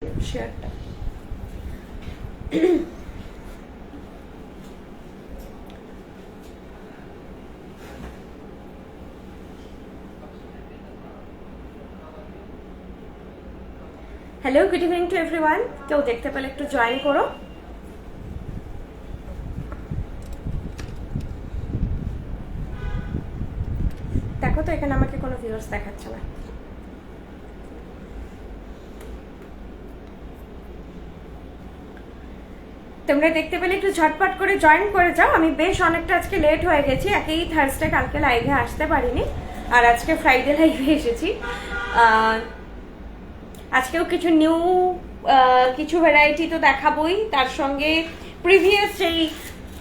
শেয়ারটা hello, good evening to everyone. কেউ দেখতে পেলে একটু জয়েন করো। দেখো তো এখানে আমাকে কোনো ভিউয়ার্স দেখাচ্ছে না। তোমরা দেখতে পেলে একটু ঝটপট করে জয়েন করে যাও। আমি বেশ অনেকটা আজকে লেট হয়ে গেছি, একেই থার্সডে, কালকে লাইভে আসতে পারিনি, আর আজকে ফ্রাইডে লাইভে এসেছি। আজকেও কিছু নিউ কিছু ভ্যারাইটি তো দেখাবোই, তার সঙ্গে প্রিভিয়াস যেই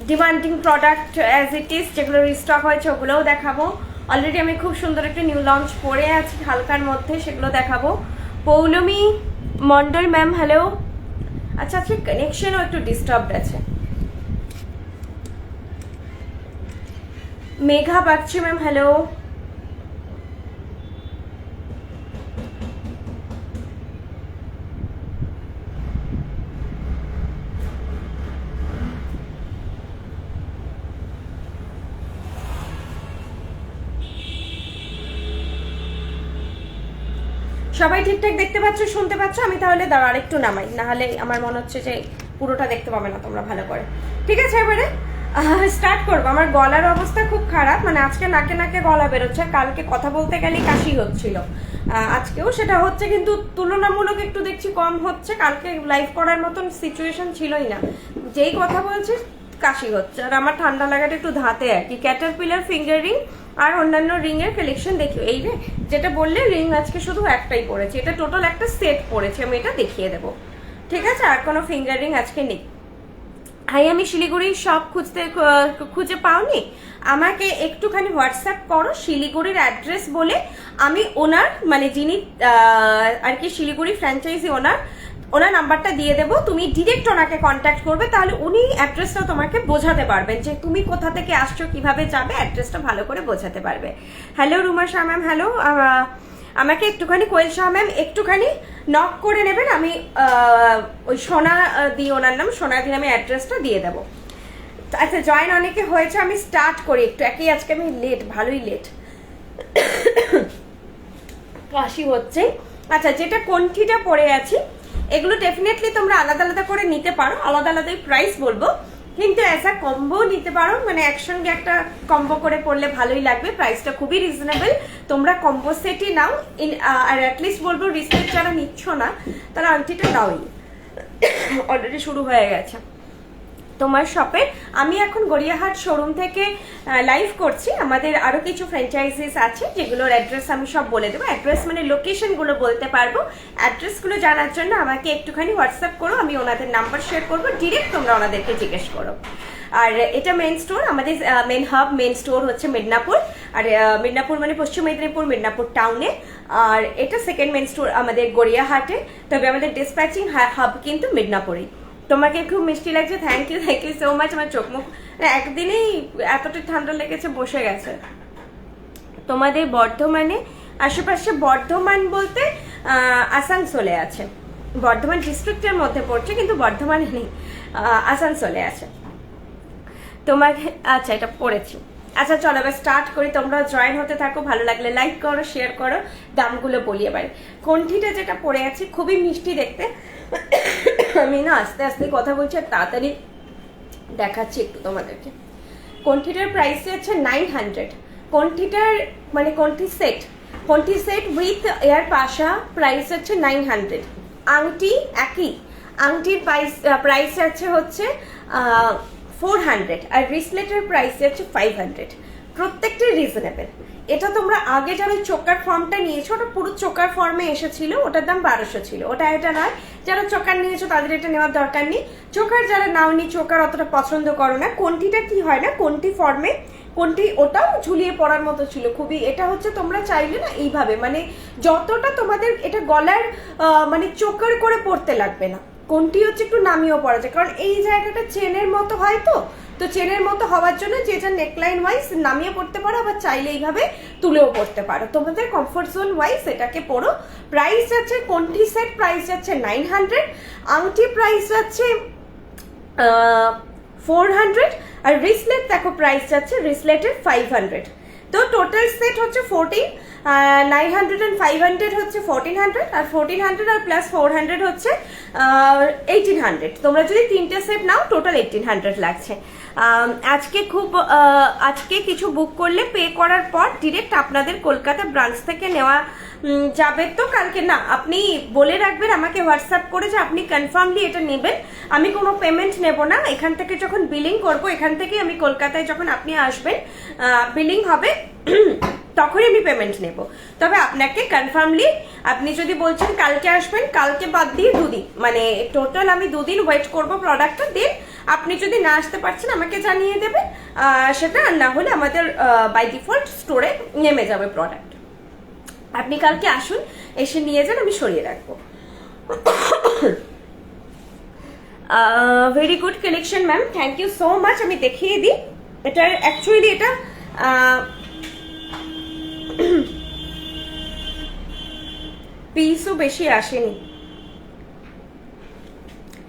demanding product as it is যেগুলো রিস্টক হয়েছে ওগুলোও দেখাবো। অলরেডি আমি খুব সুন্দর একটা নিউ লঞ্চ করে আছি হালকার মধ্যে, সেগুলো দেখাবো। Poulami Mondal ma'am hello. আচ্ছা, আজকে কানেকশনও একটু ডিস্টার্বড আছে। Megha Bagchi ma'am hello. সবাই ঠিকঠাক দেখতে পাচ্ছ, শুনতে পাচ্ছ? আমি তাহলে দাঁড়া আরেকটু নামাই, নাহলে আমার মনে হচ্ছে যে পুরোটা দেখতে পাবে না তোমরা ভালো করে। ঠিক আছে, এবারে স্টার্ট করবো। আমার গলার অবস্থা খুব খারাপ, মানে আজকে নাকে নাকে গলা বেরোচ্ছে, কালকে কথা বলতে গেলেই কাশি হচ্ছিল, আজকেও সেটা হচ্ছে, কিন্তু তুলনামূলক একটু দেখছি কম হচ্ছে। কালকে লাইভ করার মতন সিচুয়েশন ছিলই না, যেই কথা বলছি কাশি হচ্ছে। আর আমার ঠান্ডা লাগাটা একটু ধাতে আর কি। ক্যাটারপিলার ফিঙ্গার রিং আর অন্যান্য রিং এর কালেকশন দেখিও। এই রে যেটা বললে রিং আজকে শুধু একটাই পড়েছে, এটা টোটাল একটা সেট পড়েছে, আমি এটা দেখিয়ে দেবো। ঠিক আছে, আর কোনো ফিঙ্গার রিং আজকে নেই। হাই, আমি শিলিগুড়ির সব খুঁজে পাওনি, আমাকে একটুখানি হোয়াটসঅ্যাপ করো শিলিগুড়ির অ্যাড্রেস বলে। আমি ওনার মানে যিনি আর কি শিলিগুড়ি ফ্র্যাঞ্চাইজি ওনার নাম্বারটা দিয়ে দেবো, তুমি ডিরেক্ট ওনাকে কন্ট্যাক্ট করবে, তাহলে উনি অ্যাড্রেসটা তোমাকে বোঝাতে পারবেন যে তুমি কোথা থেকে আসছো, কিভাবে যাবে, অ্যাড্রেসটা ভালো করে বোঝাতে পারবে। Hello Ruma Shah ma'am hello. আমাকে একটুখানি কোয়েল শাহ ম্যাম একটুখানি নক করে নেবেন, আমি ওই সোনা দিয়ে, ওনার নাম সোনা দিয়ে আমি অ্যাড্রেসটা দিয়ে দেবো। আচ্ছা, জয়েন অনেকে হয়েছে, আমি স্টার্ট করি একটু। একই আজকে আমি লেট, ভালোই লেট, কাশি হচ্ছে। আচ্ছা, যেটা কণ্ঠিটা পরে আছি এগুলো ডেফিনেটলি তোমরা আলাদা আলাদা করে নিতে পারো, আলাদা আলাদাই প্রাইস বলবো, কিন্তু অ্যাজ আ কম্বো নিতে পারো, মানে একসঙ্গে একটা কম্বো করে পড়লে ভালোই লাগবে। প্রাইসটা খুবই রিজনেবল, তোমরা কম্বো সেটই নাও। আর অ্যাটলিস্ট বলবো রিসেট যারা নিচ্ছ না তারা আংটিটা নাওই, অলরেডি শুরু হয়ে গেছে তোমার শপে। আমি এখন গড়িয়াহাট শোরুম থেকে লাইভ করছি। আমাদের আরো কিছু ফ্র্যাঞ্চাইজিস আছে যেগুলোর অ্যাড্রেস আমি সব বলে দেবো। অ্যাড্রেস মানে লোকেশনগুলো বলতে পারবো। অ্যাড্রেসগুলো জানার জন্য আমাকে একটুখানি হোয়াটসঅ্যাপ করো, আমি ওনাদের নাম্বার শেয়ার করবো, ডিরেক্ট তোমরা ওনাদেরকে জিজ্ঞেস করো। আর এটা মেন স্টোর, আমাদের মেন হাব, মেন স্টোর হচ্ছে মিদনাপুর। আর মিদনাপুর মানে পশ্চিম মেদিনীপুর, মিদনাপুর টাউনে। আর এটা সেকেন্ড মেন স্টোর আমাদের গড়িয়াহাটে, তবে আমাদের ডিসপ্যাচিং হাব কিন্তু মিদনাপুরেই। তোমাকে খুব মিষ্টি লাগছে, থ্যাংক ইউ সো মাচ। আমার চোখ মুখ একদিনেই এতটা ঠান্ডা লেগেছে, বসে গেছে। তোমাদের বর্ধমানে আশেপাশে, বর্ধমান বলতে আসানসোলে আছে, বর্ধমান ডিস্ট্রিক্টের মধ্যে পড়ছে, কিন্তু বর্ধমানে নেই, আসানসোলে আছে তোমাকে। আচ্ছা, এটা পড়েছি। আচ্ছা চলো এবার স্টার্ট করি, তোমরা জয়েন হতে থাকো, ভালো লাগলে লাইক করো, শেয়ার করো। দামগুলো বলি এবারে। কণ্ঠিটা যেটা পরে আছে খুবই মিষ্টি দেখতে, আমি না আস্তে আস্তে কথা বলছি আর তাড়াতাড়ি দেখাচ্ছি একটু তোমাদেরকে। কণ্ঠিটার প্রাইস আছে 900। কণ্ঠিটার মানে কণ্ঠি সেট উইথ এয়ার পাশা প্রাইস হচ্ছে 900। আংটি একই, আংটির প্রাইস আছে হচ্ছে 400, আর রিসলেটের প্রাইস আছে 500। প্রত্যেকটাই রিজনেবল। এটা তোমরা আগে যারা চোকার ফর্মটা নিয়েছো, ওটা পুরো চোকার ফর্মে এসেছিল, ওটার দাম 1200 ছিল, ওটা এটা নয়। যারা চোকার নিয়েছো তাদের এটা নেওয়ার দরকার নেই। চোকার যারা নাওনি, চোকার অতটা পছন্দ করো না, কোনটিটা কি হয় না, কোনটি ফর্মে, কোনটি ওটাও ঝুলিয়ে পড়ার মতো ছিল খুবই। এটা হচ্ছে তোমরা চাইলে না এইভাবে, মানে যতটা তোমাদের এটা গলার মানে চোকার করে পড়তে লাগবে না, কোনটি হচ্ছে একটু নামিয়েও পড়া যায়, কারণ এই জায়গাটা চেনের মতো হয়, তো তো চেনের মতো হওয়ার জন্য যে যা নেকলাইন ওয়াইজ নামিয়ে পড়তে পারো, আবার চাইলে এইভাবে তুলেও পড়তে পারো, তোমাদের কমফোর্ট জোন ওয়াইজ এটাকে পরো। প্রাইস যাচ্ছে কোনটি সেট প্রাইস যাচ্ছে 900, আংটি প্রাইস যাচ্ছে 400, আর রিসলেট দেখো প্রাইস যাচ্ছে রিসলেটের 500। তো টোটাল সেট হচ্ছে 14, 900 and 500 হচ্ছে 1400, আর 1400 আর প্লাস 400 হচ্ছে 1800। তোমরা যদি তিনটে সেট নাও টোটাল 1800 লাগছে। আজকে কিছু বুক করলে পে করার পর ডিরেক্ট আপনাদের কলকাতা ব্রাঞ্চ থেকে নেওয়া যাবে। তো কালকে না, আপনি বলে রাখবেন আমাকে হোয়াটসঅ্যাপ করে যে আপনি কনফার্মলি এটা নেবেন, আমি কোনো পেমেন্ট নেব না। এখান থেকে যখন বিলিং করব, এখান থেকে আমি কলকাতায় যখন আপনি আসবেন বিলিং হবে তখনই আমি পেমেন্ট নেব। তবে আপনাকে কনফার্মলি, আপনি যদি বলছেন কালকে আসবেন, কালকে বাদ দিয়ে দুদিন, মানে টোটাল আমি দুদিন ওয়েট করব প্রোডাক্টটা। দেন আপনি যদি না আসতে পারছেন আমাকে জানিয়ে দেবেন, সেটা না হলে আমাদের বাই ডিফল্ট স্টোরে নেমে যাবে প্রোডাক্ট। আপনি কালকে আসুন, এসে নিয়ে যান, আমি সরিয়ে রাখবো। Very good collection ma'am, thank you so much. আমি দেখিয়ে দিই, এটা অ্যাকচুয়ালি এটা পিসও বেশি আসেনি।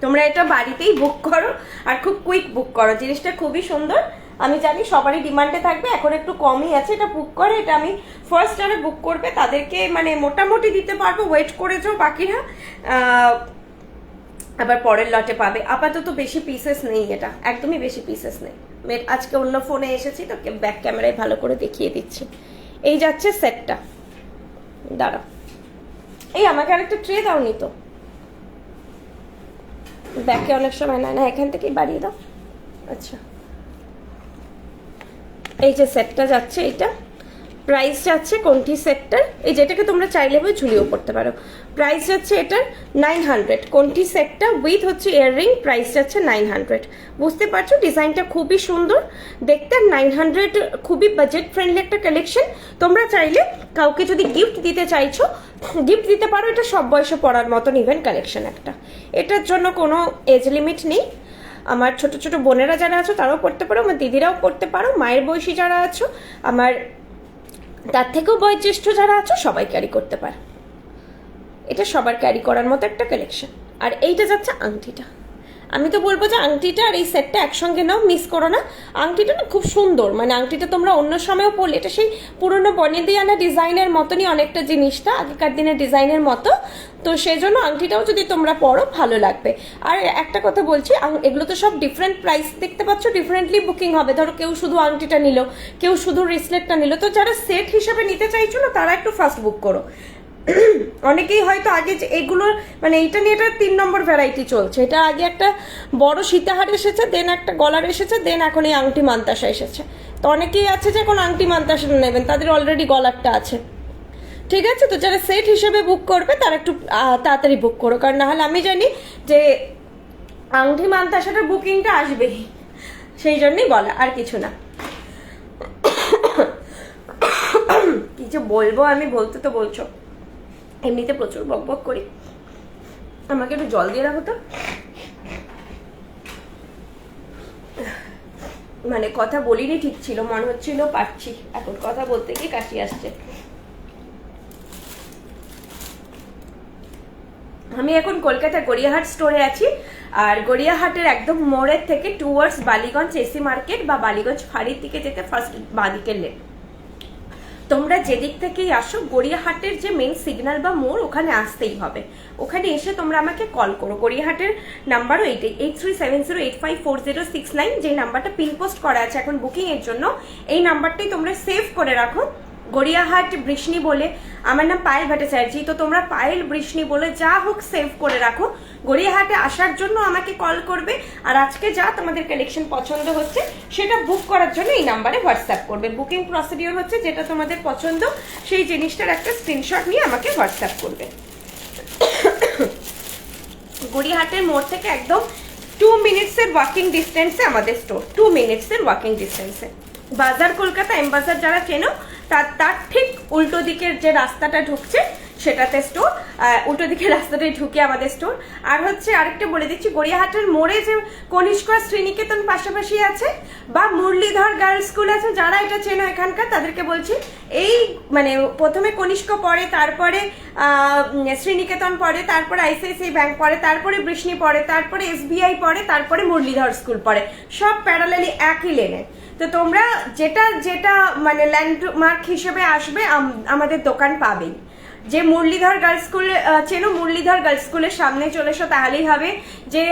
তোমরা এটা বাড়িতেই বুক করো আর খুব কুইক বুক করো, জিনিসটা খুবই সুন্দর। আমি জানি সবারই ডিমান্ডে থাকবে, এখন একটু কমই আছে। এটা বুক করে, এটা আমি ফার্স্ট যারা বুক করবে তাদেরকে মানে মোটামুটি দিতে পারবো, ওয়েট করে যাও, বাকিরা আবার পরের লটে পাবে। আপাতত বেশি পিসেস নেই, এটা একদমই বেশি পিসেস নেই। আজকে অন্য ফোনে এসেছি তো ব্যাক ক্যামেরায় ভালো করে দেখিয়ে দিচ্ছি। এই যাচ্ছে সেটটা, দাঁড়া, এই আমাকে আরেকটা ট্রে দাওনি তো, ব্যাকে অনেক সময় না, এখান থেকেই বাড়িয়ে দাও। আচ্ছা, এই যে সেটটা যাচ্ছে, এটা প্রাইস যাচ্ছে কোনটি সেটটার, এই যেটাকে তোমরা চাইলে বই ঝুলিয়েও পড়তে পারো। প্রাইস যাচ্ছে এটার 900, কোনটি সেটটা উইথ হচ্ছে ইয়াররিং, প্রাইস যাচ্ছে 900। বুঝতে পারছো ডিজাইনটা খুবই সুন্দর দেখতে, 900 খুবই বাজেট ফ্রেন্ডলি একটা কালেকশন। তোমরা চাইলে কাউকে যদি গিফট দিতে চাইছো গিফট দিতে পারো, এটা সব বয়সে পড়ার মতন ইভেন্ট কালেকশন একটা। এটার জন্য কোনো এজ লিমিট নেই। আমার ছোট ছোট বোনেরা যারা আছো তারাও পড়তে পারো, আমার দিদিরাও পড়তে পারো, মায়ের বয়সী যারা আছো, আমার তার থেকেও বয়োজ্যেষ্ঠ যারা আছো সবাই ক্যারি করতে পারে। এটা সবার ক্যারি করার মতো একটা কালেকশন। আর এইটা যাচ্ছে আংটিটা, আমি তো বলবো যে আংটিটা আর এই সেটটা একসঙ্গে নাও, মিস করো না। আংটিটা না খুব সুন্দর, মানে আংটিটা তোমরা অন্য সময়ও পরলে, এটা সেই পুরোনো বনেদিয়ানা ডিজাইনের মতনই অনেকটা, জিনিসটা আগেকার দিনের ডিজাইনের মতো। তো সেই জন্য আংটিটাও যদি তোমরা পরো ভালো লাগবে। আর একটা কথা বলছি, এগুলো তো সব ডিফারেন্ট প্রাইস, দেখতে পাচ্ছ ডিফারেন্টলি বুকিং হবে। ধরো কেউ শুধু আংটিটা নিল, কেউ শুধু রিসলেটটা নিল। তো যারা সেট হিসেবে নিতে চাইছো না তারা একটু ফার্স্ট বুক করো। অনেকেই হয়তো আগে এগুলোর মানে এইটা নিয়ে, এটা 3 নম্বর ভ্যারাইটি চলছে। এটা আগে একটা বড় সীতাহার এসেছে, দেন একটা গলার এসেছে, দেন এখন এই আংটি মান্তাসা এসেছে। তো অনেকেই আছে যে এখন আংটি মান্তাসা নেবেন, তাদের অলরেডি গলারটা আছে, ঠিক আছে। তো যারা সেট হিসেবে বুক করবে তারা একটু তাড়াতাড়ি বুক করো, কারণ না হলে আমি জানি যে আংটি মান্তাসাটার বুকিংটা আসবেই, সেই জন্যই বলা, আর কিছু না। কি যে বলবো আমি, বলতে তো বলছো, এমনিতে প্রচুর বকবক করি, আমাকে একটু জল দিয়ে রাখো তো। মানে কথা বলিনি ঠিক ছিল, মনে হচ্ছিল পারছি, এখন কথা বলতে গিয়ে কাশি আসছে। আমি এখন কলকাতা গড়িয়াহাট স্টোরে আছি, আর গড়িয়াহাটের একদম মোড়ের থেকে টুয়ার্ডস বালিগঞ্জ এসি মার্কেট বা বালিগঞ্জ ফাঁড়ির দিকে যেতে ফার্স্ট বাঁদিকের লেন। তোমরা যেদিক থেকেই আসো, গড়িয়াহাটের যে মেন সিগন্যাল বা মোড়, ওখানে আসতেই হবে। ওখানে এসে তোমরা আমাকে কল করো। গড়িয়াহাটের নাম্বারও এইটাই, 8370854069, যে নাম্বারটা পিন পোস্ট করা আছে এখন বুকিং এর জন্য। এই নাম্বারটাই তোমরা সেভ করে রাখো। গড়িয়াহাট বৃষ্ণি বলে, আমার নাম পায়েল ভট্টাচার্য, তো তোমরা পায়েল বৃষ্ণি বলে যা হোক সেভ করে রাখো। গড়িয়াহাটে আসার জন্য আমাকে কল করবে, আর আজকে যা তোমাদের কালেকশন পছন্দ হচ্ছে সেটা বুক করার জন্য এই নাম্বারে হোয়াটসঅ্যাপ করবে। বুকিং প্রসিডিওর হচ্ছে যেটা তোমাদের পছন্দ সেই জিনিসটার একটা স্ক্রিনশট নিয়ে আমাকে হোয়াটসঅ্যাপ করবে। গড়িয়াহাটের মোড় থেকে একদম 2 মিনিটসের ওয়াকিং ডিস্টেন্সে আমাদের স্টোর, 2 মিনিটসের ওয়াকিং ডিস্টেন্সে। বাজার কলকাতা এম বাজার যারা চেনো, তার ঠিক উল্টো দিকের যে রাস্তাটা ঢুকছে সেটাতে স্টোর, উল্টো দিকে রাস্তাটায় ঢুকে আমাদের স্টোর। আর হচ্ছে আরেকটা বলে দিচ্ছি, গড়িয়াহাটের মোড়ে যে কনিষ্ক শ্রীনিকেতন পাশাপাশি আছে বা মুরলীধর গার্লস স্কুল আছে, যারা এটা চেনো এখানকার তাদেরকে বলছি, এই মানে প্রথমে কনিষ্ক পড়ে, তারপরে শ্রীনিকেতন পড়ে, তারপরে আইসিআইসিআই ব্যাংক পড়ে, তারপরে বৃষ্ণি পড়ে, তারপরে এসবিআই পড়ে, তারপরে মুরলীধর স্কুল পড়ে, সব প্যারালালি একই লেনে। তো তোমরা যেটা যেটা মানে ল্যান্ডমার্ক হিসেবে আসবে আমাদের দোকান পাবেই। যে মুরলীধর গার্লস স্কুল চেনো, মুরলীধর গার্লস স্কুলের সামনে চলে এসো তাহলেই হবে। যে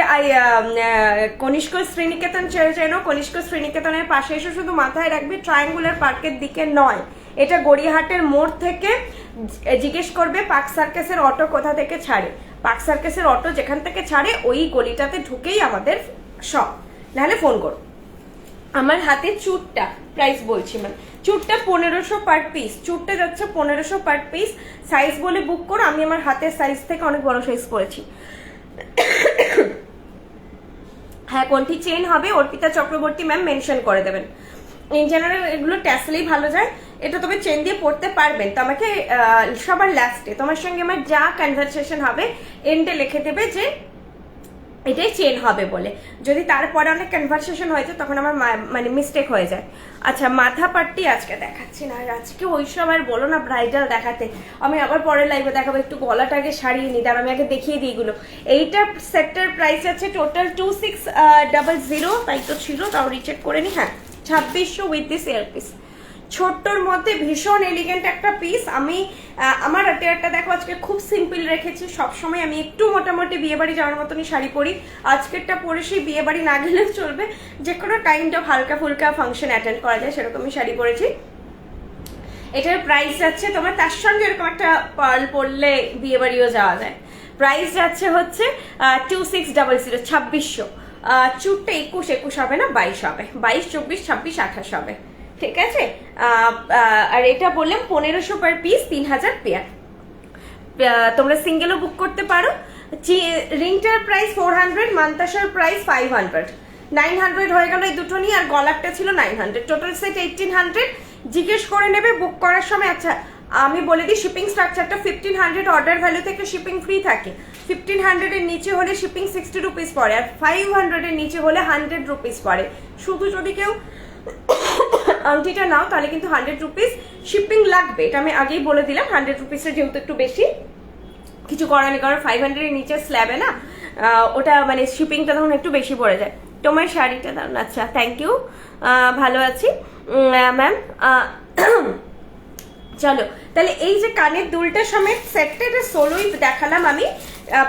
কনিষ্ক শ্রীনিকেতন চেনো, কনিষ্ক শ্রীনিকেতনের পাশে এসে শুধু মাথায় রাখবে ট্রায়াঙ্গুলার পার্কের দিকে নয়, এটা গড়িয়াহাটের মোড় থেকে জিজ্ঞেস করবে পার্ক সার্কাসের অটো কোথা থেকে ছাড়ে, পার্ক সার্কাসের অটো যেখান থেকে ছাড়ে ওই গলিটাতে ঢুকেই আমাদের শপ, নাহলে ফোন করো। আমার হাতে চুটটা প্রাইস বলছি, মানে চুটটা 1500 পার পিস, চুটটা যাচ্ছে 1500 পার পিস। সাইজ বলে বুক করো, আমি আমার হাতের সাইজ থেকে অনেক বড় সাইজ করেছি। হ্যাঁ, কোনটি চেন হবে অর্পিতা চক্রবর্তী ম্যাম মেনশন করে দেবেন। ইন জেনারেল এগুলো ট্যাসেলেই ভালো যায়, এটা তবে চেন দিয়ে পড়তে পারবেন। তো আমাকে সবার লাস্টে তোমার সঙ্গে আমার যা কনভারসেশন হবে এন্ডে লিখে দেবে যে এটাই চেন হবে বলে, যদি তারপরে অনেক কনভারসেশন হয়েছে তখন আমার মানে মিস্টেক হয়ে যায়। আচ্ছা, মাথা পাট্টি আজকে দেখাচ্ছি না, আর আজকে ওই সব আর বলো না ব্রাইডাল দেখাতে, আমি আবার পরে লাইভে দেখাবো। একটু গলাটাকে সারিয়ে নিই, তার আমি আগে দেখিয়ে দিই এগুলো। এইটা সেটটার প্রাইস আছে টোটাল 2600, তাই তো ছিল, তাও রিচেক করে নি। হ্যাঁ, 2600 উইথ দিস ইয়ারপিস। ছোট্টর মধ্যে ভীষণ এলিগেন্ট একটা পিস। আমি আমার একটা দেখো আজকে খুব সিম্পল রেখেছি, সবসময় আমি একটু মোটামুটি বিয়ে বাড়ি যাওয়ার মতনই শাড়ি পরি, আজকেরটা পরে সেই বিয়ে বাড়ি না গেলেও চলবে, যে কোনো কাইন্ড অফ হালকা ফুলকা ফাংশন অ্যাটেন্ড করা যায় সেরকমই শাড়ি পরেছি। এটার প্রাইস যাচ্ছে তোমার, তার সঙ্গে এরকম একটা পার্ল পরলে বিয়ে বাড়িও যাওয়া যায়। প্রাইস যাচ্ছে হচ্ছে 2600, 2600। চুটটা 21 হবে না, 22 হবে, 22, 24, 26, 28 হবে, ঠিক আছে। আর এটা বললাম 1500 পার পিস, 3000 পেয়ার। তোমরা সিঙ্গেলও বুক করতে পারো। রিংটার প্রাইস 400, মান্তাসার প্রাইস 500, 900 হয়ে গেল এই দুটো নিয়ে, আর গলারটা ছিল 900, টোটাল সেট 1800। জিজ্ঞেস করে নেবে বুক করার সময়। আচ্ছা, আমি বলে দিই শিপিং স্ট্রাকচারটা 1500 অর্ডার ভ্যালু থেকে শিপিং ফ্রি থাকে, 1500 এর নিচে হলে শিপিং 60 রুপিস পড়ে, আর 500 এর নিচে হলে 100 রুপিস পড়ে। শুধু যদি কেউ আংটিটা নাও তাহলে কিন্তু 100 রুপিস শিপিং লাগবে, এটা আমি আগেই বলে দিলাম। 100 রুপিসের যেহেতু একটু বেশি, কিছু করার নেই, কারণ 500 এর নিচে স্ল্যাবে না, ওটা মানে শিপিংটা তখন একটু বেশি পড়ে যায়। তোমার শাড়িটা দাও। আচ্ছা, থ্যাংক ইউ, ভালো আছি ম্যাম। চলো তাহলে এই যে কানের দুলটা সমেত সেটটা, এটা সোলোই দেখালাম আমি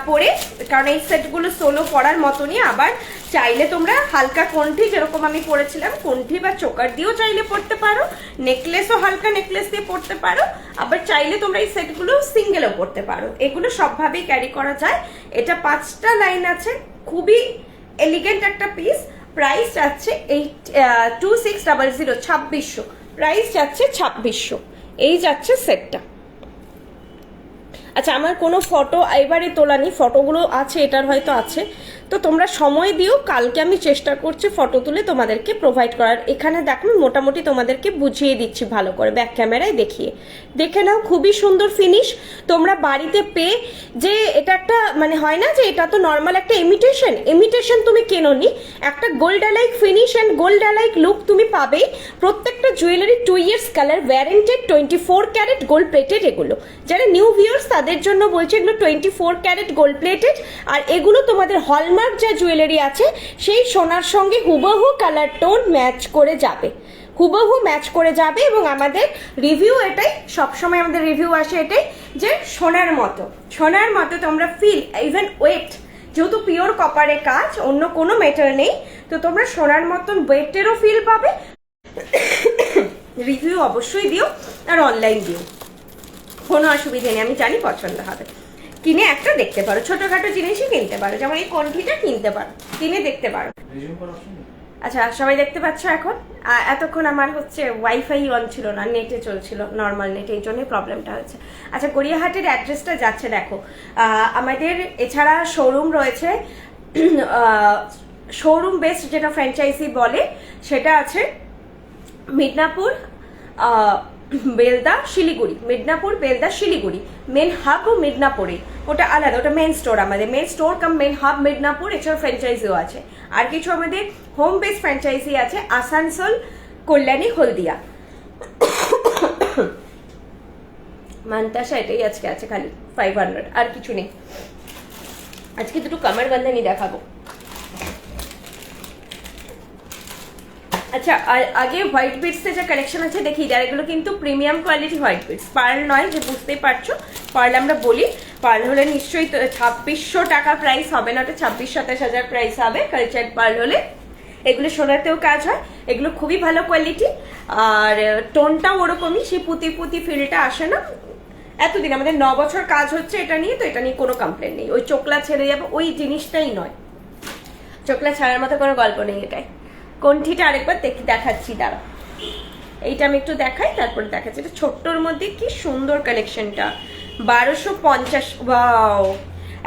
পরে, কারণ এই সেটগুলো সোলো পরার মতনই। আবার চাইলে তোমরা হালকা কণ্ঠি, যেরকম আমি পরেছিলাম, কণ্ঠি বা চোকার দিয়েও চাইলে পরতে পারো, নেকলেসও হালকা নেকলেস দিয়ে পরতে পারো, আবার চাইলে তোমরা এই সেটগুলো সিঙ্গেলও পরতে পারো, এগুলো সবভাবেই ক্যারি করা যায়। এটা 5টা লাইন আছে, খুবই এলিগেন্ট একটা পিস। প্রাইস যাচ্ছে 2600, 2600, প্রাইস যাচ্ছে 2600, এই যাচ্ছে সেটটা। আচ্ছা, আমার কোনো ফটো এবারে তোলা নেই, ফটোগুলো আছে, এটার হয়তো আছে, তো তোমরা সময় দিও, কালকে আমি চেষ্টা করছি ফটো তুলে তোমাদেরকে প্রোভাইড করার। এখানে দেখো মোটামুটি তোমাদেরকে বুঝিয়ে দিচ্ছি ভালো করে, ব্যাক ক্যামেরায় দেখিয়ে দেখে নাও, খুবই সুন্দর ফিনিশ। তোমরা বাড়িতে পেয়ে যে এটা একটা মানে হয় না যে এটা তো নর্মাল একটা ইমিটেশন তুমি কেনোনি, একটা gold alike finish and gold alike look তুমি পাবেই। প্রত্যেকটা jewellery 2 years colour warranted, 24 carat gold plated. এগুলো যারা নিউ ভিউয়ার্স তাদের জন্য বলছি, এগুলো 24 ক্যারেট গোল্ড প্লেটেড, আর এগুলো তোমাদের হলমার্ক যা জুয়েলারি আছে সেই সোনার সঙ্গে হুবহু কালার টোন ম্যাচ করে যাবে, হুবহু ম্যাচ করে যাবে। এবং আমাদের রিভিউ এটাই, সবসময় আমাদের রিভিউ আসে এটাই যে সোনার মতো তোমরা ফিল, ইভেন ওয়েট, যেহেতু পিওর কপারে কাজ, অন্য কোনো মেটাল নেই, তো তোমরা সোনার মতন ওয়েটেরও ফিল পাবে। রিভিউ অবশ্যই দিও, আর অনলাইন দিও, কোনো অসুবিধা নেই, আমি জানি পছন্দ হবে। কিনে একটা দেখতে পারো, ছোটখাটো জিনিসই কিনতে পারো, যেমন এই কণ্ঠিটা কিনতে পারো, কিনে দেখতে পারো। আচ্ছা, সবাই দেখতে পাচ্ছ এখন? এতক্ষণ আমার হচ্ছে ওয়াইফাই অন ছিল না, নেটে চলছিল, নর্মাল নেট, এই জন্যই প্রবলেমটা হচ্ছে। আচ্ছা, গড়িয়াহাটের অ্যাড্রেসটা যাচ্ছে দেখো, আমাদের এছাড়া শোরুম রয়েছে, শোরুম বেসড যেটা ফ্র্যাঞ্চাইজি বলে সেটা আছে মিদনাপুর, বেলদা, শিলিগুড়ি, মিদনাপুর, বেলদা, শিলিগুড়ি, মেন হাব ও মিদনাপুরে, ওটা আলাদা, ওটা মেন স্টোর আমাদের, মেন স্টোর কাম মেন হাব মিদনাপুর। এছাড়া ফ্র্যাঞ্চাইজিও আছে, আর কিছু আমাদের হোম বেস ফ্র্যাঞ্চাইজি আছে আসানসোল, কল্যাণী, হলদিয়া, মানতাসা, এটাই আজকে আছে খালি 500, আর কিছু নেই। আজকে দুটো কামার বান্ধানি দেখাবো। আচ্ছা, আগে হোয়াইট বিটসে যে কালেকশন আছে দেখি, যার এগুলো কিন্তু premium quality white beads, pearl নয়, যে বুঝতেই পারছো পার্ল আমরা বলি। পার্ল হলে নিশ্চয়ই 2600 টাকা প্রাইস হবে না, ওটা 26-27 প্রাইস হবে কালচার পার্ল হলে। এগুলো সোনাতেও কাজ হয়, এগুলো খুবই ভালো কোয়ালিটি, আর টোনটাও ওরকমই, সেই পুঁতি পুঁতি ফিলটা আসে না। এতদিন আমাদের 9 বছর কাজ হচ্ছে এটা নিয়ে, তো এটা নিয়ে কোনো কমপ্লেন নেই। ওই চোখলা ছেড়ে যাবে ওই জিনিসটাই নয়, চোখলা ছাড়ার মতো কোনো গল্প নেই এটাই। কোনঠিটা আরেকবার দেখাচ্ছি, দাঁড়া, এইটা আমি একটু দেখাই, তারপরে দেখাচ্ছি। এটা ছোট্টর মধ্যে কি সুন্দর কালেকশনটা, 1250। ওয়াও,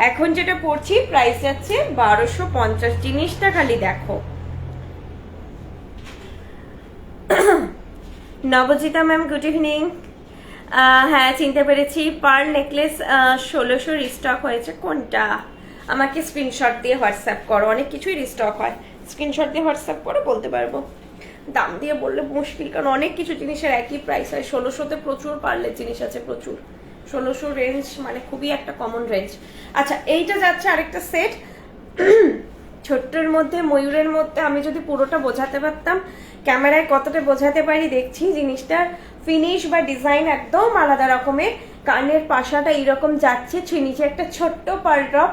এখন যেটা পড়ছি প্রাইস যাচ্ছে 1250। জিনিসটা খালি দেখো। নবজিতা ম্যাম, গুড ইভিনিং। হ্যাঁ, চিনতে পেরেছি। পার্ল নেকলেস 1600 রিস্টক হয়েছে। কোনটা? আমাকে স্ক্রিনশট দিয়ে হোয়াটসঅ্যাপ করো, অনেক কিছুই রিস্টক হয়, স্ক্রিনশট দিয়ে হোয়াটসঅ্যাপ করে বলতে পারবো। দাম দিয়ে বললে মুশকিল, কারণ অনেক কিছু জিনিসের একই প্রাইস হয়। 1600-তে প্রচুর পার্লের জিনিস আছে, প্রচুর। 1600 রেঞ্জ মানে খুবই একটা কমন রেঞ্জ। আচ্ছা, এইটা যাচ্ছে আরেকটা সেট, ছোট্টর মধ্যে, ময়ূরের মধ্যে। আমি যদি পুরোটা বোঝাতে পারতাম, ক্যামেরায় কতটা বোঝাতে পারি দেখছি। জিনিসটার ফিনিশ বা ডিজাইন একদম আলাদা রকমের। কানের পাশাটা এইরকম যাচ্ছে, নিচে একটা ছোট্ট পার্ল ড্রপ,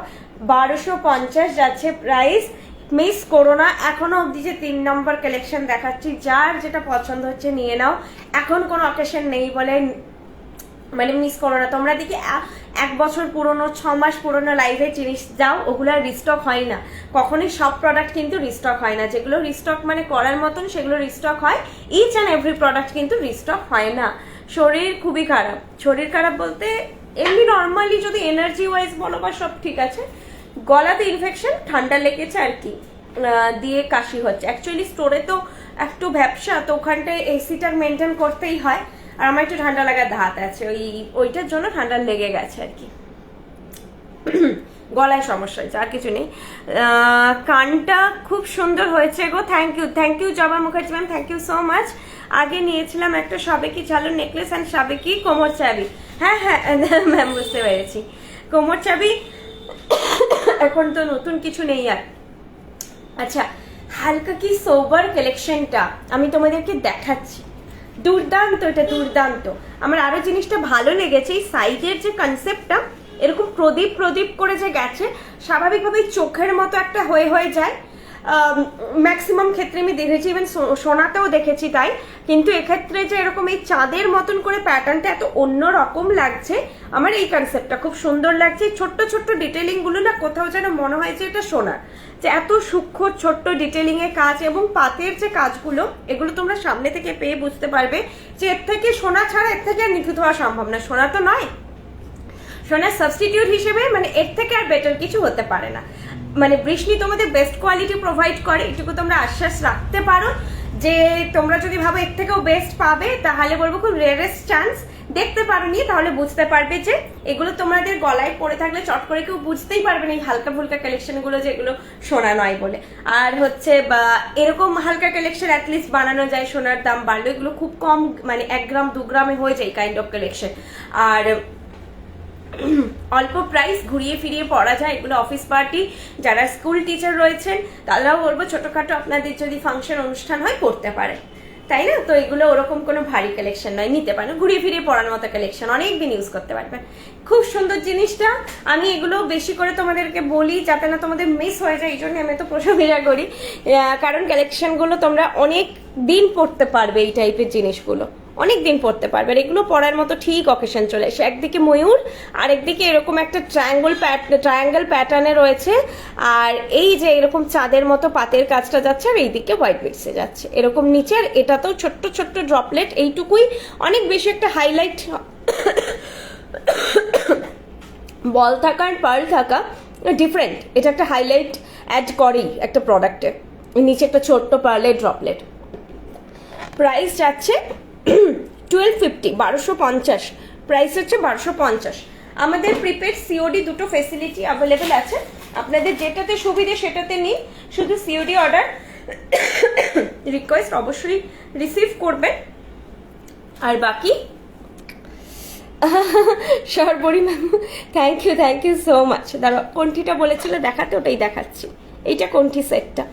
1250 যাচ্ছে প্রাইস। মিস করো না, এখনো অবধি যে 3 নম্বর কালেকশন দেখাচ্ছি, যার যেটা পছন্দ হচ্ছে নিয়ে নাও। এখন কোনো অকেশন নেই বলে মানে মিস করো না। তোমরা দেখি 1 বছর পুরনো, 6 মাস পুরনো লাইভের জিনিস যাও, ওগুলো রিস্টক হয় না কখনোই। সব প্রোডাক্ট কিন্তু রিস্টক হয় না, যেগুলো রিস্টক মানে করার মতন সেগুলো রিস্টক হয়। ইচ অ্যান্ড এভরি প্রোডাক্ট কিন্তু রিস্টক হয় না। শরীর খুবই খারাপ, শরীর খারাপ বলতে এমনি নর্মালি যদি এনার্জি ওয়াইজ বলো বা সব ঠিক আছে, গলাতে ইনফেকশন, ঠান্ডা লেগেছে আর কি, দিয়ে কাশি হচ্ছে। অ্যাকচুয়ালি স্টোরে তো একটু ব্যবসা, তো ওখানটায় এসিটা মেনটেন করতেই হয়, আর আমার একটু ঠান্ডা লাগার ধাত আছে, ওইটার জন্য ঠান্ডা লেগে গেছে আর কি, গলায় সমস্যা হয়েছে, আর কিছু নেই। কানটা খুব সুন্দর হয়েছে গো, thank you Joba Mukherjee ma'am, thank you so much. আগে নিয়েছিলাম একটা সাবেকি চালু নেকলেস অ্যান্ড সাবেকি কোমর চাবি। হ্যাঁ হ্যাঁ ম্যাম, বুঝতে পেরেছি, কোমর চাবি। এখন তো নতুন কিছু নেই আর। আচ্ছা, হালকা কি সোবার কালেকশনটা আমি তোমাদেরকে দেখাচ্ছি, দুর্দান্ত, এটা দুর্দান্ত। আমার আরো জিনিসটা ভালো লেগেছে, এই সাইডের যে কনসেপ্টটা, এরকম প্রদীপ প্রদীপ করে যে গেছে, স্বাভাবিকভাবেই চোখের মতো একটা হয়ে যায়। ম্যাক্সিমাম ক্ষেত্রে আমি দেখেছি, ইভেন সোনাতেও দেখেছি তাই, কিন্তু এক্ষেত্রে যে এরকম এই চাঁদের মতন করে প্যাটার্নটা এত অন্য রকম লাগছে, আমার এই কনসেপ্টটা খুব সুন্দর লাগছে। ছোট্ট ছোট্ট ডিটেলিং গুলো না কোথাও যেন মনে হয় যে এটা সোনার, যে এত সূক্ষ্ম ছোট্ট ডিটেলিং এর কাজ, এবং পাতের যে কাজগুলো, এগুলো তোমরা সামনে থেকে পেয়ে বুঝতে পারবে যে এর থেকে সোনা ছাড়া এর থেকে আর নিখুঁত হওয়া সম্ভব না। সোনা তো নয়, সোনার সাবস্টিটিউট হিসেবে মানে এর থেকে আর বেটার কিছু হতে পারে না। মানে বৃষ্টি তোমাদের বেস্ট কোয়ালিটি প্রোভাইড করে, এটুকু তোমরা আশ্বাস রাখতে পারো। যে তোমরা যদি ভাবো এর থেকেও বেস্ট পাবে, তাহলে বলবো খুব রেয়ারেস্ট চান্স। দেখতে পারো নি, তাহলে বুঝতে পারবে যে এগুলো তোমাদের গলায় পরে থাকলে চট করে কেউ বুঝতেই পারবে না এই হালকা ফুলকা কালেকশন গুলো, যেগুলো সোনা নয় বলে। আর হচ্ছে বা এরকম হালকা কালেকশন অ্যাটলিস্ট বানানো যায়, সোনার দাম বাড়লো, এগুলো খুব কম, মানে 1 গ্রাম 2 গ্রামে হয়ে যায় কাইন্ড অফ কালেকশন। আর অল্প প্রাইস, ঘুরিয়ে ফিরিয়ে পড়া যায়। এগুলো অফিস পার্টি, যারা স্কুল টিচার রয়েছেন তারাও বলবো ছোটখাটো আপনাদের যদি ফাংশন অনুষ্ঠান হয় পড়তে পারে, তাই না? তো এগুলো ওরকম কোনো ভারী কালেকশন নয়, নিতে পারেন, ঘুরিয়ে ফিরিয়ে পড়ার মতো কালেকশন, অনেকদিন ইউজ করতে পারবেন। খুব সুন্দর জিনিসটা। আমি এগুলো বেশি করে তোমাদেরকে বলি যাতে না তোমাদের মিস হয়ে যায়, এই জন্য আমি তো প্রশংসা করি, কারণ কালেকশনগুলো তোমরা অনেক দিন পড়তে পারবে, এই টাইপের জিনিসগুলো অনেক দিন পড়তে পারবে। আর এগুলো পড়ার মতো ঠিক অকেশন চলে এসে, একদিকে ময়ূর আর একদিকে এরকম একটা ট্রায়াঙ্গেল প্যাটার্নে রয়েছে, আর এই যে এরকম চাঁদের মতো পাতের কাজটা যাচ্ছে, আর এইদিকে হোয়াইট বিটসে যাচ্ছে এরকম নিচে। আর এটাতেও ছোট্ট ছোট্ট ড্রপলেট, এইটুকুই, অনেক বেশি একটা হাইলাইট বল থাকা আর পার্ল থাকা ডিফারেন্ট, এটা একটা হাইলাইট অ্যাড করেই একটা প্রোডাক্টের। নিচে একটা ছোট্ট পার্লের ড্রপলেট। প্রাইস যাচ্ছে 1250, 1250 প্রাইস হচ্ছে 1250। আমাদের প্রিপেড সিওডি দুটো ফেসিলিটি অ্যাভেলেবেল আছে, আপনাদের যেটাতে সুবিধে সেটাতে নিন। শুধু সিওডি অর্ডার রিকোয়েস্ট অবশ্যই রিসিভ করবেন। আর বাকি Sarbari ma'am thank you so much. দাঁড়া, কোনটিটা বলেছিল দেখাতে, ওটাই দেখাচ্ছি। এইটা কোনটি সেটটা,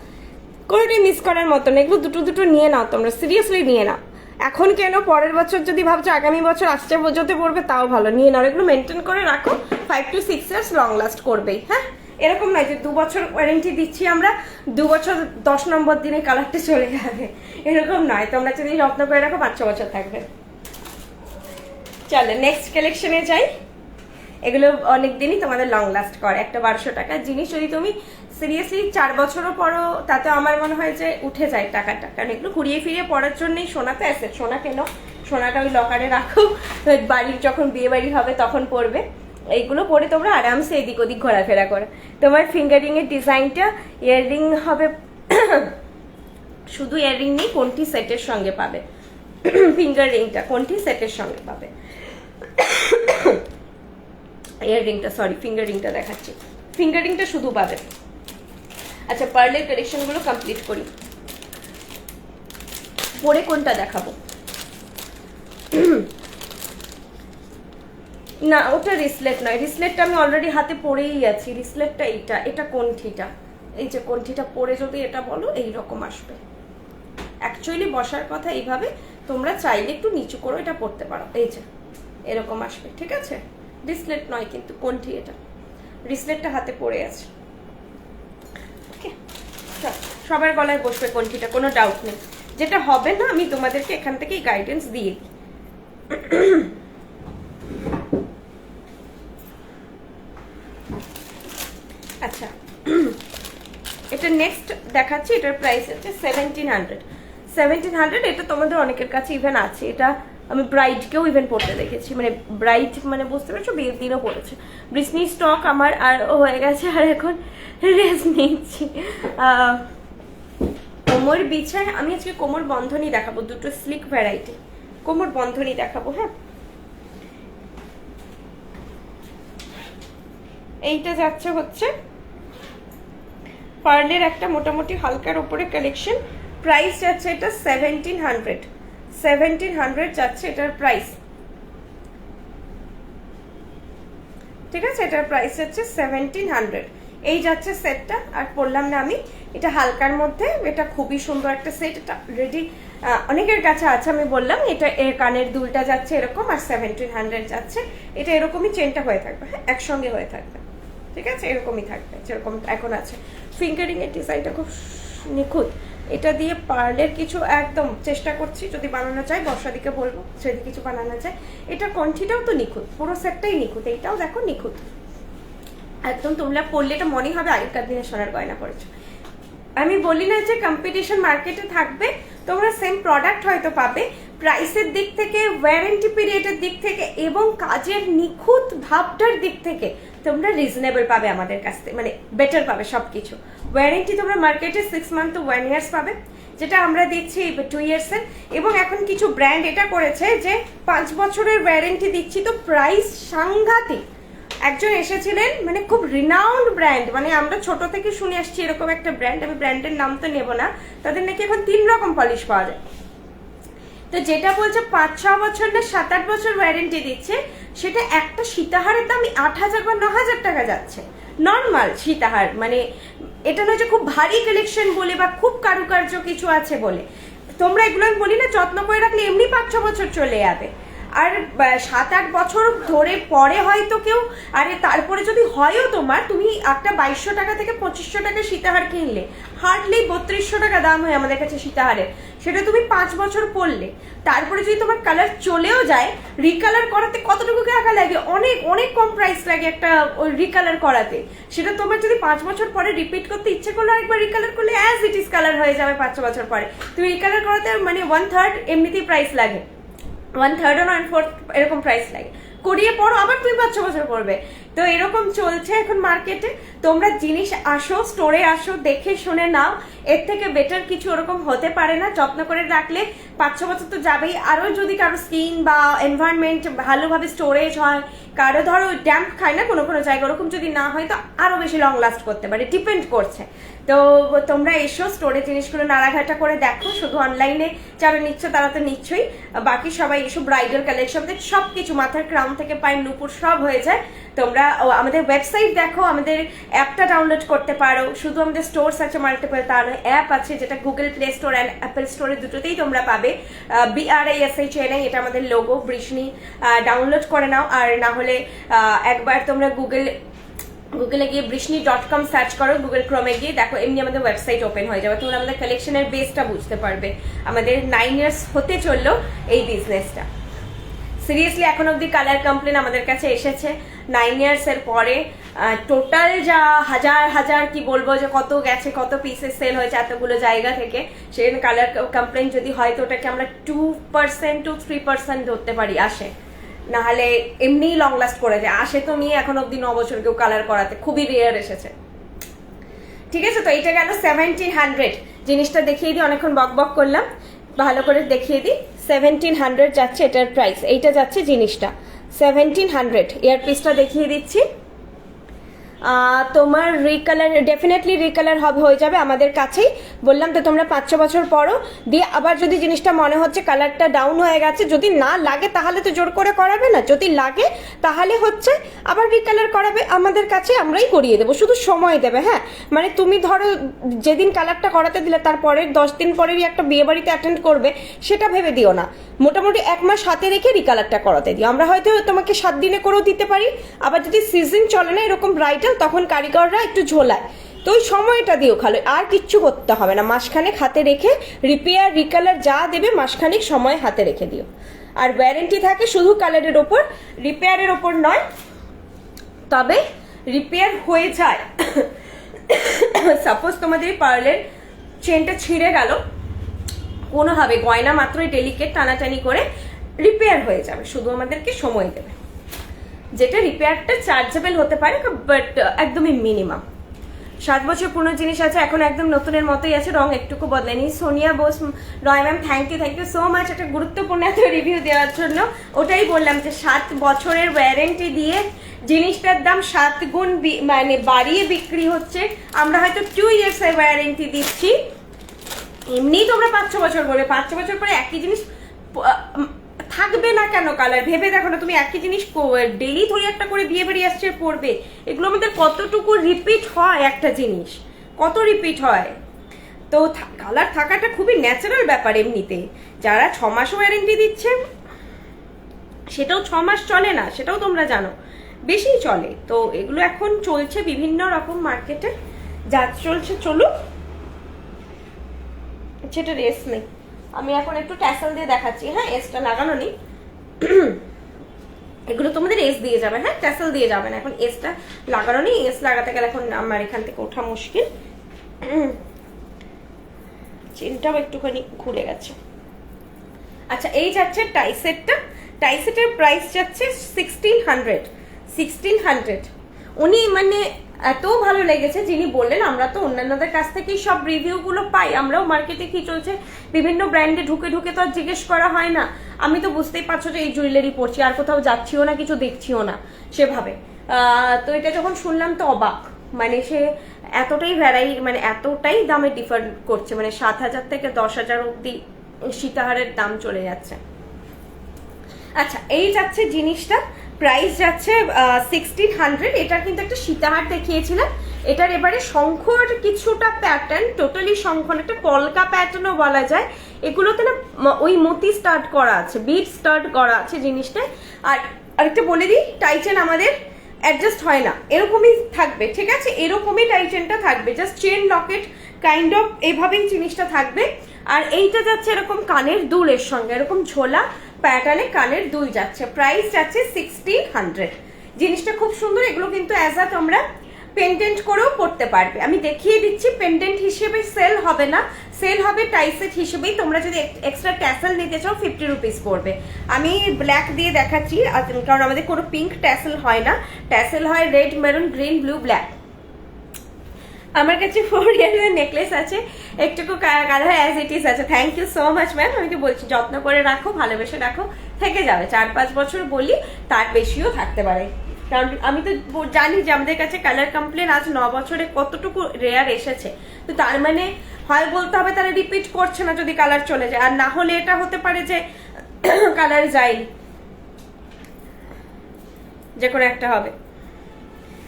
কোনোটাই মিস করার মতো না। এগুলো দুটো দুটো নিয়ে নাও তোমরা, সিরিয়াসলি নিয়ে নাও। এখন কেন, পরের বছর যদি ভাবছো আগামী বছর আসছে পুজোতে পড়বে তাও ভালো, নিয়ে নাও। এগুলো মেনটেন করে রাখো, 5 to 6 ইয়ার্স লং লাস্ট করবেই। হ্যাঁ, এরকম নয় যে 2 বছর ওয়ারেন্টি দিচ্ছি আমরা, 2 বছর 10 নম্বর দিনে কালারটা চলে যাবে, এরকম নয়। তোমরা যদি যত্ন করে রাখো 5-6 বছর থাকবে। চলো নেক্সট কালেকশনে যাই। এগুলো অনেক দিনই তোমাদের লং লাস্ট করে। একটা 1200 টাকার জিনিস যদি তুমি সিরিয়াসলি 4 বছরও পরো, তাতে আমার মনে হয় যে উঠে যায় টাকাটা। কারণ এগুলো ঘুরিয়ে ফিরিয়ে পড়ার জন্যই সোনাতে অ্যাসেট। সোনা কেন, সোনাটা ওই লকারে রাখো, বাড়ির যখন বিয়ে বাড়ি হবে তখন পরবে। এইগুলো পরে তোমরা আরামসে এদিক ওদিক ঘোরাফেরা করো। তোমার ফিঙ্গারিং এর ডিজাইনটা ইয়াররিং হবে, শুধু ইয়াররিং নেই, কোনটি সেটের সঙ্গে পাবে। ফিঙ্গার রিংটা কোনটি সেটের সঙ্গে পাবে, ইয়াররিংটা সরি ফিঙ্গার রিংটা দেখাচ্ছি, ফিঙ্গার রিংটা শুধু পাবে। আচ্ছা, পার্লের কালেকশন গুলো কমপ্লিট করি। পরে কোনটা দেখাবো? না, ওটা রিসলেট নয়, রিসলেটটা আমি অলরেডি হাতে পরেই আছি। রিসলেটটা এইটা, এটা কোনঠিটা, এই যে কোনঠিটা পরে যদি এটা বলো এইরকম আসবে। অ্যাকচুয়ালি বসার কথা এইভাবে, তোমরা চাইলে একটু নিচু করে এটা পড়তে পারো, এই যে এরকম আসবে, ঠিক আছে? রিসলেট নয় কিন্তু কোনঠি, এটা রিসলেটটা হাতে পড়ে আছে। ওকে, সবার গলায় বসবে কোনঠিটা, কোনো ডাউট নেই। যেটা হবে না আমি তোমাদেরকে এখান থেকেই গাইডেন্স দিয়ে দিই। আচ্ছা, এটা নেক্সট দেখাচ্ছি। এটার প্রাইস হচ্ছে 1700। এটা তোমাদের অনেকের কাছে ইভেন আছে। এটা আমি ব্রাইডকেও ইভেন পড়তে দেখেছি, মানে ব্রাইড মানে বুঝতে পারছো, বিয়ের দিনও পড়েছে। ব্রিসনি স্টক আমার আর হয়ে গেছে, আর এখন রেস্ট নিচ্ছি। কোমর বিছায় আমি আজকে কোমর বন্ধনী দেখাবো, দুটো স্লিক ভ্যারাইটি কোমর বন্ধনী দেখাবো। হ্যাঁ, এইটা যাচ্ছে হচ্ছে পার্লের একটা মোটামুটি হালকার উপরে কালেকশন। প্রাইস যাচ্ছে এটা 1700 যাচ্ছে এটার প্রাইস, ঠিক আছে? এটার প্রাইস যাচ্ছে 1700। এই যাচ্ছে সেটটা। আর বললাম না আমি, এটা হালকার মধ্যে, এটা খুবই সুন্দর একটা সেট। এটা রেডি অনেকের কাছে আছে, আমি বললাম। এটা কানের দুলটা যাচ্ছে এরকম, আর 1700 যাচ্ছে। এটা এরকমই চেনটা হয়ে থাকবে, হ্যাঁ একসঙ্গে হয়ে থাকবে, ঠিক আছে? এরকমই থাকবে যেরকম এখন আছে। ফিঙ্গারিং এর ডিজাইনটা খুব নিখুঁত। এটা দিয়ে পার্লের কিছু একদম চেষ্টা করছি, যদি বানানো চাই বর্ষাদিকে বলবো যদি কিছু বানানো চাই। এটা কণ্ঠিটাও তো নিখুঁত, পুরো সেটটাই নিখুঁত। এইটাও দেখো নিখুঁত একদম। তোমরা পড়লে এটা মনে হবে আগেকার দিনে সোনার গয়না পড়েছো। আমি বলি না যে কম্পিটিশন মার্কেটে থাকবে, তোমরা সেম প্রোডাক্ট হয়তো পাবে, প্রাইসের দিক থেকে, ওয়ারেন্টি পিরিয়ডের দিক থেকে এবং কাজের নিখুঁত ভাবটার দিক থেকে তোমরা রিজনেবল পাবে আমাদের কাছ থেকে, মানে বেটার পাবে সবকিছু। ওয়ারেন্টি তোমরা মার্কেটে 6 মান্থ to 1 years পাবে, যেটা আমরা দিচ্ছি 2 ইয়ার্সের। এবং এখন কিছু ব্র্যান্ড এটা করেছে যে 5 বছরের ওয়ারেন্টি দিচ্ছি, তো প্রাইস সাংঘাতিক। একজন এসেছিলেন, মানে খুব রিনাউন্ড ব্র্যান্ড, মানে আমরা ছোট থেকে শুনে আসছি এরকম একটা ব্র্যান্ড, আমি ব্র্যান্ডের নাম তো নেব না। তাদের নাকি এখন 3 রকম পলিশ পাওয়া যায়। তো যেটা বলছে 5-6 বছর না 7-8 বছর ওয়ারেন্টি দিচ্ছে, সেটা একটা সীতাহারের দাম 8000 বা 9000 টাকা যাচ্ছে। নর্মাল সীতাহার, মানে এটা নয় যে খুব ভারী কালেকশন বলে বা খুব কারুকার্য কিছু আছে বলে। তোমরা এগুলো আমি বলি না, যত্ন করে রাখলে এমনি 5-6 বছর চলে যাবে। আর 7-8 বছর ধরে পরে হয়তো কেউ, আরে তারপরে যদি হয়ও তোমার, তুমি একটা 2200 টাকা থেকে 2500 টাকা সীতাহার কিনলে, হার্ডলি 3200 টাকা দাম হয় আমাদের কাছে সীতাহারের। সেটা তুমি 5 বছর পরলে, তারপরে যদি তোমার কালার চলেও যায়, রিকালার করাতে কতটুকু টাকা লাগে? অনেক অনেক কম প্রাইস লাগে একটা ওই রিকালার করাতে। সেটা তোমার যদি 5 বছর পরে রিপিট করতে ইচ্ছে করলে আরেকবার রিকালার করলে অ্যাজ ইট ইজ কালার হয়ে যাবে 5 বছর পরে। তুমি রিকালার করাতে মানে 1/3 এমনিতেই প্রাইস লাগে, 1/3 or 1/4 এরকম প্রাইস লাগে। করিয়ে পড়ো আবার তুমি 5-6 বছর পড়বে। তো এরকম চলছে এখন মার্কেটে। তোমরা জিনিস আসো, স্টোরে আসো, দেখে শুনে নাও। এর থেকে বেটার কিছু ওরকম হতে পারে না। যত্ন করে রাখলে 5-6 বছর তো যাবেই। আরো যদি কারো স্কিন বা এনভায়রনমেন্ট ভালোভাবে স্টোরেজ হয়, কারো ধরো ড্যাম্প খায় না কোনো কোনো জায়গায়, ওরকম যদি না হয় তো আরো বেশি লং লাস্ট করতে পারে, ডিপেন্ড করছে। তো তোমরা এসো স্টোরে জিনিসগুলো নাড়াঘাটা করে দেখো, শুধু অনলাইনে যারা নিচ্ছ তারা তো নিচ্ছই, বাকি সবাই এসো। ব্রাইডাল কালেকশন সব কিছু, মাথার ক্রাউন থেকে পায়ের নুপুর সব হয়ে যায়। তোমরা আমাদের ওয়েবসাইট দেখো, আমাদের অ্যাপটা ডাউনলোড করতে পারো। শুধু আমাদের স্টোরস আছে মাল্টিপল, তা নয়, অ্যাপ আছে যেটা Google play store and Apple স্টোরে দুটোতেই তোমরা পাবে। BRISHNI এটা আমাদের লোগো, বৃষ্ণি, ডাউনলোড করে নাও। আর না হলে একবার তোমরা গুগলে গিয়ে বৃষ্ণি.com সার্চ করো, গুগল ক্রোমে গিয়ে দেখো, এমনি আমাদের ওয়েবসাইট ওপেন হয়ে যাবে। তোমরা আমাদের কালেকশনের বেসটা বুঝতে পারবে। আমাদের 9 ইয়ার্স হতে চললো এই বিজনেসটা। সিরিয়াসলি এখন অব্দি কালার কমপ্লেন আমাদের কাছে এসেছে 9 ইয়ার্স এর পরে। টোটাল যা হাজার কি বলবো যে কত গেছে, কত পিসেস সেল হয়েছে এতগুলো জায়গা থেকে, সেখানে কালার কমপ্লেন যদি হয় তো ওটাকে আমরা 2% to 3% ধরতে পারি আসে, নাহলে এমনি লং লাস্ট করে যায়। আসে তো নিয়ে এখন অব্দি 9 বছর কেউ কালার করাতে, খুবই রেয়ার এসেছে। ঠিক আছে, তো এটা গেল 1700। জিনিসটা দেখিয়ে দিই, অনেকক্ষণ বক করলাম, ভালো করে দেখিয়ে দিই। 1700 যাচ্ছে এটার প্রাইস, এইটা যাচ্ছে জিনিসটা 1700। ইয়ারপিসটা দেখিয়ে দিচ্ছি। তোমার রিকালার, ডেফিনেটলি রিকালার হয়ে যাবে আমাদের কাছেই। বললাম তো তোমরা 5-6 বছর পরও দিয়ে আবার যদি জিনিসটা মনে হচ্ছে কালারটা ডাউন হয়ে গেছে, যদি না লাগে তাহলে তো জোর করে করাবে না, যদি লাগে তাহলে হচ্ছে আবার রিকালার করাবে আমাদের কাছে, আমরাই করিয়ে দেবো, শুধু সময় দেবে। হ্যাঁ, মানে তুমি ধরো যেদিন কালারটা করাতে দিলে তারপরের 10 দিন পরেরই একটা বিয়ে বাড়িতে অ্যাটেন্ড করবে, সেটা ভেবে দিও না। মোটামুটি 1 মাস হাতে রেখে রিকালারটা করাতে দিও। আমরা হয়তো তোমাকে 7 দিনে করেও দিতে পারি, আবার যদি সিজন চলে না এরকম ব্রাইডাল, তখন কারিগররা একটু ঝোলায়, তো ওই সময়টা দিও খালি, আর কিচ্ছু করতে হবে না। মাসখানেক হাতে রেখে রিপেয়ার রিকালার যা দেবে মাসখানেক সময় হাতে রেখে দিও। আর ওয়ারেন্টি থাকে শুধু কালারের ওপর, রিপেয়ারের ওপর নয়। তবে রিপেয়ার হয়ে যায়, সাপোজ তোমাদের পার্লের চেনটা ছিঁড়ে গেল কোনোভাবে, গয়না মাত্রই ডেলিকেট টানাটানি করে রিপেয়ার হয়ে যাবে, শুধু আমাদেরকে সময় দেবে। যেটা রিপেয়ারটা চার্জেবল হতে পারে, বাট একদমই মিনিমাম। 7 বছর পুরনো জিনিস আছে, এখন একদম নতুনের মতোই আছে, রং একটুকু বদলায়নি। Sonia Bose Roy ma'am, thank you so much একটা গুরুত্বপূর্ণ এত রিভিউ দেওয়ার জন্য। ওটাই বললাম যে 7 বছরের ওয়ারেন্টি দিয়ে জিনিসটার দাম 7 গুণ মানে বাড়িয়ে বিক্রি হচ্ছে। আমরা হয়তো 2 ইয়ার্স এর ওয়ারেন্টি দিচ্ছি, এমনি তোমরা 5-6 বছর বলবে, 5-6 বছর পরে একই জিনিস থাকবে না কেন? কালার ভেবে দেখো না, তুমি একই জিনিস ডেলি ধরে একটা করে বিয়ে বাড়ি আসছে পড়বে, এগুলো আমাদের কতটুকু রিপিট হয়, একটা জিনিস কত রিপিট হয়। তো কালার থাকাটা খুবই ন্যাচারাল ব্যাপার এমনিতে। যারা 6 মাস ওয়ারেন্টি দিচ্ছে, সেটাও 6 মাস চলে না, সেটাও তোমরা জানো, বেশি চলে। তো এগুলো এখন চলছে বিভিন্ন রকম মার্কেটে, যা চলছে চলুক, সেটা রেস নেই। আমি এখন একটু ট্যাসেল দিয়ে দেখাচ্ছি। হ্যাঁ, এসটা লাগানো নেই, এগুলো তোমাদের এস দিয়ে যাবে। হ্যাঁ, ট্যাসেল দিয়ে যাবে না, এখন এসটা লাগানো নেই। এস লাগাতে গেলে এখন আমার এখান থেকে ওঠা মুশকিল, চেনটাও একটুখানি ঘুরে গেছে। আচ্ছা, এই যাচ্ছে টাইসেটটা। টাইসেটের প্রাইস যাচ্ছে 1600। উনি মানে এত ভালো লেগেছে যিনি বললেন, আমরা তো অন্যান্যদের কাছ থেকেই সব রিভিউ গুলো পাই, আমরাও মার্কেটে কি চলছে বিভিন্ন ব্র্যান্ডে ঢুকে তো আর জিজ্ঞেস করা হয় না। আমি তো বুঝতেই পারছো যে এই জুয়েলারি পরছি, আর কোথাও যাচ্ছিও না, কিছু দেখছিও না সেভাবে। তো এটা যখন শুনলাম তো অবাক, মানে সে এতটাই মানে এতটাই দামে ডিফার করছে, মানে 7,000 থেকে 10,000 অব্দি সীতাহারের দাম চলে যাচ্ছে। আচ্ছা, এই যাচ্ছে জিনিসটা, প্রাইস যাচ্ছে 1600। এটার কিন্তু একটা সীতাহার দেখিয়েছিলাম, এটার এবারে শঙ্খর কিছুটা প্যাটার্ন, টোটালি শঙ্খ, একটা কলকা প্যাটার্নও বলা যায়। এগুলোতে না ওই মতি স্টার্ট করা আছে, বিট স্টার্ট করা আছে জিনিসটায়। আর আরেকটা বলে দিই, টাইটেন আমাদের অ্যাডজাস্ট হয় না, এরকমই থাকবে, ঠিক আছে? এরকমই টাইটেনটা থাকবে, just chain Locket kind of এভাবেই জিনিসটা থাকবে। আর এইটা যাচ্ছে এরকম কানের দুলের সঙ্গে, এরকম ঝোলা প্যাটার্নে কানের দুল যাচ্ছে, প্রাইস যাচ্ছে 1600। জিনিসটা খুব সুন্দর। এগুলো কিন্তু অ্যাজ আ তোমরা পেন্ডেন্ট করেও পড়তে পারবে, আমি দেখিয়ে দিচ্ছি। পেন্ডেন্ট হিসেবে সেল হবে না, সেল হবে টাইসেট হিসেবেই। তোমরা যদি এক্সট্রা ট্যাসেল নিতে চাও 50 রুপিস পড়বে। আমি ব্ল্যাক দিয়ে দেখাচ্ছি, কারণ আমাদের কোনো পিঙ্ক ট্যাসেল হয় না, ট্যাসেল হয় red, maroon, green, blue, black. আমার কাছে 4 ইয়ারের নেকলেস আছে, একটুকু কালার অ্যাজ ইট ইজ আছে। Thank you so much ma'am, আমি তো বলছি যত্ন করে রাখো, ভালোবেসে রাখো। থেকে যাবে, 4-5 বছর বলি, তার বেশিও থাকতে পারে। কারণ আমি তো জানি যে আমাদের কাছে কালার কমপ্লেন আজ 9 বছরে কতটুকু রেয়ার এসেছে, তো তার মানে হয় বলতে হবে তারা রিপিট করছে না যদি কালার চলে যায়, আর না হলে এটা হতে পারে যে কালার যায়নি, যে কোনো একটা হবে।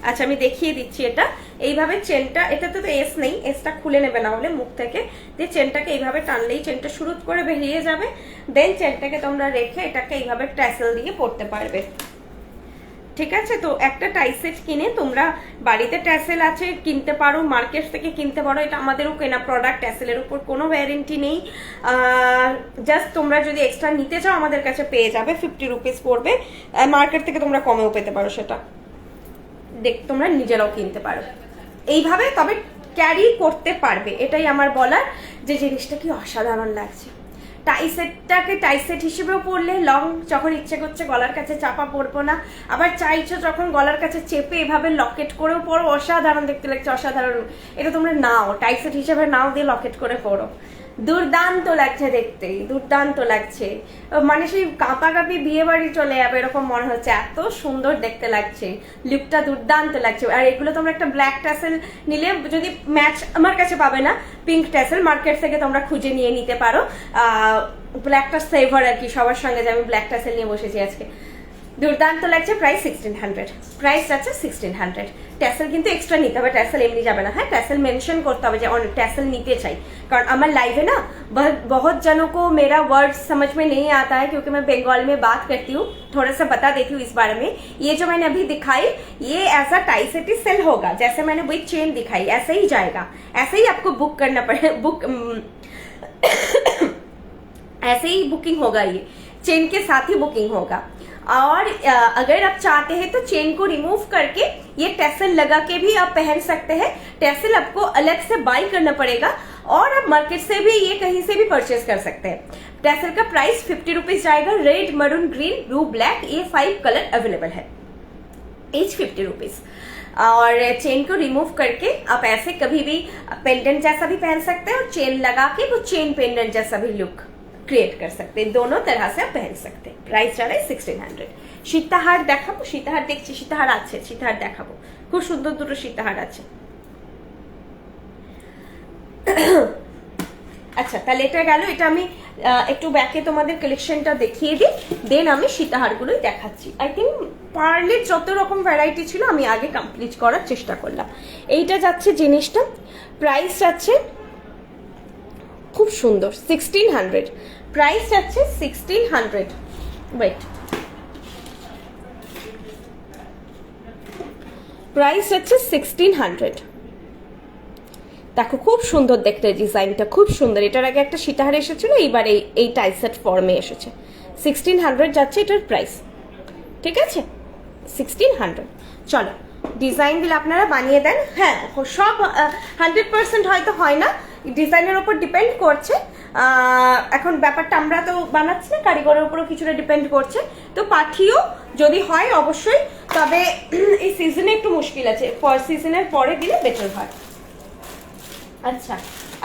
আচ্ছা আমি দেখিয়ে দিচ্ছি, এটা এইভাবে চেনটা, এটা তো এস নেই, এসটা খুলে নেবে না হলে মুখ থেকে, দিয়ে চেনটাকে এইভাবে টানলেই চেনটা শুরু করে বেরিয়ে যাবে। দেন চেনটাকে তোমরা রেখে এটাকে এইভাবে ট্যাসেল দিয়ে পড়তে পারবে, ঠিক আছে। তো একটা টাই সেট কিনে তোমরা বাড়িতে ট্যাসেল আছে কিনতে পারো, মার্কেট থেকে কিনতে পারো, এটা আমাদেরও কেনা প্রোডাক্ট, ট্যাসেলের উপর কোনো ওয়ারেন্টি নেই। জাস্ট তোমরা যদি এক্সট্রা নিতে চাও আমাদের কাছে পেয়ে যাবে, 50 রুপিস পড়বে, মার্কেট থেকে তোমরা কমেও পেতে পারো, সেটা দেখ তোমরা নিজেরাও কিনতে পারো এইভাবে, তবে ক্যারি করতে পারবে, এটাই আমার বলার, যে জিনিসটা কি অসাধারণ লাগছে। টাই সেটটাকে টাই সেট হিসেবেও পরলে লং যখন ইচ্ছে করছে গলার কাছে চাপা পরবো না, আবার চাইছো যখন গলার কাছে চেপে এভাবে লকেট করেও পরো, অসাধারণ দেখতে লাগছে, অসাধারণ। এটা তোমরা নাও টাই সেট হিসেবে নাও, দিয়ে লকেট করে পরো, দুর্দান্ত লাগছে দেখতে, দুর্দান্ত লাগছে, মানে সেই কাঁপাকাঁপি বিয়ে বাড়ি চলে যাবে এরকম মনে হচ্ছে, এত সুন্দর দেখতে লাগছে, লুকটা দুর্দান্ত লাগছে। আর এগুলো তোমরা একটা ব্ল্যাক ট্যাসেল নিলে যদি ম্যাচ, আমার কাছে পাবে না, পিঙ্ক ট্যাসেল মার্কেট থেকে তোমরা খুঁজে নিয়ে নিতে পারো, ব্ল্যাকটা সেভার আর কি সবার সঙ্গে, যে আমি ব্ল্যাক ট্যাসেল নিয়ে বসেছি আজকে, দুর্দান্ত লাগছে। প্রাইস 1600, প্রাইস আছে 1600। ট্যাসেল কিন্তু এক্সট্রা নিতে হবে, ট্যাসেল এমনি যাবে না, হ্যাঁ ট্যাসেल मेंशन करते হবে যে टैसल নিতে চাই, কারণ আমার লাইভে ना बहुत जनों को मेरा वर्ड समझ में नहीं आता है, क्योंकि मैं बंगाल में बात करती हूँ, थोड़ा सा बता देती हूँ इस बारे में। ये जो मैंने अभी दिखाई, ये ऐसा टाई सेट ही सेल होगा, जैसे मैंने वही चेन दिखाई ऐसे ही जाएगा, ऐसे ही आपको बुक करना पड़े, बुक ऐसे ही बुकिंग होगा, ये चेन के साथ ही बुकिंग होगा। और अगर आप चाहते हैं तो चेन को रिमूव करके ये टैसल लगा के भी आप पहन सकते हैं, टैसल आपको अलग से बाई करना पड़ेगा, और आप मार्केट से भी ये कहीं से भी परचेज कर सकते हैं। टैसल का प्राइस 50 रुपीज जाएगा, red, maroon, green, blue, black, ये 5 कलर अवेलेबल है, each 50 रुपीज। और चेन को रिमूव करके आप ऐसे कभी भी पेंडेंट जैसा भी पहन सकते हैं, और चेन लगा के वो चेन पेंडेंट जैसा भी लुक क्रिएट कर सकते हैं, दोनों तरह से आप पहन सकते हैं। प्राइस जा रहा है 1600। সীতাহার দেখাবো, সীতাহার দেখছি, সীতাহার আছে, সীতাহার দেখাবো, খুব সুন্দর দুটো সীতাহার আছে। আচ্ছা তাহলে এটা গেল, এটা আমি একটু ব্যাকে তোমাদের কালেকশনটা দেখিয়ে দিই, দেন আমি সীতাহারগুলোই দেখাচ্ছি। আই থিঙ্ক পার্লের যত রকম ভ্যারাইটি ছিল আমি আগে কমপ্লিট করার চেষ্টা করলাম। এইটা যাচ্ছে জিনিসটা, প্রাইস যাচ্ছে খুব সুন্দর 1600, প্রাইস যাচ্ছে 1600। ওয়েট, প্রাইস যাচ্ছে 1600। দেখো খুব সুন্দর দেখতে, ডিজাইনটা খুব সুন্দর। এটার আগে একটা সীতাহার এসেছিল, এইবার এই টাই সেট ফর্মে এসেছে। 1600 যাচ্ছে এটার প্রাইস, ঠিক আছে 1600। চলো ডিজাইন দিলে আপনারা বানিয়ে দেন, হ্যাঁ সব 100% হয়তো হয় না, ডিজাইনের উপর ডিপেন্ড করছে। এখন ব্যাপারটা আমরা তো বানাচ্ছি না, কারিগরের উপরও কিছুটা ডিপেন্ড করছে, তো পাঠিও যদি হয় অবশ্যই, তবে এই সিজনে একটু মুশকিল আছে, সিজনের পরে দিলে বেটার হয়। আচ্ছা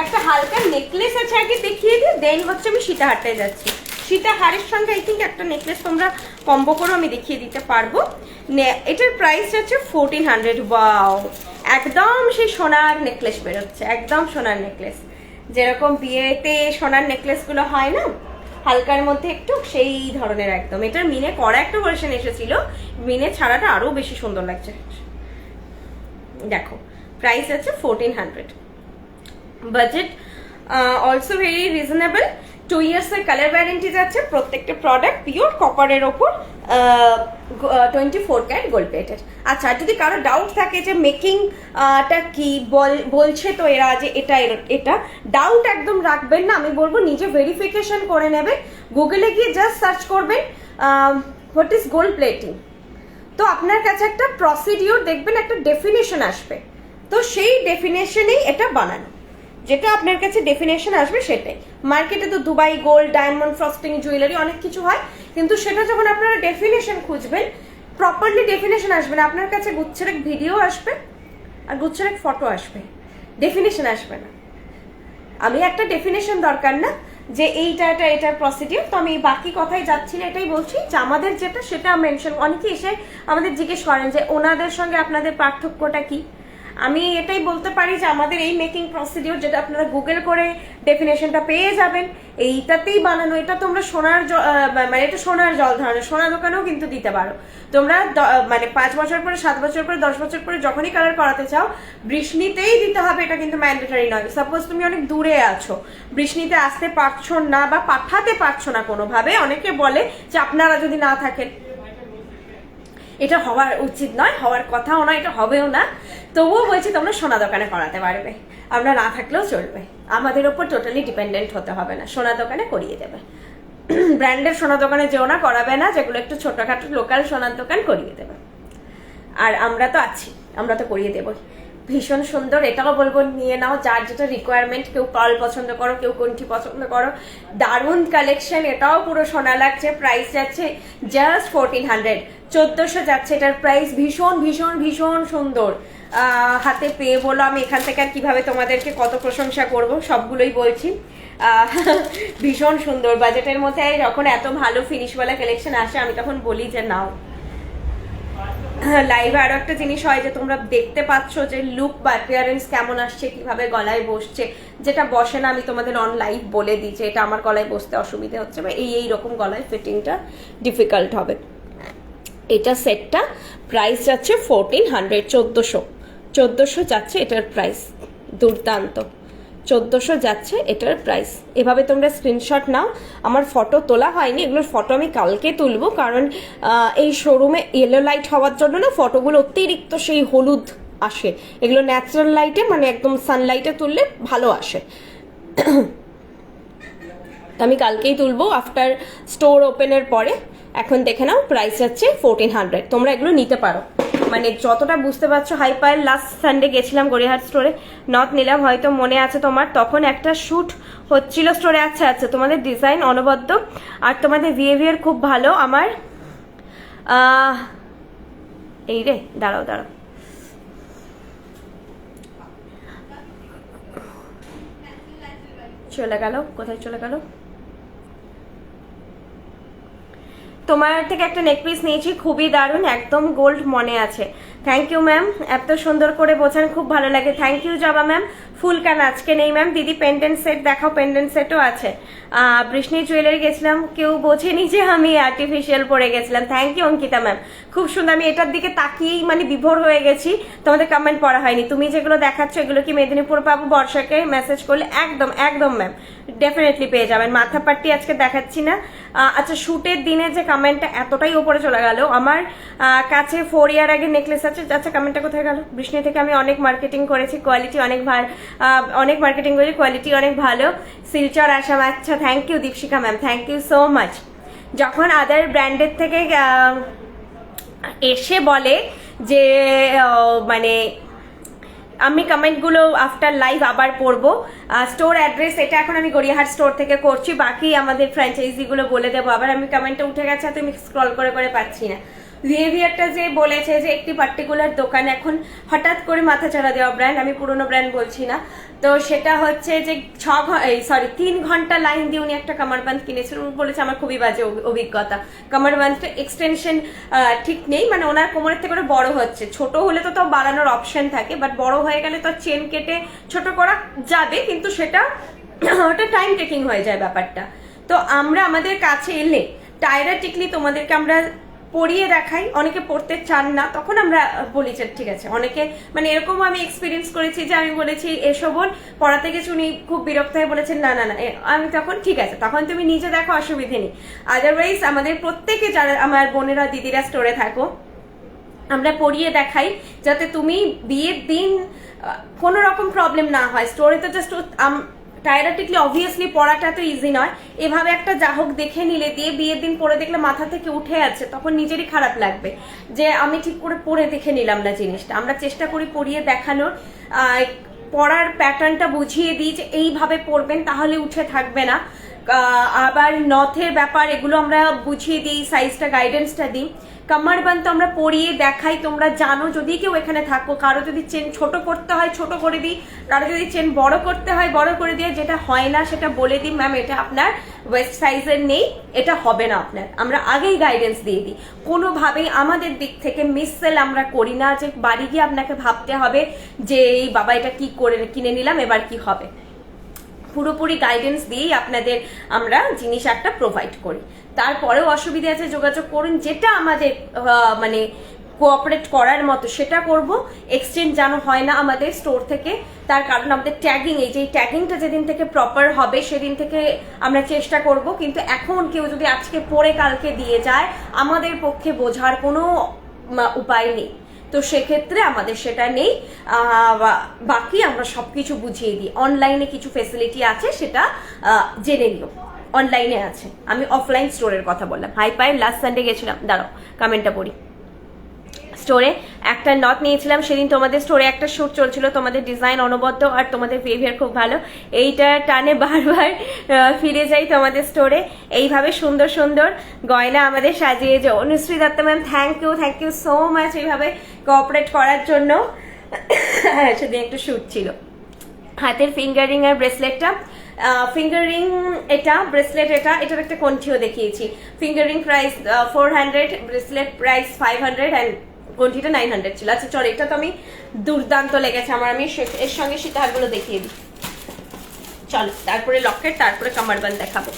একটা হালকা নেকলেস আছে, আগে দেখিয়ে দিই, দেন হচ্ছে আমি সীতাহারটায় যাচ্ছি। সীতাহারের সঙ্গে আই থিঙ্ক একটা নেকলেস তোমরা কম্বো করে আমি দেখিয়ে দিতে পারবো। এটার প্রাইস হচ্ছে 1400। ওয়াও, একদম সেই সোনার নেকলেস বেরোচ্ছে, একদম সোনার নেকলেস, যেরকম বিয়েতে সোনার নেকলেসগুলো হয় না হালকার মধ্যে একটু, সেই ধরনের একদম। এটার মিনে করা একটা ভার্সন এসেছিল, মিনে ছাড়াটা আরো বেশি সুন্দর লাগছে। দেখো প্রাইস আছে 1400, budget also very reasonable. 2 years এর কালার ওয়ারেন্টি যাচ্ছে, প্রত্যেকটা প্রোডাক্ট পিওর কপারের ওপর 24 ক্যারেট গোল্ড প্লেটেড। আচ্ছা যদি কারো ডাউট থাকে যে মেকিংটা কি বলছে তো এরা যে এটা ডাউট একদম রাখবেন না, আমি বলবো নিজে ভেরিফিকেশন করে নেবেন, গুগলে গিয়ে জাস্ট সার্চ করবেন হোয়াট ইজ গোল্ড প্লেটিং, তো আপনার কাছে একটা প্রসিডিওর দেখবেন, একটা ডেফিনেশন আসবে, তো সেই ডেফিনেশনেই এটা বানানো, যেটা আপনার কাছে ডেফিনেশন আসবে সেটাই। মার্কেটে তো Dubai gold, diamond, frosting, jewellery অনেক কিছু হয়, কিন্তু সেটা যখন আপনারা ডেফিনেশন খুঁজবেন, প্রপারলি ডেফিনেশন আসবে না, আপনার কাছে গুচ্ছের এক ভিডিও আসবে আর গুচ্ছের এক ফটো আসবে, ডেফিনেশন আসবে না। আমি একটা ডেফিনেশন দরকার না, যে এটার প্রসিডিউর। তো আমি বাকি কথাই যাচ্ছি না, এটাই বলছি যে আমাদের যেটা সেটা মেনশন, অনেকে এসে আমাদের জিজ্ঞেস করেন যে ওনাদের সঙ্গে আপনাদের পার্থক্যটা কি। আমি এটাই বলতে পারি যে আমাদের এই মেকিং প্রসিডিউর, যেটা আপনারা গুগল করে ডেফিনেশনটা পেয়ে যাবেন, এইটাতেই বানানো। এটা তোমরা মানে এটা সোনার জল ধরনের, সোনা দোকানেও কিন্তু দিতে পারো তোমরা। মানে 5 বছর পরে, 7 বছর পরে, 10 বছর পরে যখনই কালার করাতে চাও, বৃষ্ণিতেই দিতে হবে, এটা কিন্তু ম্যান্ডেটরি নয়। সাপোজ তুমি অনেক দূরে আছো, বৃষ্ণিতে আসতে পারছো না বা পাঠাতে পারছো না কোনোভাবে, অনেকে বলে যে আপনারা যদি না থাকেন, এটা হওয়ার উচিত নয়, হওয়ার কথাও নয়, এটা হবেও না। তবুও বলছি তোমরা সোনা দোকানে করাতে পারবে, আমরা না থাকলেও চলবে, আমাদের ওপর টোটালি ডিপেন্ডেন্ট হতে হবে না, সোনা দোকানে করিয়ে দেবে। ব্র্যান্ডের সোনা দোকানে যেও না, করাবে না, যেগুলো একটু ছোটখাটো লোকাল সোনার দোকান করিয়ে দেবে। আর আমরা তো আছি, আমরা তো করিয়ে দেবো। ভীষণ সুন্দর, এটাও বলবো নিয়ে নাও যার যেটা রিকোয়ারমেন্ট। কেউ পার্ল পছন্দ করো, কেউ কণ্ঠি পছন্দ করো, দারুণ কালেকশন। এটাও পুরো সোনা লাগছে, প্রাইস যাচ্ছে জাস্ট 1400, 1400 যাচ্ছে এটার প্রাইস। ভীষণ ভীষণ ভীষণ সুন্দর, হাতে পেয়ে বলো। আমি এখান থেকে আর কিভাবে তোমাদেরকে কত প্রশংসা করব, সবগুলোই বলছি। ভীষণ সুন্দর বাজেটের মধ্যে যখন এত ভালো ফিনিশওয়ালা কালেকশন আসে, আমি তখন বলি যে নাও। লাইভে আরো একটা জিনিস হয় যে তোমরা দেখতে পাচ্ছ যে লুক বা অ্যাপিয়ারেন্স কেমন আসছে, কিভাবে গলায় বসছে, যেটা বসে না আমি তোমাদের অন লাইভ বলে দিই যে এটা আমার গলায় বসতে অসুবিধে হচ্ছে বা এই রকম গলায় ফিটিংটা ডিফিকাল্ট হবে। এটা সেটটা প্রাইস যাচ্ছে 1400, 1400 যাচ্ছে এটার প্রাইস। দুর্দান্ত, 1400 যাচ্ছে এটার প্রাইস। এভাবে তোমরা স্ক্রিনশট নাও। আমার ফটো তোলা হয়নি, এগুলোর ফটো আমি কালকে তুলবো, কারণ এই শোরুমে ইয়েলো লাইট হওয়ার জন্য না ফটোগুলো অতিরিক্ত সেই হলুদ আসে। এগুলো ন্যাচারাল লাইটে, মানে একদম সানলাইটে তুললে ভালো আসে। আমি কালকেই তুলবো আফটার স্টোর ওপেনের পরে। এখন দেখে নাও, প্রাইস যাচ্ছে 1400। তোমরা এগুলো নিতে পারো, মানে যতটা বুঝতে পারছো। হাইপার লাস্ট সানডে গেছিলাম গড়িয়াহাট স্টোরে, নথ নিলাম, হয়তো মনে আছে তোমার, তখন একটা শ্যুট হচ্ছিল স্টোরে। আচ্ছা আচ্ছা, তোমাদের ডিজাইন অনবদ্য আর তোমাদের বিহেভিয়ার খুব ভালো। আমার এই রে, দাঁড়াও দাঁড়াও, চলে গেল, কোথায় চলে গেল? তোমার থেকে একটা নেক পিস নিয়েছি, খুবই দারুণ, একদম গোল্ড মনে আছে। থ্যাংক ইউ ম্যাম, এত সুন্দর করে বোঝান, খুব ভালো লাগে। থ্যাংক ইউ জবা ম্যাম। ফুল কেন আজকে নেই ম্যাম? দিদি পেন্ডেন্ট সেট দেখাও, পেন্ডেন্ট সেটও আছে। বৃষ্ণি জুয়েলারি গেছিলাম, কেউ বোঝেনি যে আমি আর্টিফিশিয়াল পরে গেছিলাম। থ্যাংক ইউ অঙ্কিতা ম্যাম, খুব সুন্দর। আমি এটার দিকে তাকিয়েই মানে বিভোর হয়ে গেছি, তোমাদের কমেন্ট পড়া হয়নি। তুমি যেগুলো দেখাচ্ছ এগুলো কি মেদিনীপুর পাবো? বর্ষাকে মেসেজ করলে একদম একদম ম্যাম ডেফিনেটলি পেয়ে যাবেন। মাথা পাট্টি আজকে দেখাচ্ছি না। আচ্ছা, শুটের দিনে যে কমেন্টটা এতটাই উপরে চলে গেল, আমার কাছে 4 ইয়ার আগে নেকলেস আছে। আচ্ছা, কমেন্টটা কোথায় গেল? বৃষ্ণি থেকে আমি অনেক মার্কেটিং করেছি, কোয়ালিটি অনেক ভালো, অনেক মার্কেটিং করেছি, কোয়ালিটি অনেক ভালো। শিলচর আসাম, আচ্ছা thank you Dipshikha ma'am, thank you so much. যখন আদার ব্র্যান্ডের থেকে এসে বলে যে মানে আমি কমেন্টগুলো আফটার লাইভ আবার পড়বো। স্টোর অ্যাড্রেস এটা এখন আমি গড়িয়াহাট স্টোর থেকে করছি, বাকি আমাদের ফ্র্যাঞ্চাইজিগুলো বলে দেবো। আবার আমি কমেন্টটা উঠে গেছে, তুমি স্ক্রল করে করে পাচ্ছি না। বিহেভিয়ারটা যে বলেছে যে একটি পার্টিকুলার দোকান এখন হঠাৎ করে মাথা চাড়া দেওয়া ব্র্যান্ড, আমি পুরোনো ব্র্যান্ড বলছি না, তো সেটা হচ্ছে যে 3 ঘন্টা লাইন দিয়ে উনি একটা কামারবান্ধ কিনেছেন। উনি বলেছে আমার খুবই বাজে অভিজ্ঞতা, কামারবান্ধটা এক্সটেনশন ঠিক নেই, মানে ওনার কোমরের থেকে করে বড় হচ্ছে। ছোট হলে তো তাও বাড়ানোর অপশন থাকে, বাট বড় হয়ে গেলে তো চেন কেটে ছোট করা যাবে, কিন্তু সেটা ওটা টাইম টেকিং হয়ে যায় ব্যাপারটা। তো আমরা আমাদের কাছে এলে টায়রা টিকলি তোমাদেরকে আমরা পরিয়ে দেখাই, অনেকে পড়তে চান না, তখন আমরা বলি যে ঠিক আছে। অনেকে মানে এরকম আমি এক্সপিরিয়েন্স করেছি যে আমি বলেছি এসো বোন, পড়াতে গেছি, উনি খুব বিরক্ত হয়ে বলেছেন না না না, আমি তখন ঠিক আছে, তখন তুমি নিজে দেখো, অসুবিধে নেই। আদারওয়াইজ আমাদের প্রত্যেকে যারা আমার বোনেরা দিদিরা স্টোরে থাকো, আমরা পড়িয়ে দেখাই যাতে তুমি বিয়ের দিন কোনো রকম প্রবলেম না হয়। স্টোরে তো জাস্ট টায়রা টিকলি অবভিয়াসলি পড়াটা তো ইজি নয়, এভাবে একটা জাহক দেখে নিলে দিয়ে বিয়ের দিন পরে দেখলে মাথা থেকে উঠে আছে, তখন নিজেরই খারাপ লাগবে যে আমি ঠিক করে পড়ে দেখে নিলাম না জিনিসটা। আমরা চেষ্টা করি পড়িয়ে দেখানোর, পড়ার প্যাটার্নটা বুঝিয়ে দিই যে এইভাবে পড়বেন তাহলে উঠে থাকবে না। আবার নথের ব্যাপার এগুলো আমরা বুঝিয়ে দিই, সাইজটা গাইডেন্সটা দিই। কামারবান্দ তো আমরা পরিয়ে দেখাই, তোমরা জানো। যদি কেউ এখানে থাকো, কারো যদি চেন ছোট করতে হয় ছোট করে দিই, কারো যদি চেন বড় করতে হয় বড় করে দিয়ে, যেটা হয় না সেটা বলে দিই, ম্যাম এটা আপনার ওয়েস্ট সাইজের নেই, এটা হবে না আপনার, আমরা আগেই গাইডেন্স দিয়ে দিই। কোনোভাবেই আমাদের দিক থেকে মিসসেল আমরা করি না, যে বাড়ি গিয়ে আপনাকে ভাবতে হবে যে এই বাবা এটা কি করে কিনে নিলাম এবার কি হবে। পুরোপুরি গাইডেন্স দিয়েই আপনাদের আমরা জিনিস একটা প্রোভাইড করি। তারপরেও অসুবিধা আছে যোগাযোগ করুন, যেটা আমাদের মানে কোঅপারেট করার মতো সেটা করব। এক্সচেঞ্জ যেন হয় না আমাদের স্টোর থেকে, তার কারণ আমাদের ট্যাগিং, এই যে ট্যাগিংটা যেদিন থেকে প্রপার হবে সেদিন থেকে আমরা চেষ্টা করব। কিন্তু এখন কেউ যদি আজকে পরে কালকে দিয়ে যায়, আমাদের পক্ষে বোঝার কোনো উপায় নেই, তো সেক্ষেত্রে আমাদের সেটা নেই। বাকি আমরা সবকিছু বুঝিয়ে দিই। অনলাইনে কিছু ফেসিলিটি আছে, সেটা জেনে নিও, অনলাইনে আছে। আমি অফলাইন স্টোরের কথা বললাম। হাই পাই লাস্ট সানডে গেছিলাম, দাঁড়াও কমেন্টটা পড়ি। স্টোরে একটা নট নিয়েছিলাম সেদিন, তোমাদের স্টোরে একটা শ্যুট চলছিল, তোমাদের ডিজাইন অনবদ্য আর তোমাদের বিহেভিয়ার খুব ভালো। এইটা টানে বারবার ফিরে যাই তোমাদের স্টোরে। এইভাবে সুন্দর সুন্দর গয়না আমাদের সাজিয়ে যে Anushree Dutta ma'am, thank you so much এইভাবে কোঅপারেট করার জন্য। সেদিন একটু শ্যুট ছিল। হাতের ফিঙ্গারিং আর ব্রেসলেটটা, ফিঙ্গারিং এটা, ব্রেসলেট এটা, এটার একটা কণ্ঠিও দেখিয়েছি। Finger ring price 400, bracelet price 500 and কণ্ঠিটা 900 ছিল। আচ্ছা চল, এটা তো আমি দুর্দান্ত লেগেছে আমার, আমি এর সঙ্গে সীতাহারগুলো দেখিয়ে দিই। চল, তারপরে লকেট, তারপরে কামারবান্দ দেখাবো।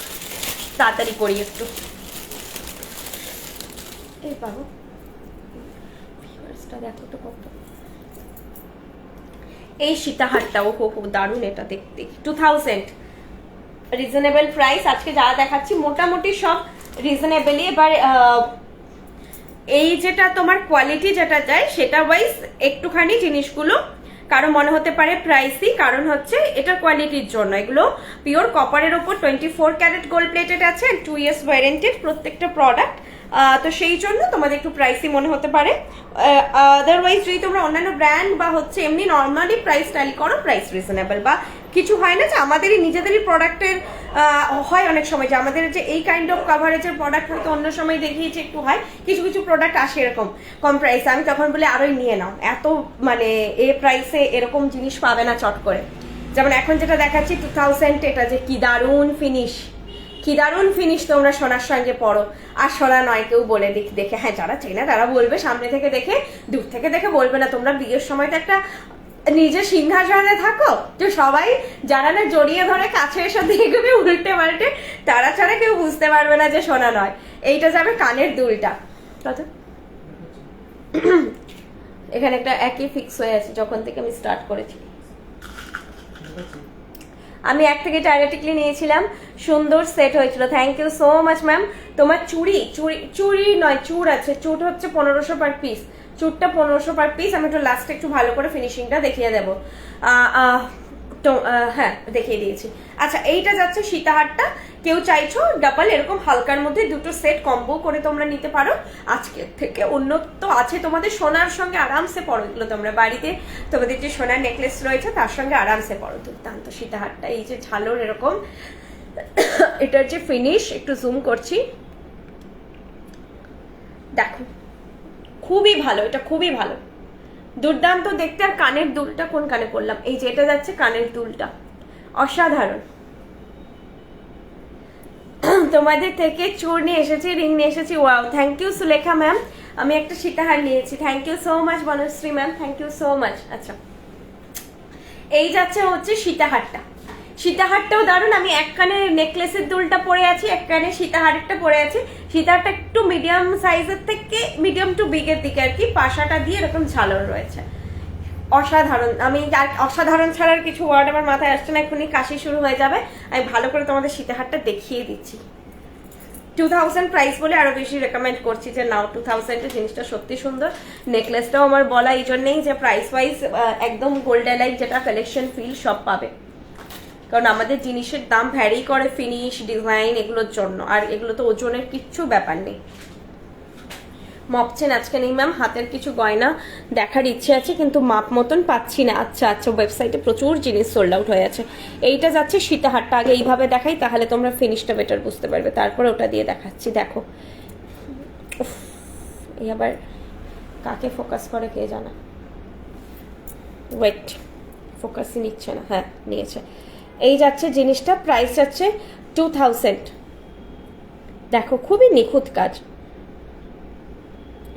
তাড়াতাড়ি করি একটু। এই বাবু ভিউয়ার্সটা দেখো তো কত, এই সীতাহারটা ও হো দারুণ, এটা দেখতে 2000 রিজনেবল প্রাইস। আজকে যা দেখাচ্ছি মোটামুটি সব রিজনেবলই। এবার এই যেটা তোমার কোয়ালিটি যেটা যায় সেটা ওয়াইজ একটুখানি জিনিসগুলো কারো মনে হতে পারে প্রাইসই, কারণ হচ্ছে এটা কোয়ালিটির জন্য। এগুলো পিওর কপারের ওপর 24 ক্যারেট গোল্ড প্লেটেড আছে, 2 years ওয়ারেন্টেড প্রত্যেকটা প্রোডাক্ট। তো সেই জন্য তোমাদের একটু প্রাইসই মনে হতে পারে। আদারওয়াইজ যদি তোমরা অন্যান্য ব্র্যান্ড বা হচ্ছে এমনি নর্মালি প্রাইস ট্যালি করো, প্রাইস রিজনেবল। বা কিছু হয় না যে আমাদেরই নিজেদেরই প্রোডাক্টের হয় অনেক সময় যে আমাদের যে এই কাইন্ড অফ কাভারেজের প্রোডাক্ট হয়তো অন্য সময় দেখিয়েছে একটু হয়, কিছু কিছু প্রোডাক্ট আসে এরকম কম প্রাইসে, আমি তখন বলে আরোই নিয়ে নাও, এত মানে এ প্রাইসে এরকম জিনিস পাবে না চট করে। যেমন এখন যেটা দেখাচ্ছি 2000, এটা যে কি দারুণ ফিনিশ, কি দারুণ ফিনিশ, তোমরা সোনার সঙ্গে পড়ো। আর সোনা নয় কেউ বলে দেখে, হ্যাঁ যারা চেনে তারা বলবে, সামনে থেকে দেখে, দূর থেকে দেখে বলবে না। তোমরা বিয়ের সময় তো একটা নিজের সিংহাসনে থাকো, তো সবাই যারা না জড়িয়ে ধরে কাছে এসে দেখবে উল্টে পাল্টে, তারা ছাড়া কেউ বুঝতে পারবে না যে সোনা নয়। এইটা যাবে কানের দুলটা, কত এখানে একটা একই ফিক্স হয়ে আছে যখন থেকে আমি স্টার্ট করেছি। আমি এক থেকে ডাইরেক্টলি নিয়েছিলাম, সুন্দর সেট হয়েছিল। Thank you so much ma'am. তোমার চুড়ি নয়, চুড় আছে, চুড় হচ্ছে 1500 পার পিস, চুড়টা 1500 পার পিস। আমি একটু লাস্টে একটু ভালো করে ফিনিশিংটা দেখিয়ে দেবো। তো হ্যাঁ দেখিয়ে দিয়েছি। আচ্ছা, এইটা যাচ্ছে সীতাহারটা, কেউ চাইছো ডাবল এরকম হালকার মধ্যে দুটো সেট কম্বো করে তোমরা নিতে পারো। আজকে থেকে উন্নত আছে, তোমাদের সোনার সঙ্গে আরামসে পড়ো এগুলো তোমরা বাড়িতে, তোমাদের যে সোনার নেকলেস রয়েছে তার সঙ্গে আরামসে পড়ো। দুর্দান্ত সীতাহারটা, এই যে ঝালোর এরকম, এটার যে ফিনিশ একটু জুম করছি দেখো, খুবই ভালো, এটা খুবই ভালো, দুর্দান্ত দেখতে। আর কানের দুলটা কোন কানে করলাম, এই যে এটা যাচ্ছে কানের দুলটা, অসাধারণ। তোমাদের থেকে চুর নিয়ে এসেছি, রিং নিয়ে এসেছি। Wow, thank you Sulekha ma'am. আমি একটা সীতাহার নিয়েছি, thank you so much Banashree ma'am, thank you so much. আচ্ছা, এই যাচ্ছে হচ্ছে সীতাহারটা, সীতাহারটাও দারুণ। আমি এক কানে নেকলেসের দুলটা পরে আছি, এক কানে সীতাহারটা পরে আছি। সীতাহারটা একটু মিডিয়াম সাইজের থেকে মিডিয়াম টু বিগের দিকে আর কি, পাশাটা দিয়ে এরকম ঝালর রয়েছে, অসাধারণ। আমি অসাধারণ ছাড়ার কিছু ওয়ার্ড আমার মাথায় আসছে না, এখনই কাশি শুরু হয়ে যাবে। আমি ভালো করে তোমাদের সীতাহারটা দেখিয়ে দিচ্ছি। 2000 প্রাইস বলে আরো বেশি রেকমেন্ড করছি যে নাও 2000 এর জিনিসটা সত্যি সুন্দর। নেকলেসটাও আমার বলা এই জন্যই যে প্রাইস ওয়াইজ একদম গোল্ডেন লাইক যেটা কালেকশন ফিল সব পাবে, কারণ আমাদের জিনিসের দাম ভ্যারি করে ফিনিশ ডিজাইন এগুলোর জন্য, আর এগুলো তো ওজনের কিচ্ছু ব্যাপার নেই। মপছেন আজকে নেই ম্যাম, হাতের কিছু গয়না দেখার ইচ্ছে আছে কিন্তু মাপ মতন পাচ্ছি না। আচ্ছা আচ্ছা, ওয়েবসাইটে প্রচুর জিনিস সোল্ড আউট হয়ে আছে। এইটা যাচ্ছে সীতাহারটা, আগে এইভাবে দেখাই তাহলে তোমরা ফিনিশটা বেটার বুঝতে পারবে, তারপরে ওটা দিয়ে দেখাচ্ছি। দেখো এই আবার কাকে ফোকাস করে কে জানা, ওয়েট ফোকাসই নিচ্ছে না, হ্যাঁ নিয়েছে। এই যাচ্ছে জিনিসটা, প্রাইস যাচ্ছে 2000। দেখো খুবই নিখুঁত কাজ,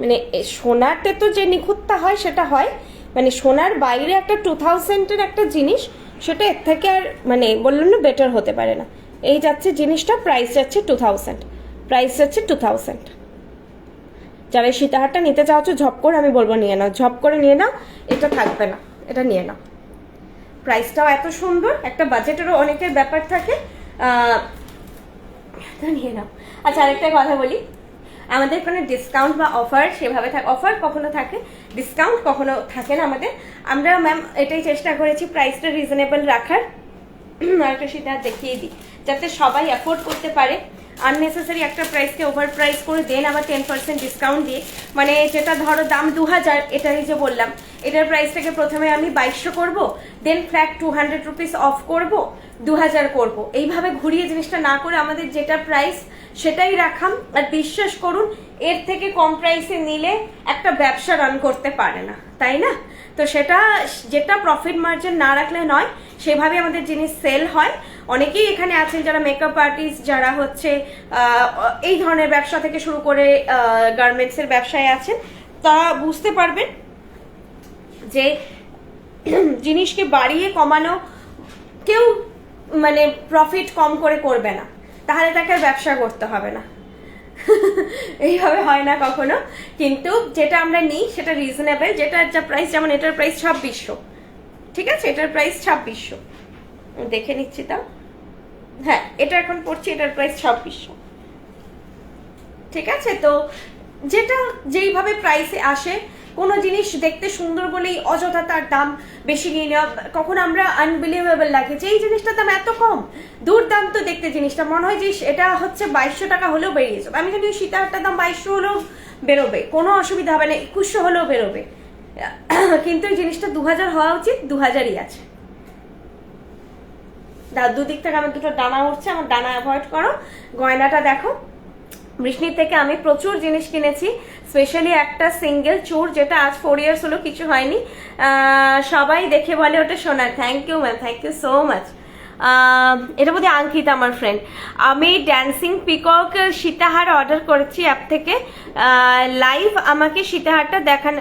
মানে সোনাতে তো যে নিখুঁতটা হয় সেটা হয়, মানে সোনার বাইরে একটা 2000-এর একটা জিনিস, সেটা এর থেকে আর মানে বললাম না বেটার হতে পারে না। এই যাচ্ছে জিনিসটা, প্রাইস যাচ্ছে 2000, প্রাইস যাচ্ছে 2000। যারা সীতাহারটা নিতে চাচ্ছ ঝপ করে আমি বলবো নিয়ে নাও, ঝপ করে নিয়ে নাও, এটা থাকবে না, এটা নিয়ে নাও। প্রাইসটাও এত সুন্দর, একটা বাজেটেরও অনেকের ব্যাপার থাকে, নিয়ে নাও। আচ্ছা আরেকটা কথা বলি, আমাদের কোনো ডিসকাউন্ট বা অফার সেভাবে থাকে, অফার কখনো থাকে, ডিসকাউন্ট কখনো থাকে না আমাদের। আমরা ম্যাম এটাই চেষ্টা করেছি প্রাইসটা রিজনেবল রাখার, আর একটা সেটা দেখিয়ে দিই যাতে সবাই অ্যাফোর্ড করতে পারে। আননেসেসারি একটা প্রাইসকে ওভার প্রাইস করে দেন আবার 10% ডিসকাউন্ট দিয়ে, মানে যেটা ধরো দাম 2000, এটাই যে বললাম এটার প্রাইসটাকে প্রথমে আমি 2200 করবো, দেন ফ্ল্যাট 200 রুপিস অফ করবো, 2000 করবো, এইভাবে ঘুরিয়ে জিনিসটা না করে আমাদের যেটা প্রাইস সেটাই রাখাম। আর বিশ্বাস করুন এর থেকে কম প্রাইসে নিলে একটা ব্যবসা রান করতে পারে না, তাই না? তো সেটা যেটা প্রফিট মার্জিন না রাখলে নয়, সেভাবে আমাদের জিনিস সেল হয়। অনেকেই এখানে আছেন যারা মেকআপ আর্টিস্ট, যারা হচ্ছে এই ধরনের ব্যবসা থেকে শুরু করে গার্মেন্টসের ব্যবসায় আছেন, তারা বুঝতে পারবেন যে জিনিসকে বাড়িয়ে কমানো কেউ মানে প্রফিট কম করে করবে না, তাহলে তাকে ব্যবসা করতে হবে না। এইভাবে হয় না কখনো, কিন্তু যেটা আমরা নিই সেটা রিজনেবল, যেটার যা প্রাইস, যেমন এটার প্রাইস 2600, ঠিক আছে, এটার প্রাইস 2600, দেখে নিচ্ছি তাও, হ্যাঁ এটা এখন পড়ছি, এটার প্রাইস 2600, ঠিক আছে। তো যেটা যেইভাবে প্রাইসে আসে, কোনো জিনিস দেখতে সুন্দর বলেই অযথা তার দাম বেশি নিয়ে নেওয়া, কখন আমরা আনবিলিভেবল লাগে যে এই জিনিসটার দাম এত কম, দুর্দান্ত দেখতে জিনিসটা, মনে হয় যে এটা হচ্ছে 2200 টাকা হলেও বেরিয়ে যাবে। আমি যদি সীতাহারটার দাম 2200 হলেও বেরোবে, কোনো অসুবিধা হবে না, 2100 হলেও বেরোবে, কিন্তু এই জিনিসটা 2000 হওয়া উচিত, 2000ই আছে। দুদিক থেকে আমার দুটো ডানা উঠছে, আমার ডানা অ্যাভয়েড করো। গয়নাটা দেখো, বৃষ্ণির থেকে আমি প্রচুর জিনিস কিনেছি, স্পেশালি একটা সিঙ্গেল চুর যেটা আজ 4 ইয়ার্স হলো কিছু হয়নি, সবাই দেখে বলে ওটা সোনার। Thank you ma'am, thank you so much. এটা বোধহয় আঙ্কিতা আমার ফ্রেন্ড। আমি ড্যান্সিং পিকক সীতাহার অর্ডার করেছি অ্যাপ থেকে, লাইভ আমাকে সীতাহারটা দেখান,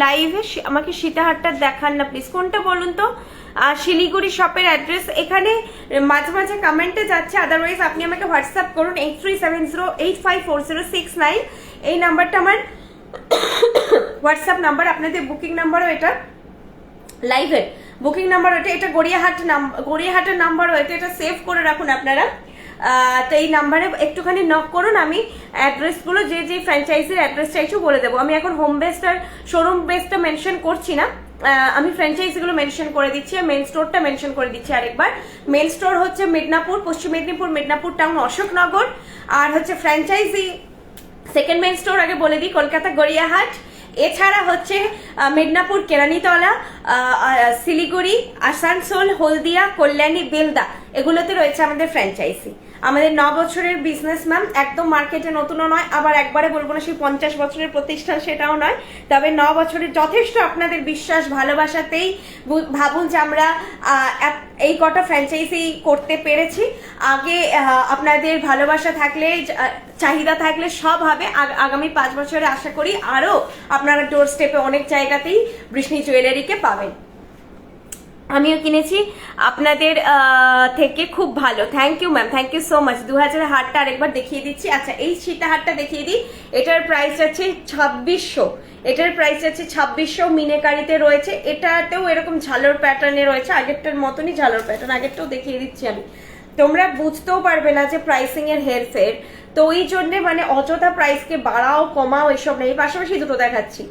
লাইভে আমাকে সীতাহারটা দেখান না প্লিজ। কোনটা বলুন তো? শিলিগুড়ি শপের অ্যাড্রেস এখানে মাঝে মাঝে কমেন্টে যাচ্ছে, আদারওয়াইজ আপনি আমাকে হোয়াটসঅ্যাপ করুন 8370854069, এই নাম্বারটা আমার হোয়াটসঅ্যাপ নাম্বার, আপনাদের বুকিং নাম্বারও এটা, লাইভের বুকিং নাম্বার ওটা, এটা গড়িয়াহাটের নাম্বারও এটা সেভ করে রাখুন আপনারা। তো এই নাম্বারে একটুখানি নক করুন, আমি অ্যাড্রেসগুলো যে যে ফ্র্যাঞ্চাইজির অ্যাড্রেস চাইছো বলে দেবো। আমি এখন হোম বেসড আর শোরুম বেসডটা মেনশন করছি না, আমি ফ্র্যাঞ্চাইজিগুলো মেনশন করে দিচ্ছি, মেন স্টোরটা মেনশন করে দিচ্ছি আরেকবার। মেন স্টোর হচ্ছে মিদনাপুর, পশ্চিম মেদিনীপুর, মিদনাপুর টাউন, অশোকনগর। আর হচ্ছে ফ্র্যাঞ্চাইজি সেকেন্ড মেন স্টোর আগে বলে দিই, কলকাতা গড়িয়াহাট। এছাড়া হচ্ছে মিদনাপুর, কেরানীতলা, শিলিগুড়ি, আসানসোল, হলদিয়া, কল্যাণী, বেলদা, এগুলোতে রয়েছে আমাদের ফ্র্যাঞ্চাইজি। আমাদের 9 বছরের বিজনেস ম্যাম, একদম মার্কেটে নতুনও নয়, আবার একবারে বলবো না সেই 50 বছরের প্রতিষ্ঠান, সেটাও নয়, তবে 9 বছরের যথেষ্ট আপনাদের বিশ্বাস ভালোবাসাতেই ভাবুন যে আমরা এই কটা ফ্র্যাঞ্চাইজি করতে পেরেছি। আগে আপনাদের ভালোবাসা থাকলে, চাহিদা থাকলে সব হবে। আগামী 5 বছরে আশা করি আরো আপনারা ডোর স্টেপে অনেক জায়গাতেই বৃষ্ণি জুয়েলারিকে পাবেন। আমিও কিনেছি আপনাদের থেকে, খুব ভালো, thank you ma'am, thank you so much. 2000 হারটা আরেকবার দেখিয়ে দিচ্ছি। আচ্ছা এই সীতাহারটা দেখিয়ে দিই, এটার প্রাইস আছে 2600, এটার প্রাইস আছে 2600, মিনেকারিতে রয়েছে, এটাতেও এরকম ঝালর প্যাটার্নে রয়েছে, আগেরটার মতনই ঝালর প্যাটার্ন, আগেরটাও দেখিয়ে দিচ্ছি আমি। তোমরা বুঝতেও পারবে না যে প্রাইসিং এর হেরফের, তো ওই জন্য মানে অযথা প্রাইসকে বাড়াও কমাও এসব নেই, পাশাপাশি দুটো দেখাচ্ছি,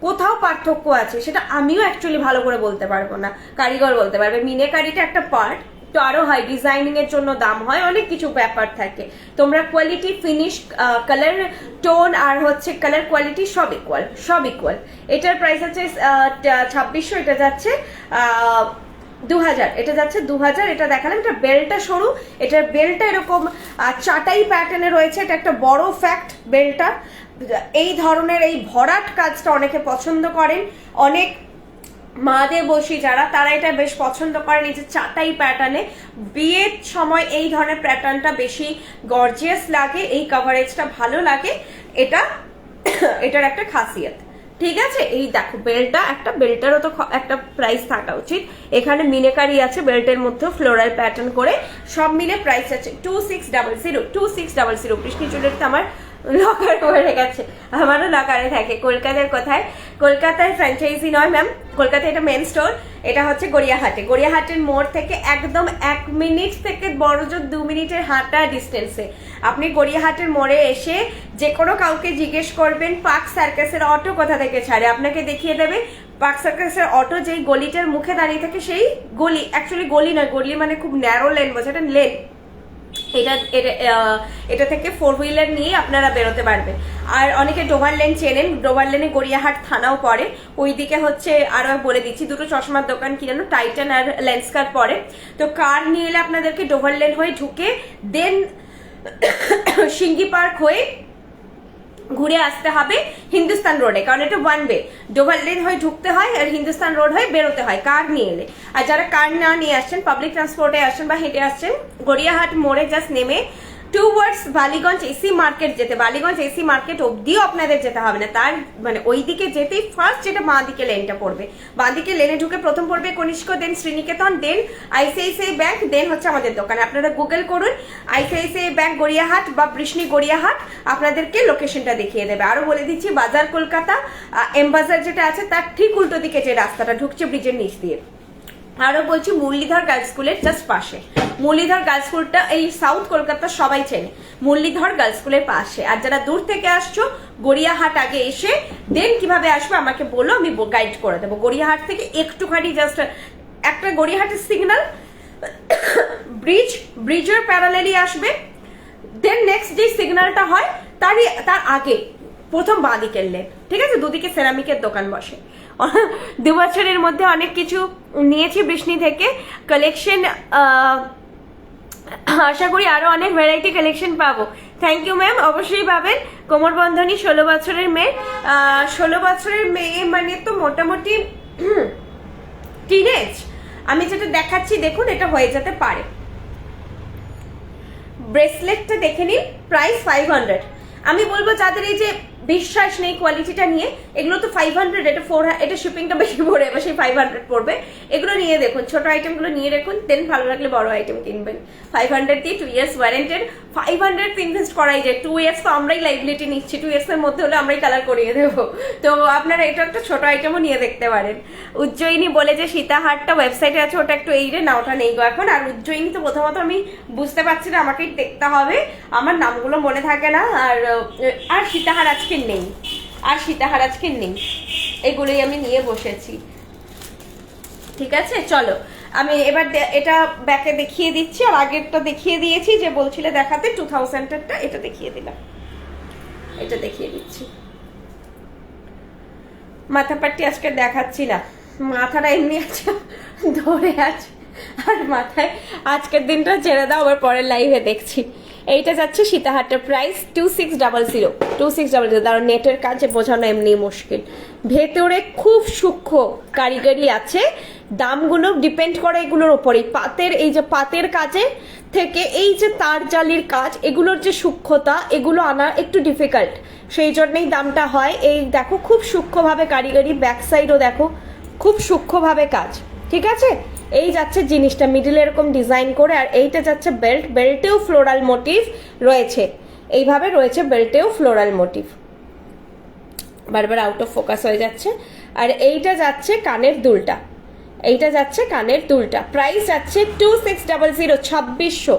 কোথাও পার্থক্য আছে সেটা আমিও অ্যাকচুয়ালি ভালো করে বলতে পারবো না, কারিগর বলতে পারবে। মিনেকারিটা একটা পার্ট, তো আরো হয়, ডিজাইনিং এর জন্য দাম হয়, অনেক কিছু ব্যাপার থাকে। তোমরা কোয়ালিটি, ফিনিশ, কালার টোন আর হচ্ছে কালার কোয়ালিটি সব ইকুয়াল, সব ইকুয়াল। এটার প্রাইস আছে 2600, এটা যাচ্ছে 2000, এটা যাচ্ছে 2000। এটা দেখালাম, এটা বেল্টটা সরু, এটার বেল্টটা এরকম চাটাই প্যাটার্নে রয়েছে, এটা একটা বড় ফ্যাক্ট বেল্টটা। এই ধরনের এই ভরাট কাজটা অনেকে পছন্দ করেন, অনেক মাদের বসি যারা, তারা এটা বেশ পছন্দ করেন। এই যে চাটাই প্যাটার্নে বিয়ের সময় এই ধরনের প্যাটার্নটা বেশি গর্জিয়াস লাগে, এই কভারেজটা ভালো লাগে, এটা এটার একটা খাসিয়ত। ঠিক আছে, এই দেখো বেল্টটা, একটা বেল্টেরও তো একটা প্রাইস থাকা উচিত। এখানে মিনেকারি আছে বেল্টের মধ্যে ফ্লোরাল প্যাটার্ন করে, সব মিলে প্রাইস আছে 2600। বৃষ্টি চুলের তো আমার লকার হয়ে গেছে, আমারও লকারে থাকে। কলকাতার কোথায়? কলকাতায় ফ্র্যাঞ্চাইজি নয় ম্যাম, কলকাতায় এটা মেন স্টোর। এটা হচ্ছে গড়িয়াহাটে, গড়িয়াহাটের মোড় থেকে একদম 1 মিনিট থেকে বড় জোর 2 মিনিটের হাঁটা ডিস্টেন্সে। আপনি গড়িয়াহাটের মোড়ে এসে যে কোনো কাউকে জিজ্ঞেস করবেন পার্ক সার্কাসের অটো কোথা থেকে ছাড়ে, আপনাকে দেখিয়ে দেবে পার্ক সার্কাসের অটো যেই গলিটার মুখে দাঁড়িয়ে থাকে সেই গলি, অ্যাকচুয়ালি গলি নয়, গলি মানে খুব ন্যারো লেন, বোঝা, এটা লেন। এটা থেকে 4 হুইলার নিয়ে আপনারা বেরোতে পারবেন। আর অনেকে ডোভার লেন চেনেন, ডোভার লেনে গড়িয়াহাট থানাও পড়ে, ওইদিকে হচ্ছে আরো বলে দিচ্ছি, দুটো চশমার দোকান কিনানো, টাইটান আর লেন্সকার পড়ে। তো কার নিয়ে এলে আপনাদেরকে ডোভার লেন হয়ে ঢুকে দেন সিঙ্গি পার্ক হয়ে ঘুরে আসতে হবে হিন্দুস্তান রোডে, কারণ এটা 1 ওয়ে। ডোভার লেন হয়ে ঢুকতে হয় আর হিন্দুস্তান রোড হয়ে বেরোতে হয় কার নিয়ে এলে। আর যারা কার না নিয়ে আসছেন, পাবলিক ট্রান্সপোর্টে আসছেন বা হেঁটে আসছেন, গড়িয়াহাট মোড়ে জাস্ট নেমে টুয়ার্ডস বালিগঞ্জ এসি মার্কেট যেতে, বালিগঞ্জ এসি মার্কেট অব্দিও আপনাদের যেতে হবে না, তার মানে ওই দিকে যেতেই ফার্স্ট যেটা বাঁ দিকে লেনটা পড়বে, বাঁ দিকে লেনে ঢুকে প্রথম পড়বে কনিষ্ক, দেন শ্রীনিকেতন, দেন আইসিআইসিআই ব্যাংক, দেন হচ্ছে আমাদের দোকান। আপনারা গুগল করুন আইসিআইসিআই ব্যাংক গড়িয়াহাট বা বৃষ্ণি গড়িয়াহাট, আপনাদেরকে লোকেশনটা দেখিয়ে দেবে। আরো বলে দিচ্ছি, বাজার কলকাতা এম বাজার যেটা আছে তার ঠিক উল্টো দিকে যে রাস্তাটা ঢুকছে ব্রিজের নিচ দিয়ে। আরো বলছি, মুরলীধর গার্লস স্কুলের জাস্ট পাশে, মুরলীধর গার্লস স্কুলটা এই সাউথ কলকাতা সবাই চেনে, মুরলীধর গার্লস স্কুলের পাশে। আর যারা দূর থেকে আসছো, গড়িয়াহাট আগে এসে দেন কিভাবে আসবে আমাকে বলো, আমি গাইড করে দেবো। গড়িয়াহাট থেকে একটুখানি জাস্ট একটা গড়িয়াহাটের সিগন্যাল, ব্রিজের প্যারালালি আসবে, দেন নেক্সট যে সিগন্যালটা হয় তার আগে প্রথম বাঁ দিকের লেন। ঠিক আছে, দুদিকে সেরামিকের দোকান বসে। 2 বছরের মধ্যে অনেক কিছু নিয়েছি বৃষ্ণি থেকে কালেকশন, আশা করি আরো অনেক ভ্যারাইটি কালেকশন পাবো। থ্যাংক ইউ ম্যাম, অবশ্যই পাবেন। কোমর বন্ধনী 16 বছরের মেয়ে, 16 বছরের মেয়ে মানে তো মোটামুটি টিনেজ। আমি যেটা দেখাচ্ছি দেখুন, এটা হয়ে যেতে পারে। ব্রেসলেটটা দেখে নিন, প্রাইস 500। আমি বলবো যাদের এই যে বিশ্বাস নেই কোয়ালিটিটা নিয়ে, এগুলো তো 500, এটা 400, এটা শিপিংটা বেশি পড়ে, এবার সেই 500 পড়বে। এগুলো নিয়ে দেখুন, ছোট আইটেমগুলো নিয়ে দেখুন, দেন ভালো লাগলে বড় আইটেম কিনবেন। 500 দিয়ে 2 ইয়ার্স ওয়ারেন্টেড, 500 ইনভেস্ট করাই যায়। 2 ইয়ার্স তো আমরাই লাইবিলিটি নিচ্ছি, 2 ইয়ার্স এর মধ্যে হলে আমরাই কালার করিয়ে দেবো। তো আপনারা এটা একটা ছোট আইটেমও নিয়ে দেখতে পারেন। উজ্জয়িনী বলে যে সীতাহারটা ওয়েবসাইটে আছে, ওটা একটু এই রে না, ওটা নেই গো এখন। আর উজ্জয়িনী তো প্রথমত আমি বুঝতে পারছি না, আমাকেই দেখতে হবে, আমার নামগুলো মনে থাকে না। আর সীতাহার আজকে নেই, আর সীতাহার আজকে নেই, এগুলোই আমি নিয়ে বসেছি। ঠিক আছে, চলো আমি এবার এটা ব্যাকে দেখিয়ে দিচ্ছি, আর আগেরটা দেখিয়ে দিয়েছি যে বলছিলে দেখাতে 2000-এরটা, এটা দেখিয়ে দিলাম, এটা দেখিয়ে দিচ্ছি। মাথা পাট্টি আজকে দেখাচ্ছি না, মাথাটা এমনি আছে ধরে আছে, আর মাথায় আজকের দিনটা ছেড়ে দাও, আবার পরের লাইভে দেখছি। এইটা যাচ্ছে সীতাহারটার প্রাইস 2600। তার নেটের কাজে বোঝানো এমনি মুশকিল, ভেতরে খুব সূক্ষ্ম কারিগরি আছে, দামগুলো ডিপেন্ড করে এগুলোর ওপরেই। পাতের এই যে পাতের কাজে থেকে এই যে তার জালির কাজ, এগুলোর যে সূক্ষ্মতা, এগুলো আনা একটু ডিফিকাল্ট, সেই জন্যই দামটা হয়। এই দেখো খুব সূক্ষ্মভাবে কারিগরি, ব্যাক সাইডও দেখো খুব সূক্ষ্মভাবে কাজ। ঠিক আছে, এই যাচ্ছে জিনিসটা মিডিলে এরকম ডিজাইন করে, আর এইটা যাচ্ছে বেল্ট, বেল্টেও ফ্লোরাল মোটিভ রয়েছে, এইভাবে রয়েছে বেল্টেও ফ্লোরাল মোটিভ, বারবার আউট অফ ফোকাস হয়ে যাচ্ছে। আর এইটা যাচ্ছে কানের দুলটা, এইটা যাচ্ছে কানের দুলটা, প্রাইস যাচ্ছে 2600,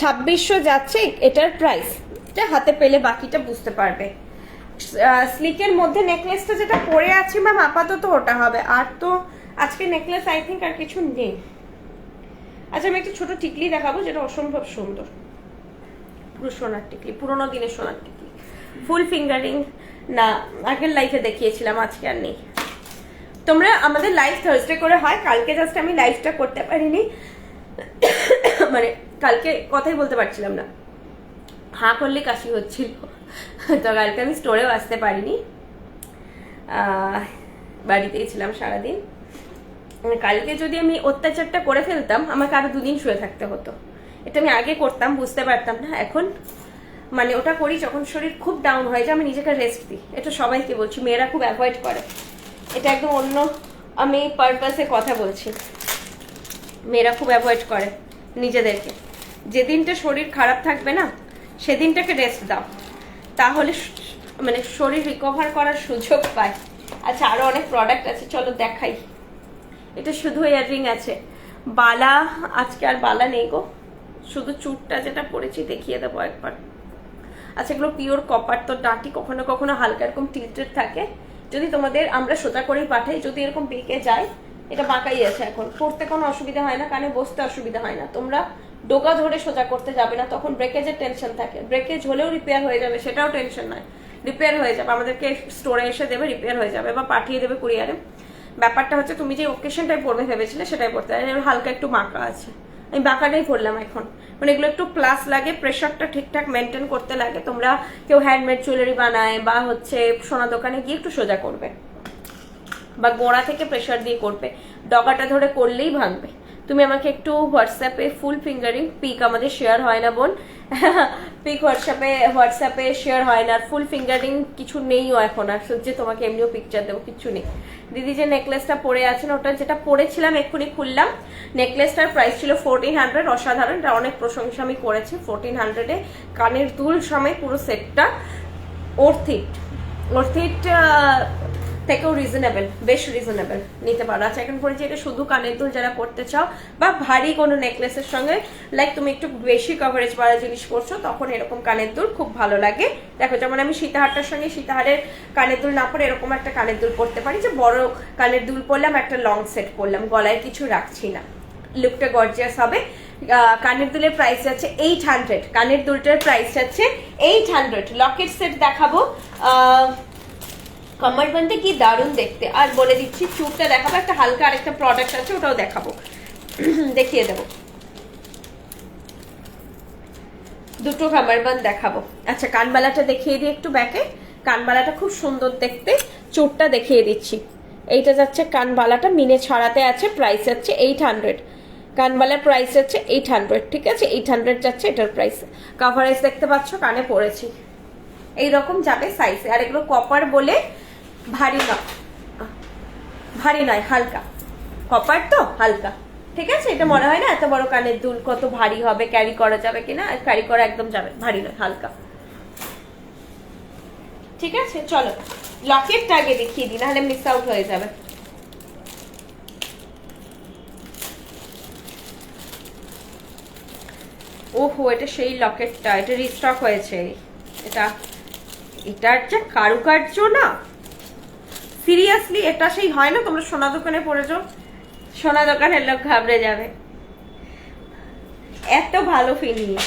2600 যাচ্ছে এটার প্রাইস। এটা হাতে পেলে বাকিটা বুঝতে পারবে। স্লিকের মধ্যে নেকলেসটা যেটা পরে আছে ম্যাম আপাতত ওটা হবে, আর তো আজকে নেকলেস আই থিঙ্ক আর কিছু নেই। আচ্ছা আচ্ছা আমি একটা ছোট টিকলি দেখাবো যেটা অসম্ভব সুন্দর, পুরো সোনার টিকলি, পুরোনো দিনের সোনার টিকলি, ফুল ফিঙ্গারিং। না আগের লাইফে দেখিয়েছিলাম, আজকে আর নেই। তোমরা আমাদের লাইভ থার্সডে করে হয়, কালকে জাস্ট আমি লাইভটা করতে পারিনি, মানে কালকে কথাই বলতে পারছিলাম না, হাঁ করলে কাশি হচ্ছিল, তো কালকে আমি স্টোরেও আসতে পারিনি, বাড়িতেই ছিলাম সারাদিন। কালকে যদি আমি অত্যাচারটা করে ফেলতাম আমাকে আরো 2 দিন শুয়ে থাকতে হতো। এটা আমি আগে করতাম, বুঝতে পারতাম না, এখন মানে ওটা করি যখন শরীর খুব ডাউন হয়ে যায়, আমি নিজেকে রেস্ট দিই। এটা সবাইকে বলছি, মেয়েরা খুব অ্যাভয়েড করে, এটা একদম অন্য আমি পারপাসে কথা বলছি। মেয়েরা খুব অ্যাভয়েড করে নিজেদেরকে। যেদিনটা শরীর খারাপ থাকবে না সেদিনটাকে রেস্ট দাও, তাহলে মানে শরীর রিকভার করার সুযোগ পায়। আচ্ছা আরো অনেক প্রোডাক্ট আছে, চলো দেখাই। এটা শুধু ইয়াররিং আছে, বালা আজকে আর বালা নেই গো, শুধু চুটটা যেটা পরেছি দেখিয়ে দেবো একবার। আচ্ছা এগুলো পিওর কপার, তো ডাটি কখনো কখনো হালকা এরকম টিল্টেড থাকে। যদি তোমাদের আমরা সোজা করেই পাঠাই, যদি এরকম বেঁকে যায়, এটা বাঁকাই আছে এখন, পড়তে কোনো অসুবিধা হয় না, কানে বসতে অসুবিধা হয় না। তোমরা ডোকা ধরে সোজা করতে যাবে না, তখন ব্রেকেজের টেনশন থাকে। ব্রেকেজ হলেও রিপেয়ার হয়ে যাবে, সেটাও টেনশন নয়, রিপেয়ার হয়ে যাবে, আমাদেরকে স্টোরে এসে দেবে, রিপেয়ার হয়ে যাবে বা পাঠিয়ে দেবে কুরিয়ারে। ব্যাপারটা হচ্ছে তুমি যে ওকেশনটাই পড়বে ভেবেছিলে সেটাই পড়তে হবে। হালকা একটু বাঁকা আছে, আমি বাঁকাটাই পড়লাম এখন, মানে এগুলো একটু প্লাস লাগে, প্রেশারটা ঠিকঠাক মেনটেন করতে লাগে। তোমরা কেউ হ্যান্ডমেড জুয়েলারি বানায় বা হচ্ছে সোনা দোকানে গিয়ে একটু সোজা করবে বা গোড়া থেকে প্রেশার দিয়ে করবে, ডগাটা ধরে করলেই ভাঙবে। তুমি আমাকে একটু হোয়াটসঅ্যাপে ফুল ফিঙ্গারিং পিক আমাদের শেয়ার হয় না বোন, পিক হোয়াটসঅ্যাপে শেয়ার হয় না, ফুল ফিঙ্গারিং কিছু নেইও এখন আর, যে তোমাকে এমনিও পিকচার দেবো কিছু নেই। দিদি যে নেকলেসটা পরে আছেন, ওটা যেটা পরেছিলাম এক্ষুনি খুললাম, নেকলেসটার প্রাইস ছিল 1400, অসাধারণ, এটা অনেক প্রশংসা আমি করেছি। 1400-এ কানের দুল সমেত পুরো সেটটা, অর্থিট থেকেও রিজনেবল, বেশ রিজনেবল, নিতে পারো। আচ্ছা এখন পরে যে এটা শুধু কানের দুল যারা করতে চাও বা ভারী কোনো নেকলেসের সঙ্গে, লাইক তুমি একটু বেশি কভারেজ বাড়া জিনিস করছো, তখন এরকম কানের দুল খুব ভালো লাগে। দেখো যেমন আমি সীতাহারটার সঙ্গে সীতাহারের কানের দুল না পরে এরকম একটা কানের দুল পরতে পারি, যে বড় কানের দুল পরলাম, একটা লং সেট পরলাম, গলায় কিছু রাখছি না, লুকটা গর্জিয়াস হবে। কানের দুলের প্রাইস আছে 800, কানের দুলটার প্রাইস আছে 800। লকেট সেট দেখাবো, কমরবন্দে কি দারুণ দেখতে। আর বলে দিচ্ছি চুপটা দেখাবো, একটা হালকা আরেকটা প্রোডাক্ট আছে ওটাও দেখাবো, দেখিয়ে দেবো, দুটো কামরবন্দ দেখাবো। আচ্ছা কানবালাটা দেখিয়ে দিই একটু ব্যাকে, কানবালাটা খুব সুন্দর দেখতে, চুপটা দেখিয়ে দিচ্ছি। এইটা যাচ্ছে কানবালাটা, মিনে ছড়াতে আছে, প্রাইস আছে 800, কানবালার প্রাইস আছে 800, ঠিক আছে 800 যাচ্ছে এটার প্রাইস। কভারেজ দেখতে পাচ্ছ, কানে পড়েছি, এইরকম যাবে সাইজে। আর এগুলো কপার বলে ভারী নয়, হালকা কপার তো হালকা, ঠিক আছে। এটা মনে হয় না এত বড় কানের দুল কত ভারী হবে, ক্যারি করা যাবে কিনা, ক্যারি করা একদম যাবে, ভারী নয়, হালকা, ঠিক আছে। চলো লকেটটা আগে দেখিয়ে দিই, নাহলে মিস আউট হয়ে যাবে। ওহো এটা সেই লকেটটা, এটা রিস্টক হয়েছে, এটার যে কারুকার্য না, সিরিয়াসলি এটা সেই হয় না তোমরা সোনা দোকানে পড়েছো, সোনা দোকানের লোক ঘাবড়ে যাবে, এত ভালো ফিনিশ।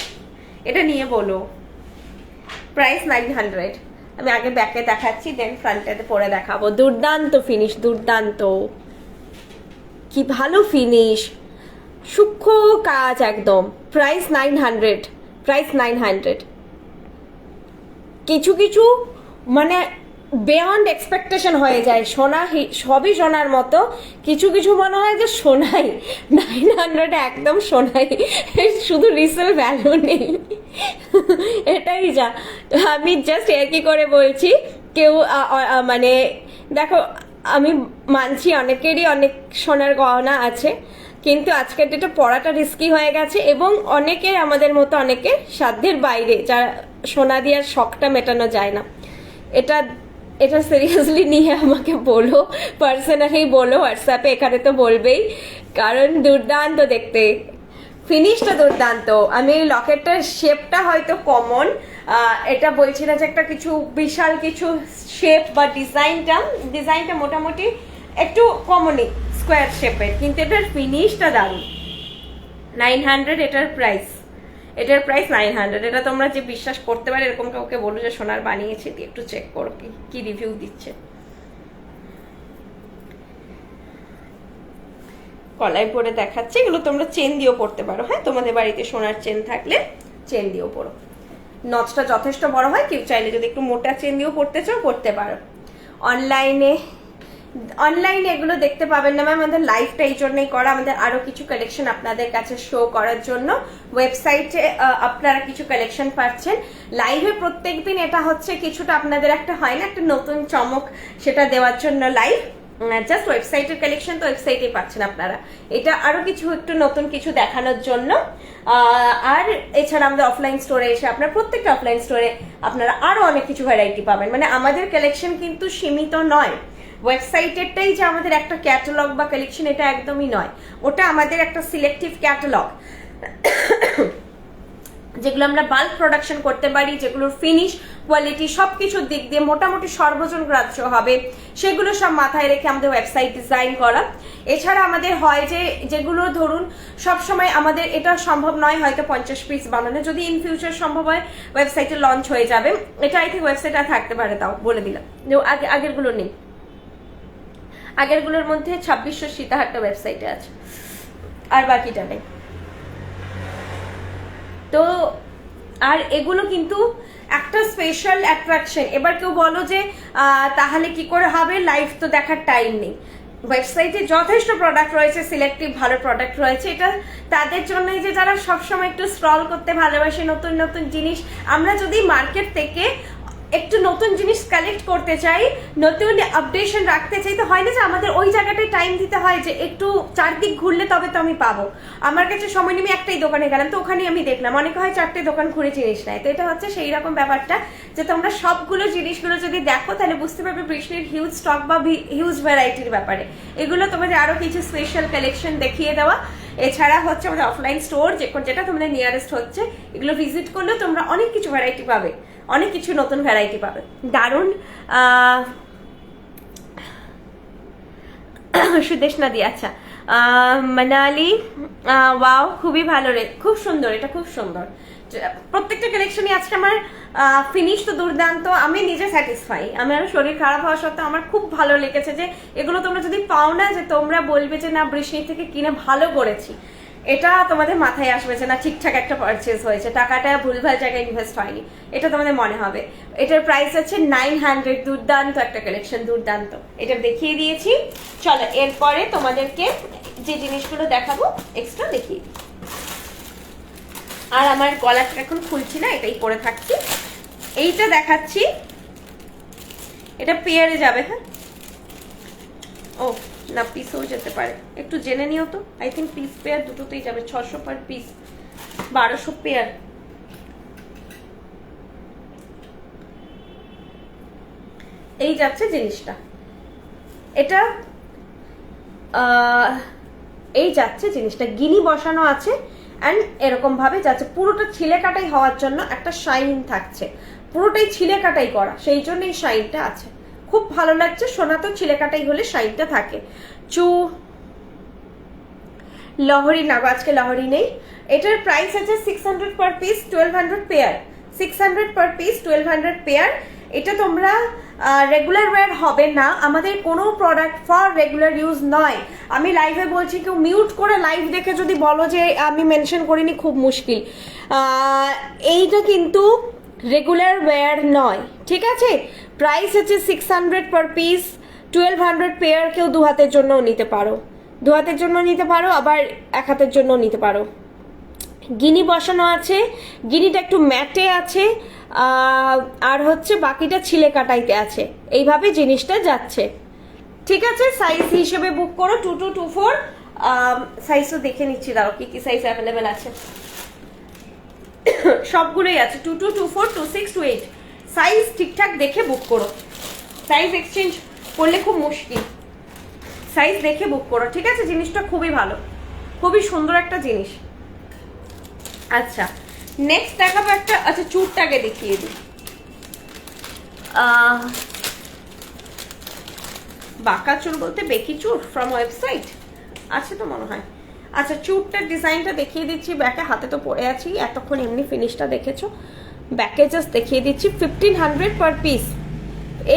এটা নিয়ে বলো, প্রাইস 900। আমি আগে ব্যাকে দেখাচ্ছি, দেন ফ্রন্টেতে পরে দেখাবো। দুর্দান্ত ফিনিশ, দুর্দান্ত, কি ভালো ফিনিশ, সূক্ষ্ম কাজ একদম। Price 900, price 900। কিছু কিছু মানে বিয়ন্ড এক্সপেকটেশন হয়ে যায়, সোনা সবই সোনার মতো, কিছু কিছু মনে হয় যে সোনাই, 900 একদম সোনাই, শুধু রিসেল ভ্যালু নেই, এটাই যা। আমি জাস্ট একই করে বলছি, কেউ মানে দেখো আমি মানছি অনেকেরই অনেক সোনার গহনা আছে, কিন্তু আজকের ডেটে পড়াটা রিস্কি হয়ে গেছে, এবং অনেকের আমাদের মতো অনেকের সাধ্যের বাইরে, যারা সোনা দেওয়ার শখটা মেটানো যায় না। এটা সিরিয়াসলি নিয়ে আমাকে বলো, পার্সোনালি বলো হোয়াটসঅ্যাপে, এখানে তো বলবেই, কারণ দুর্দান্ত দেখতে, ফিনিশটা দুর্দান্ত। আমি এই লকেটটার শেপটা হয়তো কমন, এটা বলছি না যে একটা কিছু বিশাল কিছু শেপ বা ডিজাইনটা মোটামুটি একটু কমনই স্কোয়ার শেপের, কিন্তু এটার ফিনিশটা দারুণ, 900 এটার প্রাইস, এটার প্রাইস 900। এটা তোমরা যে বিশ্বাস করতে পারে এরকম কাউকে বলো যে সোনার বানিয়েছে, দিয়ে একটু চেক করো কি রিভিউ দিচ্ছে। কলায় পরে দেখাচ্ছে, এগুলো তোমরা চেন দিয়েও পড়তে পারো। হ্যাঁ, তোমাদের বাড়িতে সোনার চেন থাকলে চেন দিয়েও পড়ো। নচটা যথেষ্ট বড় হয়, কেউ চাইলে যদি একটু মোটা চেন দিয়েও পড়তে চাও পড়তে পারো। অনলাইনে এগুলো দেখতে পাবেন না ম্যাম, আমাদের লাইভটা এই জন্যই করা, আমাদের আরো কিছু কালেকশন আপনাদের কাছে শো করার জন্য। ওয়েবসাইটে আপনারা কিছু কালেকশন পাচ্ছেন, লাইভে প্রত্যেকদিন এটা হচ্ছে কিছুটা আপনাদের একটা হয় না একটা নতুন চমক, সেটা দেওয়ার জন্য লাইভ। জাস্ট ওয়েবসাইটের কালেকশন তো ওয়েবসাইটে পাচ্ছেন আপনারা, এটা আরো কিছু একটু নতুন কিছু দেখানোর জন্য। আর এছাড়া আমাদের অফলাইন স্টোরে এসে আপনার প্রত্যেকটা অফলাইন স্টোরে আপনারা আরো অনেক কিছু ভ্যারাইটি পাবেন। মানে আমাদের কালেকশন কিন্তু সীমিত নয়, ওয়েবসাইটেরটাই যে আমাদের একটা ক্যাটালগ বা কালেকশন এটা একদমই নয়, ওটা আমাদের একটা সিলেক্টিভ ক্যাটালগ যেগুলো আমরা বাল্ক প্রোডাকশন করতে পারি, যেগুলোর ফিনিশ কোয়ালিটি সবকিছুর দিক দিয়ে মোটামুটি সর্বজন গ্রাহ্য হবে, সেগুলো সব মাথায় রেখে আমাদের ওয়েবসাইট ডিজাইন করা। এছাড়া আমাদের হয় যে যেগুলো ধরুন সবসময় আমাদের এটা সম্ভব নয় হয়তো 50 পিস বানানো, যদি ইন ফিউচার সম্ভব হয় ওয়েবসাইটে লঞ্চ হয়ে যাবে, এটা আই থিঙ্ক ওয়েবসাইট আর থাকতে পারে, তাও বলে দিলাম যে আগেরগুলো নেই, আগেরগুলোর মধ্যে 2600 সীতাহারটা ওয়েবসাইটে আছে আর বাকিটা নেই। তো আর এগুলো কিন্তু একটা স্পেশাল অ্যাট্রাকশন। এবার কেউ বলো যে তাহলে কি করে হবে, লাইভ তো দেখার টাইম নেই। ওয়েবসাইটে যথেষ্ট প্রোডাক্ট রয়েছে, সিলেক্টিভ ভালো প্রোডাক্ট রয়েছে, এটা তাদের জন্যই যে যারা সবসময় একটু স্ক্রল করতে ভালোবাসে, নতুন নতুন জিনিস। আমরা যদি মার্কেট থেকে একটু নতুন জিনিস কালেক্ট করতে চাই, নতুন আপডেশন রাখতে চাই, তো হয় না যে আমাদের ওই জায়গাটায় টাইম দিতে হয় যে একটু চারদিক ঘুরলে তবে তো আমি পাবো। আমার কাছে সময় নিয়ে একটাই দোকানে গেলাম, তো ওখানে আমি দেখলাম, অনেকে হয় 4টে দোকান ঘুরে জিনিস নেয়। তো এটা হচ্ছে সেই রকম ব্যাপারটা যে তোমরা সবগুলো জিনিসগুলো যদি দেখো তাহলে বুঝতে পারবে বৃষ্ণির হিউজ স্টক বা হিউজ ভ্যারাইটির ব্যাপারে। এগুলো তোমাদের আরো কিছু স্পেশাল কালেকশন দেখিয়ে দেওয়া। এছাড়া হচ্ছে আমাদের অফলাইন স্টোর যেটা তোমাদের নিয়ারেস্ট হচ্ছে, এগুলো ভিজিট করলেও তোমরা অনেক কিছু ভ্যারাইটি পাবে, অনেক কিছু নতুন ভ্যারাইটি পাবে। দারুণ সুদেশনা দি, আচ্ছা মানালি, ওয়াও খুবই ভালো রে, খুব সুন্দর, এটা খুব সুন্দর। প্রত্যেকটা কালেকশনই আজকে আমার ফিনিশ তো দুর্দান্ত, আমি নিজে স্যাটিসফাই। আমার শরীর খারাপ হওয়া সত্ত্বেও আমার খুব ভালো লেগেছে যে এগুলো তোমরা যদি পাও না, যে তোমরা বলবে যে না বৃষ্ণি থেকে কিনে ভালো করেছি, এটা তোমাদের মাথায় আসবে যে না ঠিকঠাক একটা পারচেজ হয়েছে, টাকাটা ভুলভাল জায়গায় ইনভেস্ট হয়নি, এটা তোমাদের মনে হবে। এটার প্রাইস হচ্ছে 900, দুর্দান্ত একটা কালেকশন, দুর্দান্ত। এটা দেখিয়ে দিয়েছি, চলো এরপরে তোমাদেরকে যে জিনিসগুলো দেখাবো এক্সট্রা দেখিয়ে দিই। আর আমার গলাটা এখন খুলছি না, এটাই পরে থাকছি। এইটা দেখাচ্ছি, এটা পেয়ারে যাবে। হ্যাঁ, ও না পিসও যেতে পারে, একটু জেনে নিও তো। আই থিঙ্ক পিস পেয়ার দুটোতেই যাবে, 600 পার পিস, 1200 পেয়ার। এই যাচ্ছে জিনিসটা, এটা এই যাচ্ছে জিনিসটা, গিনি বসানো আছে অ্যান্ড এরকম ভাবে যাচ্ছে, পুরোটা ছিলে কাটাই হওয়ার জন্য একটা শাইন থাকছে, পুরোটাই ছিলে কাটাই করা, সেই জন্য এই শাইনটা আছে, খুব ভালো লাগছে। সোনা তো ছিলে কাটাই হলে শাইনটা থাকে। লহরি না, আজকে লহরি নেই। এটার প্রাইস আছে 600 per piece, 1200 pair, 600 per piece, 1200 pair. এটা তোমরা রেগুলার ওয়্যার হবে না, আমাদের কোনো প্রোডাক্ট ফর রেগুলার ইউজ নয়। আমি লাইভে বলছি, কেউ মিউট করে লাইভ দেখে যদি বলো যে আমি মেনশন করিনি, খুব মুশকিল। এইটা কিন্তু রেগুলার ওয়্যার নয়, ঠিক আছে? প্রাইস হচ্ছে 600 পার পিস, 1200 পেয়ার। কেউ 2 হাতের জন্যও নিতে পারো, 2 হাতের জন্য নিতে পারো, আবার 1 হাতের জন্য নিতে পারো। গিনি বসানো আছে, গিনিটা একটু ম্যাটে আছে, আর হচ্ছে বাকিটা ছিলে কাটাইতে আছে, এইভাবে জিনিসটা যাচ্ছে, ঠিক আছে? সাইজ হিসেবে বুক করো 2224। সাইজও দেখে নিচ্ছি, দাও কি কি সাইজ অ্যাভেলেবেল আছে। সবগুলোই আছে, 2224, 26, 28 সাইজ ঠিকঠাক দেখে বুক করো। সাইজ এক্সচেঞ্জ করলে খুব মুশকিল, সাইজ দেখে বুক করো, ঠিক আছে? জিনিসটা খুবই ভালো, খুবই সুন্দর একটা জিনিস। আচ্ছা, নেক্সট দেখাবো একটা, আচ্ছা চুরটাকে দেখিয়ে দিই। বাঁকা চুর বলতে বেকি চুর ফ্রম ওয়েবসাইট আছে তো মনে হয়। আচ্ছা চুটটার ডিজাইনটা দেখিয়ে দিচ্ছি, ব্যাকে হাতে তো পরে আছি, এতক্ষণ এমনি ফিনিশটা দেখেছো, ব্যাকে জাস্ট দেখিয়ে দিচ্ছি। 1500 পার পিস।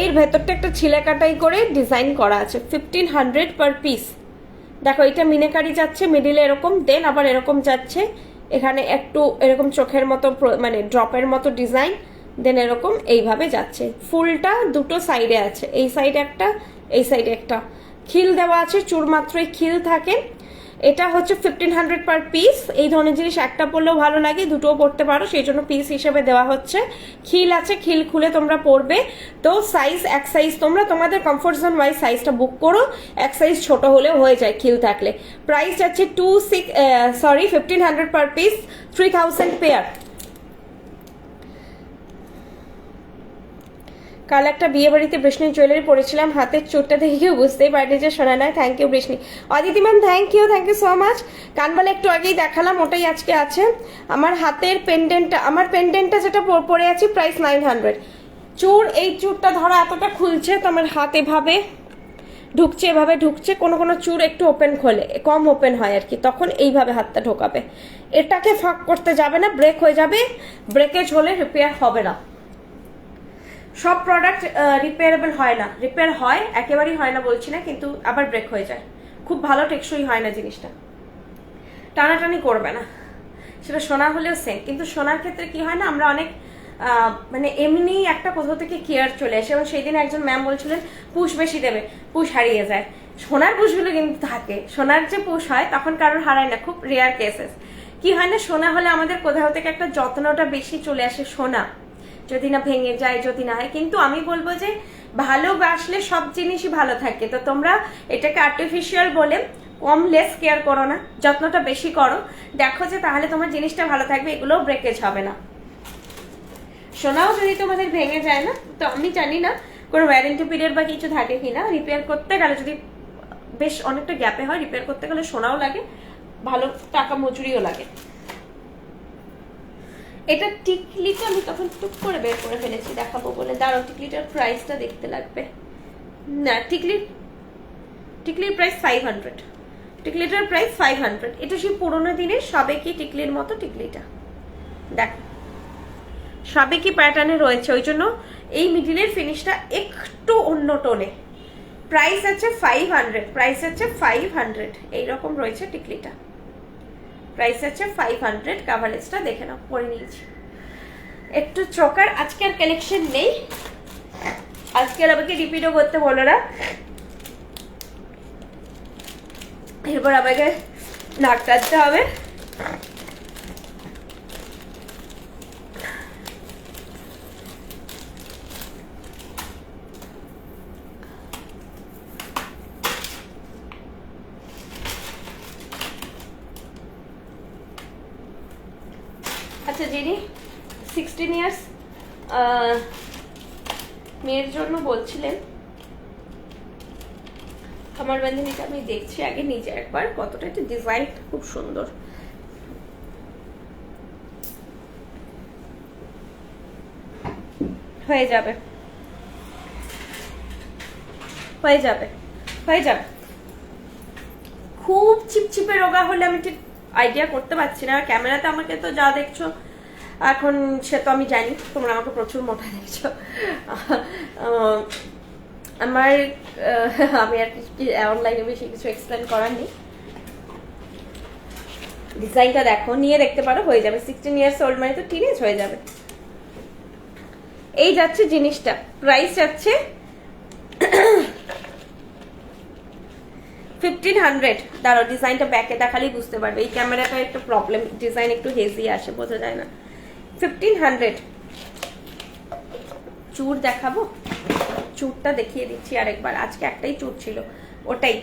এর ভেতরটা একটা ছিলে কাটাই করে ডিজাইন করা আছে, 1500 পার পিস। দেখো এটা মিনেকারি যাচ্ছে মিডিলে এরকম, দেন আবার এরকম যাচ্ছে, এখানে একটু এরকম চোখের মতো মানে ড্রপের মতো ডিজাইন, দেন এরকম এইভাবে যাচ্ছে। ফুলটা দুটো সাইডে আছে, এই সাইডে একটা, এই সাইডে একটা। খিল দেওয়া আছে, চুর মাত্রই খিল থাকে। এটা হচ্ছে 1500 পার পিস। এই ধরনের জিনিস একটা পরলেও ভালো লাগে, দুটোও পরতে পারো, সেই জন্য পিস হিসেবে দেওয়া হচ্ছে। খিল আছে, খিল খুলে তোমরা পরবে। তো সাইজ এক সাইজ তোমরা তোমাদের কমফোর্ট জোন ওয়াইজ সাইজটা বুক করো, এক সাইজ ছোট হলেও হয়ে যায় খিল থাকলে। প্রাইস যাচ্ছে 1500 পার পিস, 3000 পেয়ার। কাল একটা বিয়ে বাড়িতে বৃষ্ণি জুয়েলারি পরেছিলাম, হাতের চোটটা দেখে কেউ বুঝতেই পারেনি যে সোনা নয়। Thank you Brishni. Aditi ma'am thank you so much. কানবালা একটু আগেই দেখালাম, ওটাই আজকে আছে। আমার হাতের পেন্ডেন্টটা, আমার পেন্ডেন্টটা যেটা পরে আছি প্রাইস 900। চুর, এই চুরটা ধরো এতটা খুলছে, তো আমার হাত এভাবে ঢুকছে, এভাবে ঢুকছে। কোনো কোনো চুর একটু ওপেন খোলে, কম ওপেন হয় আর কি, তখন এইভাবে হাতটা ঢোকাবে। এটাকে ফাঁক করতে যাবে না, ব্রেক হয়ে যাবে, ব্রেকেজ হলে রিপেয়ার হবে না। সব প্রোডাক্ট রিপেয়ারেবল হয় না, রিপেয়ার হয়, একেবারেই হয় না বলছি না, কিন্তু আবার ব্রেক হয়ে যায়, খুব ভালো টেকসই হয় না জিনিসটা, টানাটানি করবে না। সেটা সোনা হলেও সেম, কিন্তু সোনার ক্ষেত্রে কি হয় না, আমরা অনেক মানে এমনি একটা কোথাও থেকে কেয়ার চলে আসে, এবং সেই দিন একজন ম্যাম বলছিলেন পুশ বেশি দেবে, পুশ হারিয়ে যায়। সোনার পুশগুলো কিন্তু থাকে, সোনার যে পুশ হয় তখন কারোর হারায় না, খুব রেয়ার কেসেস। কি হয় না, সোনা হলে আমাদের কোথাও থেকে একটা যত্নটা বেশি চলে আসে, সোনা যদি না ভেঙে যায়, যদি না হয়। কিন্তু আমি বলবো যে ভালোবাসলে সব জিনিসই ভালো থাকে। তো তোমরা এটাকে আর্টিফিশিয়াল বলে কম লেস কেয়ার করো না, যত্নটা বেশি করো, দেখো যে তাহলে তোমার জিনিসটা ভালো থাকবে, এগুলোও ব্রেকেজ হবে না। সোনাও যদি তোমাদের ভেঙে যায় না, তো আমি জানি না কোনো ওয়ারেন্টি পিরিয়ড বা কিছু থাকে কিনা, রিপেয়ার করতে গেলে যদি বেশ অনেকটা গ্যাপে হয়, রিপেয়ার করতে গেলে সোনাও লাগে, ভালো টাকা মজুরিও লাগে। এটা টিকলিটা আমি তখন টুক করে বের করে ফেলেছি দেখাবো বলে, দাঁড়াও টিকলিটার প্রাইসটা দেখতে লাগবে। না, টিকলির প্রাইস 500, টিকলিটার প্রাইস 500। এটা সেই পুরোনো দিনের সাবেকি টিকলির মতো টিকলিটা, দেখো সাবেকি প্যাটার্নে রয়েছে, ওই জন্য এই মিডিলের ফিনিশটা একটু অন্য টোনে। প্রাইস আছে 500, প্রাইস আছে 500, এইরকম রয়েছে টিকলিটা, প্রাইস আছে 500। কাভারেজটা দেখে নাও, পরে নিয়েছি। একটু চোকার আজকে আর কালেকশন নেই, আজকে আর আমাকে রিপিটও করতে বলো না, এরপর আমাকে নাক টানতে হবে। আচ্ছা, যিনি 16 ইয়ার্স মেয়ের জন্য বলছিলেন, আমার বান্ধবীটা আমি দেখছি আগে নিজে একবার, কতটা একটা ডিজাইন খুব সুন্দর। হয়ে যাবে, হয়ে যাবে, হয়ে যাবে। খুব চিপচিপে রোগা হলে আমি ঠিক আইডিয়া করতে পারছি না, ক্যামেরাতে আমাকে তো যা দেখছো এখন সে তো আমি জানি, তোমরা আমাকে প্রচুর মোটা দেখছো। আমার আমি আর অনলাইনে বেশি কিছু এক্সপ্লেন করার নেই। ডিজাইনটা দেখো, নিয়ে দেখতে পারো, হয়ে যাবে। 16 ইয়ার্স ওল্ড মানে তো টিনেজ হয়ে যাবে। এই যাচ্ছে জিনিসটা, প্রাইস যাচ্ছে 1500। দাঁড়াও ডিজাইনটা ব্যাকে দেখালেই বুঝতে পারবে, এই ক্যামেরাটা একটু প্রবলেম, ডিজাইন একটু হেজি আসে, বোঝা যায় না। 1500। চুর দেখাবো, চুরটা দেখিয়ে দিচ্ছি আরেকবার। আজকে একটাই চুর ছিল, ওটাই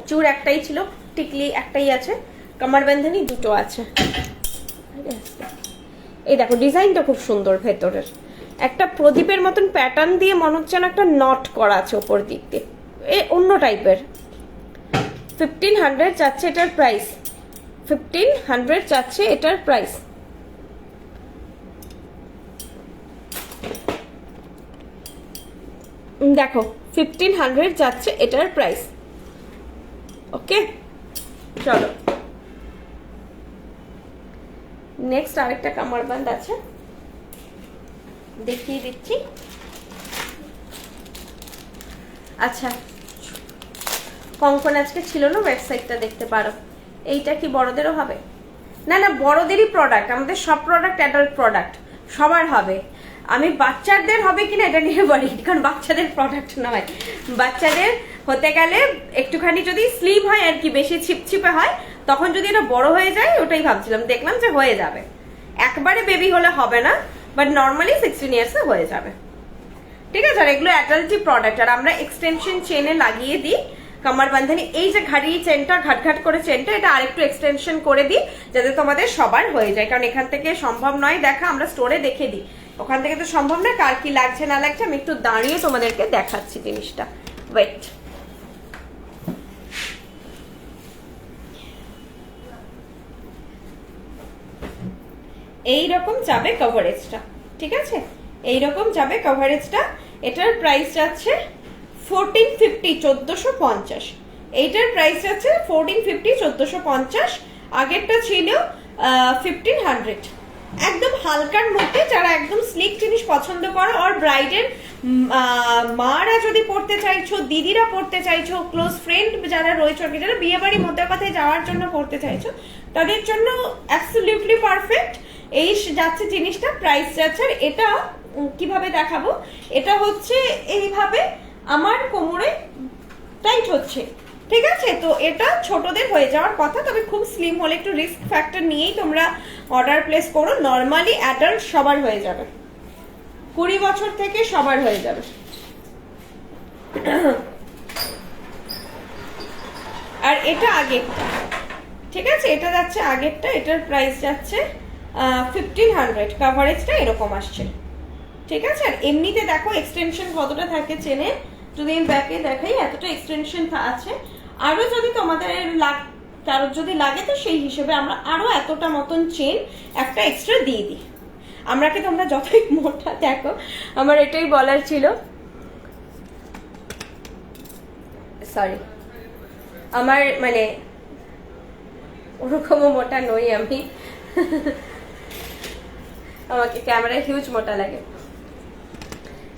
চুর একটাই ছিল, টিকলি একটাই আছে, কামারবান্ধনী দুটো আছে। এই দেখো ডিজাইনটা খুব সুন্দর, ভেতরের একটা প্রদীপের মতন প্যাটার্ন দিয়ে মনে হচ্ছে না একটা নট করা আছে ওপর দিক দিয়ে, এ অন্য টাইপের। 1500 যাচ্ছে এটার প্রাইস, 1500 যাচ্ছে এটার প্রাইস। দেখো 1500 যাচ্ছে এটার প্রাইস, ওকে। চলো নেক্সট আরেকটা কামারবান্দ আছে, দেখিয়ে দিচ্ছি। আচ্ছা, কঙ্কন আজকে ছিল না, ওয়েবসাইটটা দেখতে পারো। এইটা কি বড়দেরও হবে? না না, বড়দেরই প্রোডাক্ট, আমাদের সব প্রোডাক্ট অ্যাডাল্ট প্রোডাক্ট, সবার হবে। আমি বাচ্চাদের হবে কিনা এটা নিয়ে বলি, কারণ বাচ্চাদের প্রোডাক্ট নয়। বাচ্চাদের হতে গেলে একটুখানি যদি স্লিম হয় আর কি, বেশি ছিপছিপে হয়, তখন যদি এটা বড় হয়ে যায়, ওটাই ভাবছিলাম, দেখলাম যে হয়ে যাবে। একবারে বেবি হলে হবে না, বাট নর্মালি 16 ইয়ার্সে হয়ে যাবে, ঠিক আছে। আর এগুলো অ্যাডাল্টি প্রোডাক্ট, আর আমরা এক্সটেনশন চেনে লাগিয়ে দিই কামার বান্ধানি। এই যে ঘাড়ি চেনটা, ঘাট করে চেনটা, এটা আরেকটু এক্সটেনশন করে দিই যাতে তোমাদের সবার হয়ে যায়, কারণ এখান থেকে সম্ভব নয় দেখা, আমরা স্টোরে দেখে দিই, ওখান থেকে তো সম্ভব না। কার কি লাগছে না লাগছে আমি একটু দাঁড়িয়ে তোমাদেরকে দেখাচ্ছি জিনিসটা। ওয়েট, এইরকম যাবে কভারেজটা, ঠিক আছে, এইরকম যাবে কভারেজটা। এটার প্রাইস যাচ্ছে 1450, 1450। এইটার প্রাইস যাচ্ছে 1450, 1450। আগেরটা ছিল 1500। একদম হালকার মধ্যে, যারা একদম স্লিক জিনিস পছন্দ করো, আর ব্রাইডের মারা যদি পড়তে চাইছো, দিদিরা পড়তে চাইছো, ক্লোজ ফ্রেন্ড যারা রয়েছে, যারা বিয়ে বাড়ি মধ্যে কথায় যাওয়ার জন্য পড়তে চাইছো, তাদের জন্য অ্যাবসলিউটলি পারফেক্ট। এই যাচ্ছে জিনিসটা, প্রাইস যাচ্ছে। আর এটা কিভাবে দেখাবো, এটা হচ্ছে এইভাবে আমার কোমরে টাইট হচ্ছে, ঠিক আছে। তো এটা ছোটদের হয়ে যাওয়ার কথা, তবে খুব স্লিম হলে একটু রিস্ক ফ্যাক্টর নিয়েই তোমরা অর্ডার প্লেস করো। নর্মালি অ্যাডাল্ট সবার হয়ে যাবে, 20 বছর থেকে সবার হয়ে যাবে। আর এটা আগেরটা, ঠিক আছে, এটা যাচ্ছে আগেরটা। এটার প্রাইস যাচ্ছে 1500, কাভারেজটা এরকম আসছে, ঠিক আছে। আর এমনিতে দেখো এক্সটেনশন কতটা থাকে চেনে, যদি আমি ব্যাকে দেখাই, এতটা এক্সটেনশন আছে। আরো যদি তোমাদের কারোর যদি লাগে, তো সেই হিসেবে আমরা আরো এতটা মতন চেন একটা এক্সট্রা দিয়ে দিই। আমরাকে তোমরা যতই মোটা দেখো, আমার এটাই বলার ছিল, সরি, আমার মানে ওরকমও মোটা নই আমি, আমাকে ক্যামেরায় হিউজ মোটা লাগে।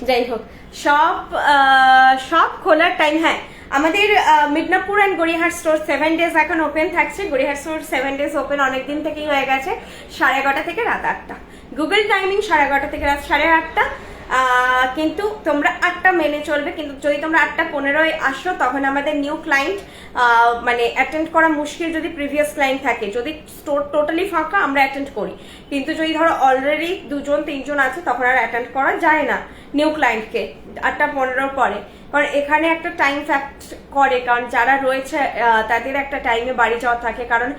যাই হোক, সব খোলার টাইম, হ্যাঁ, আমাদের Midnapore and Gariahat store 7 days এখন ওপেন থাকছে। গড়িয়াহাট স্টোর 7 ডেজ ওপেন অনেকদিন থেকেই হয়ে গেছে, 11:30 থেকে রাত 8টা। গুগল টাইমিং 11:30 থেকে রাত 8:30, কিন্তু তোমরা 8টা মেনে চলবে। কিন্তু যদি তোমরা 8:15 আসো, তখন আমাদের নিউ ক্লায়েন্ট মানে অ্যাটেন্ড করা মুশকিল, যদি প্রিভিয়াস ক্লায়েন্ট থাকে। যদি স্টোর টোটালি ফাঁকা, আমরা অ্যাটেন্ড করি, কিন্তু যদি ধরো অলরেডি 2-3 আছে, তখন আর অ্যাটেন্ড করা যায় না নিউ ক্লায়েন্টকে 8:15 পরে। কারণ এখানে একটা টাইম ফ্যাক্ট করে, কারণ যারা রয়েছে তাদের একটা টাইমে বাড়ি যাওয়া থাকে, কারণ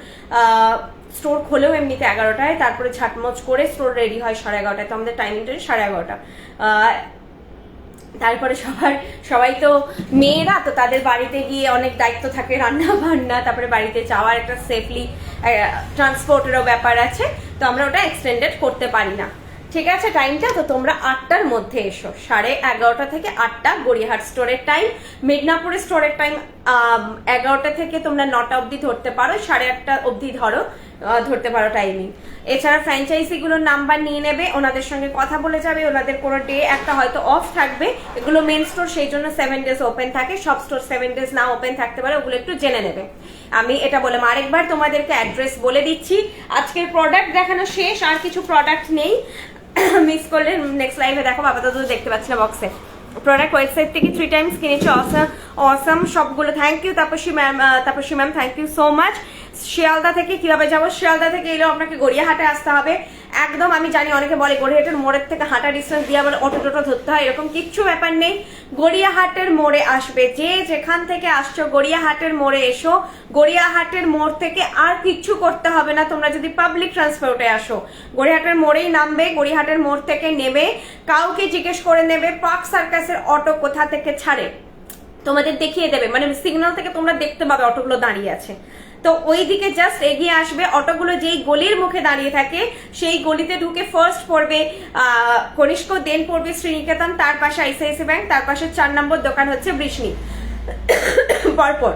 স্টোর খোলেও এমনিতে 11টায়, তারপরে ঝাটমচ করে স্টোর রেডি হয় 11:30টায়, তো আমাদের টাইমিংটা 11:30। তারপরে সবাই তো মেয়েরা, তো তাদের বাড়িতে গিয়ে অনেক দায়িত্ব থাকে, রান্না বান্না, তারপরে বাড়িতে যাওয়ার একটা সেফলি ট্রান্সপোর্টেরও ব্যাপার আছে, তো আমরা ওটা এক্সটেন্ডেড করতে পারি না, ঠিক আছে টাইমটা। তো তোমরা 8টার মধ্যে এসো, 11:30 থেকে 8টা গড়িয়াহাট স্টোরের টাইম। মিদনাপুরের স্টোরের টাইম 11টা থেকে তোমরা 9টা অবধি ধরতে পারো, 8:30 অবধি ধরতে পারো টাইমিং। এছাড়া ফ্র্যাঞ্চাইজিগুলোর নাম্বার নিয়ে নেবে, ওনাদের সঙ্গে কথা বলে যাবে, ওনাদের কোনো ডে একটা হয়তো অফ থাকবে। এগুলো মেন স্টোর, সেই জন্য 7 ডেজ ওপেন থাকে, সব স্টোর 7 ডেজ না ওপেন থাকতে পারে, ওগুলো একটু জেনে নেবে। আমি এটা বললাম, আরেকবার তোমাদেরকে অ্যাড্রেস বলে দিচ্ছি। আজকের প্রোডাক্ট দেখানো শেষ, আর কিছু প্রোডাক্ট নেই, মিস করলে নেক্সট লাইভে দেখো। বাবা তো দেখতে পাচ্ছি না বক্সে। প্রোডাক্ট ওয়েবসাইট থেকে 3 টাইমস কিনেছি, অসাম সবগুলো। Thank you Tapasi ma'am, thank you so much. Sealdah থেকে কিভাবে যাবো? শিয়ালদা থেকে এলেও আপনাকে গড়িয়াহাটে আসতে হবে একদম। আমি জানি অনেকে বলে গড়িয়াহাটের মোড়ের থেকে হাঁটা ডিস্টেন্স দিয়ে আবার অটো টোটো ধরতে হয়, এরকম কিচ্ছু ব্যাপার নেই। গড়িয়াহাটের মোড়ে আসবে, যে যেখান থেকে আসছো গড়িয়াহাটের মোড়ে এসো। গড়িয়াহাটের মোড় থেকে আর কিচ্ছু করতে হবে না। তোমরা যদি পাবলিক ট্রান্সপোর্টে আসো, গড়িয়াহাটের মোড়েই নামবে, গড়িয়াহাটের মোড় থেকে নেবে, কাউকে জিজ্ঞেস করে নেবে পার্ক সার্কাসের অটো কোথা থেকে ছাড়ে, তোমাদের দেখিয়ে দেবে, মানে সিগন্যাল থেকে তোমরা দেখতে পাবে অটোগুলো দাঁড়িয়ে আছে। তো ওই দিকে জাস্ট এগিয়ে আসবে, অটোগুলো যেই গলির মুখে দাঁড়িয়ে থাকে, সেই গলিতে ঢুকে ফার্স্ট পড়বে কনিষ্ক, দেন পড়বে শ্রীনিকেতন, তার পাশে আইসিআইসি ব্যাংক, তার পাশে 4 নম্বর দোকান হচ্ছে বৃষ্ণি, পরপর।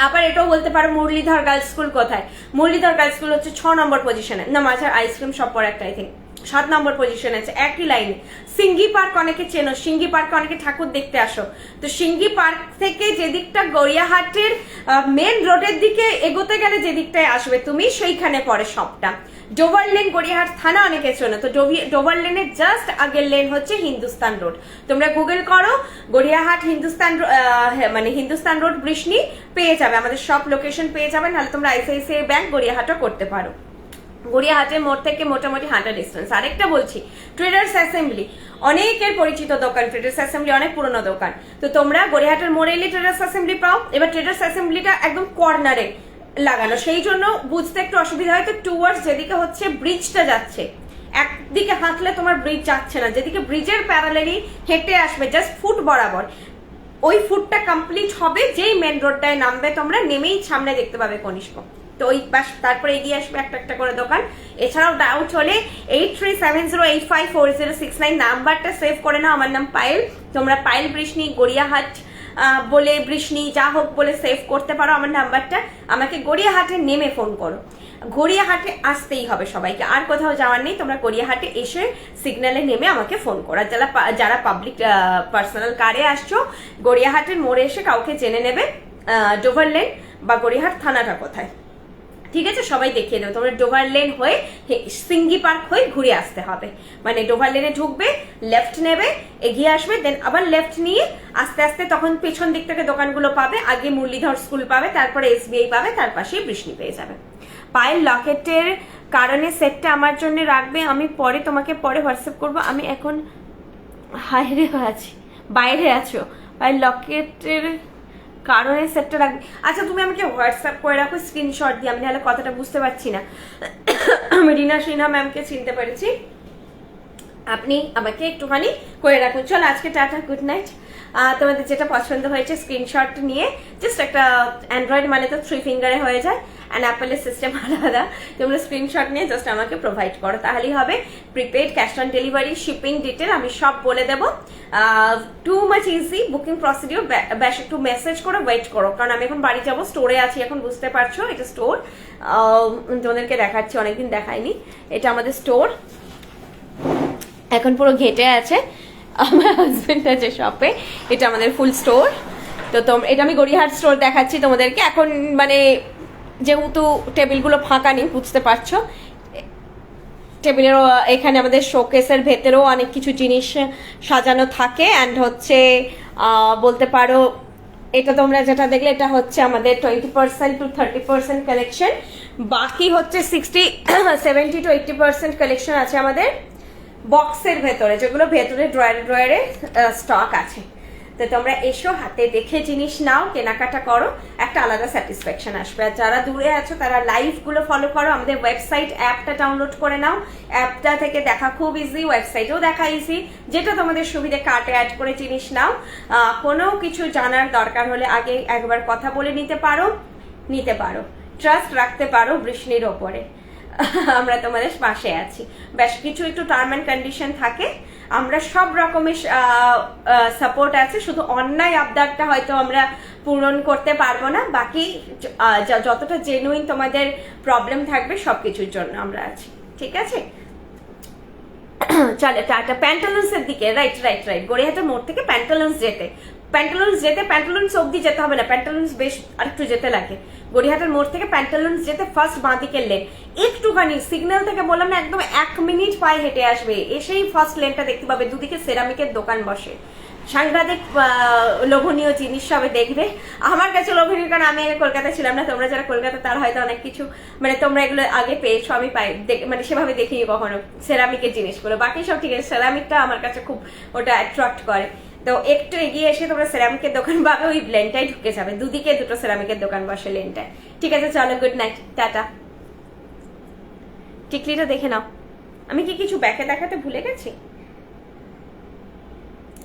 আবার এটাও বলতে পারো মুরলীধর গার্লস স্কুল কোথায়। মুরলীধর গার্লস স্কুল হচ্ছে 6 নম্বর পজিশনে, না মাঝার আইসক্রিম শপ পর একটা আই থিঙ্ক 7 নম্বর পজিশনে আছে, একই লাইনে। সিঙ্গি পার্ক অনেকে চেনো, সিঙ্গি পার্কে অনেকে ঠাকুর দেখতে আসো, তো সিঙ্গি পার্ক থেকে যে দিকটা গড়িয়াহাটের মেন রোডের দিকে এগোতে গেলে যে দিকটায় আসবে তুমি, সেইখানে পড়ে শপটা। ডোভার লেন গড়িয়াহাট থানা অনেকে চেনো, তো ডোভার লেনের জাস্ট আগের লেন হচ্ছে হিন্দুস্তান রোড। তোমরা গুগল করো গড়িয়াহাট মানে হিন্দুস্তান রোড বৃষ্ণি, পেয়ে যাবে, আমাদের সব লোকেশন পেয়ে যাবে। নাহলে তোমরা আইসিআইসিআই ব্যাংক গড়িয়াহাটও করতে পারো। গড়িয়াহাটের মোড় থেকে মোটামুটি হাঁটা ডিস্টেন্স। আরেকটা বলছি, ট্রেডার্স অ্যাসেম্বলি অনেকের পরিচিত দোকান, ট্রেডার্স অ্যাসেম্বলি অনেক পুরনো দোকান। তো তোমরা গড়িয়াহাটের মোড়ে এলে ট্রেডার্স অ্যাসেম্বলি পাও। এবার ট্রেডার্স অ্যাসেম্বলিটা একদম কর্নারে লাগানো, সেই জন্য বুঝতে একটু অসুবিধা হয়। তো টুয়ার্ডস যেদিকে হচ্ছে ব্রিজটা যাচ্ছে, একদিকে হাঁটলে তোমার ব্রিজ যাচ্ছে না, যেদিকে ব্রিজের প্যারালালি হেঁটে আসবে জাস্ট ফুট বরাবর, ওই ফুটটা কমপ্লিট হবে যেই মেন রোডটায় নামবে তোমরা, নেমেই সামনে দেখতে পাবে কনিষ্ক। তো ওই পাশ, তারপরে এগিয়ে আসবে একটা একটা করে দোকান। এছাড়াও ডাউট হলে 8370854069 নাম্বারটা সেভ করে নাও। আমার নাম পায়েল, তোমরা পায়েল বৃষ্ণি গড়িয়াহাট বলে বৃষ্ণি যা হোক বলে সেভ করতে পারো আমার নাম্বারটা। আমাকে গড়িয়াহাটে নেমে ফোন করো, গড়িয়াহাটে আসতেই হবে সবাইকে, আর কোথাও যাওয়ার নেই। তোমরা গড়িয়াহাটে এসে সিগন্যালে নেমে আমাকে ফোন করো। আর যারা পাবলিক পার্সোনাল কারে আসছো, গড়িয়াহাটের মোড়ে এসে কাউকে জেনে নেবে ডোভার লেন বা গড়িয়াহাট থানাটা কোথায়, ঠিক আছে? সবাই দেখিয়ে দেবে। তোমরা ডোভার লেন হয়ে সিঙ্গি পার্ক হয়ে ঘুরে আসতে হবে, মানে ডোভার লেনে ঢুকবে, লেফট নেবে, এগিয়ে আসবে, দেন আবার লেফট নিয়ে আস্তে আস্তে তখন পেছন দিক থেকে দোকানগুলো পাবে। আগে মুরলীধর স্কুল পাবে, তারপরে এসবিআই পাবে, তার পাশেই বৃষ্ণি পেয়ে যাবে। পায়েল লকেটের কারণে সেটটা আমার জন্য রাখবে, আমি পরে তোমাকে পরে হোয়াটসঅ্যাপ করবো। আমি এখন বাইরে আছি, বাইরে আছো। পায়েল লকেটের কারণে সেটটা রাখবে, আচ্ছা তুমি আমাকে হোয়াটসঅ্যাপ করে রাখো স্ক্রিনশট দিয়ে, আমি নাহলে কথাটা বুঝতে পারছি না। আমি রিনা সিনহা ম্যামকে চিনতে পেরেছি, আপনি আমাকে একটুখানি করে রাখুন। চলো আজকে টাটা, গুড নাইট। তোমাদের যেটা পছন্দ হয়েছে স্ক্রিনশট নিয়ে, জাস্ট একটা অ্যান্ড্রয়েড মানে তো 3 ফিঙ্গারে হয়ে যায়, অ্যান্ড অ্যাপেলের সিস্টেম আলাদা। তোমরা স্ক্রিনশট নিয়ে জাস্ট আমাকে প্রোভাইড করো, তাহলেই হবে। Prepaid, cash on delivery, shipping detail আমি সব বলে দেবো। Too much easy booking procedure, ব্যাস একটু মেসেজ করে ওয়েট করো, কারণ আমি এখন বাড়ি যাবো, স্টোরে আছি এখন, বুঝতে পারছো এটা স্টোর। তোমাদেরকে দেখাচ্ছি, অনেকদিন দেখাইনি। এটা আমাদের স্টোর, এখন পুরো ঘেটে আছে। আমার হাজবেন্ড আছে শপে, এটা আমাদের ফুল স্টোর। তো এটা আমি গড়িয়াহাট স্টোর দেখাচ্ছি তোমাদেরকে এখন, মানে যেহেতু টেবিলগুলো ফাঁকা নেই, বুঝতে পারছো। টেবিলেরও এখানে আমাদের শোকেসের ভেতরেও অনেক কিছু জিনিস সাজানো থাকে, অ্যান্ড হচ্ছে বলতে পারো এটা তোমরা যেটা দেখলে এটা হচ্ছে আমাদের 20% to 30% কালেকশন, বাকি হচ্ছে 70 to 80% কালেকশন আছে আমাদের বক্সের ভেতরে, যেগুলো ভেতরে ড্রয়ারে স্টক আছে। তো তোমরা এসো, হাতে দেখে জিনিস নাও, কেনাকাটা করো, একটা আলাদা স্যাটিসফ্যাকশন আসবে। আর যারা দূরে আছো তারা লাইভগুলো ফলো করো, আমাদের ওয়েবসাইট অ্যাপটা ডাউনলোড করে নাও, অ্যাপটা থেকে দেখা খুব ইজি, ওয়েবসাইটেও দেখা ইজি, যেটা তোমাদের সুবিধে কার্টে অ্যাড করে জিনিস নাও। কোনো কিছু জানার দরকার হলে আগে একবার কথা বলে নিতে পারো, ট্রাস্ট রাখতে পারো বৃষ্ণির ওপরে, আমরা তোমাদের পাশে আছি। বেশ কিছু একটু টার্ম অ্যান্ড কন্ডিশন থাকে, আমরা সব রকমের সাপোর্ট আছে, শুধু অন্যায় আবদারটা হয়তো আমরা পূরণ করতে পারবো না, বাকি যতটা জেনুইন তোমাদের প্রবলেম থাকবে সবকিছুর জন্য আমরা আছি, ঠিক আছে? চলে টাটা। প্যান্টালুন্স এর দিকে, রাইট, গড়িয়াহাটের মোড় থেকে প্যান্টালুন্স অব্দি যেতে হবে না, প্যান্টালুন্স বেশ আরেকটু যেতে লাগে। গড়িয়াহাটের মোড় থেকে প্যান্টালুন্স যেতে ফার্স্ট বাঁদিকের লেন, একটুখানি সিগন্যাল থেকে বললাম না, একদম 1 মিনিট পায়ে হেঁটে আসবে, এসেই ফার্স্ট লেনটা দেখতে পাবে, দুদিকে সেরামিকের দোকান বসে, সাংঘাতিক লোভনীয় জিনিস সবে দেখবে। আমার কাছে লোভনীয়, কারণ আমি আগে কলকাতা ছিলাম না, তোমরা যারা কলকাতা তার হয়তো অনেক কিছু মানে তোমরা এগুলো আগে পেয়েছো, আমি মানে সেভাবে দেখিনি কখনো সেরামিকের জিনিসগুলো, বাকি সব ঠিক আছে, সেরামিকটা আমার কাছে খুব ওটা অ্যাট্রাক্ট করে। তো একটু এগিয়ে এসে তোমরা সেরামিকের দোকান পাবে, ওই লেনটাই ঢুকে যাবে, দুদিকে দুটো সেরামিকের দোকান বসে লেনটায়, ঠিক আছে? চলো, গুড নাইট, টাটা। টিকলিটা দেখে নাও, আমি কি কিছু ব্যাকে দেখাতে ভুলে গেছি?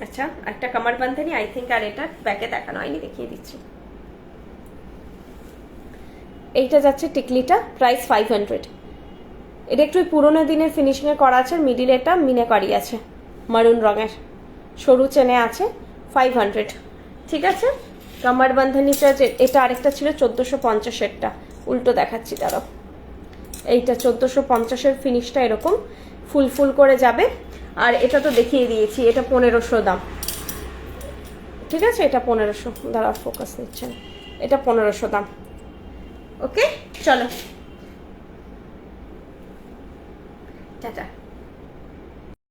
আচ্ছা, একটা কামার বান্ধানি আই থিঙ্ক, আর এটা ব্যাকে দেখানো হয়নি, দেখিয়ে দিচ্ছি। এইটা যাচ্ছে টিকলিটা, প্রাইস 500। এটা একটু পুরোনো দিনের ফিনিশিং এ করা আছে, মিডিল এটা মিনাকারি আছে, মারুন রঙের, সরু চেনে আছে, 500, ঠিক আছে? কামার বাঁধানিটা এটা আরেকটা ছিল 1450-এরটা, উল্টো দেখাচ্ছি দাঁড়াও। এইটা 1450-এর ফিনিশটা এরকম ফুল ফুল করে যাবে। আর এটা তো দেখিয়ে দিয়েছি, এটা 1500 দাম, ঠিক আছে? এটা 1500, দাঁড়াও ফোকাস নিচ্ছে না, এটা 1500 দাম। ওকে চলো টাটা।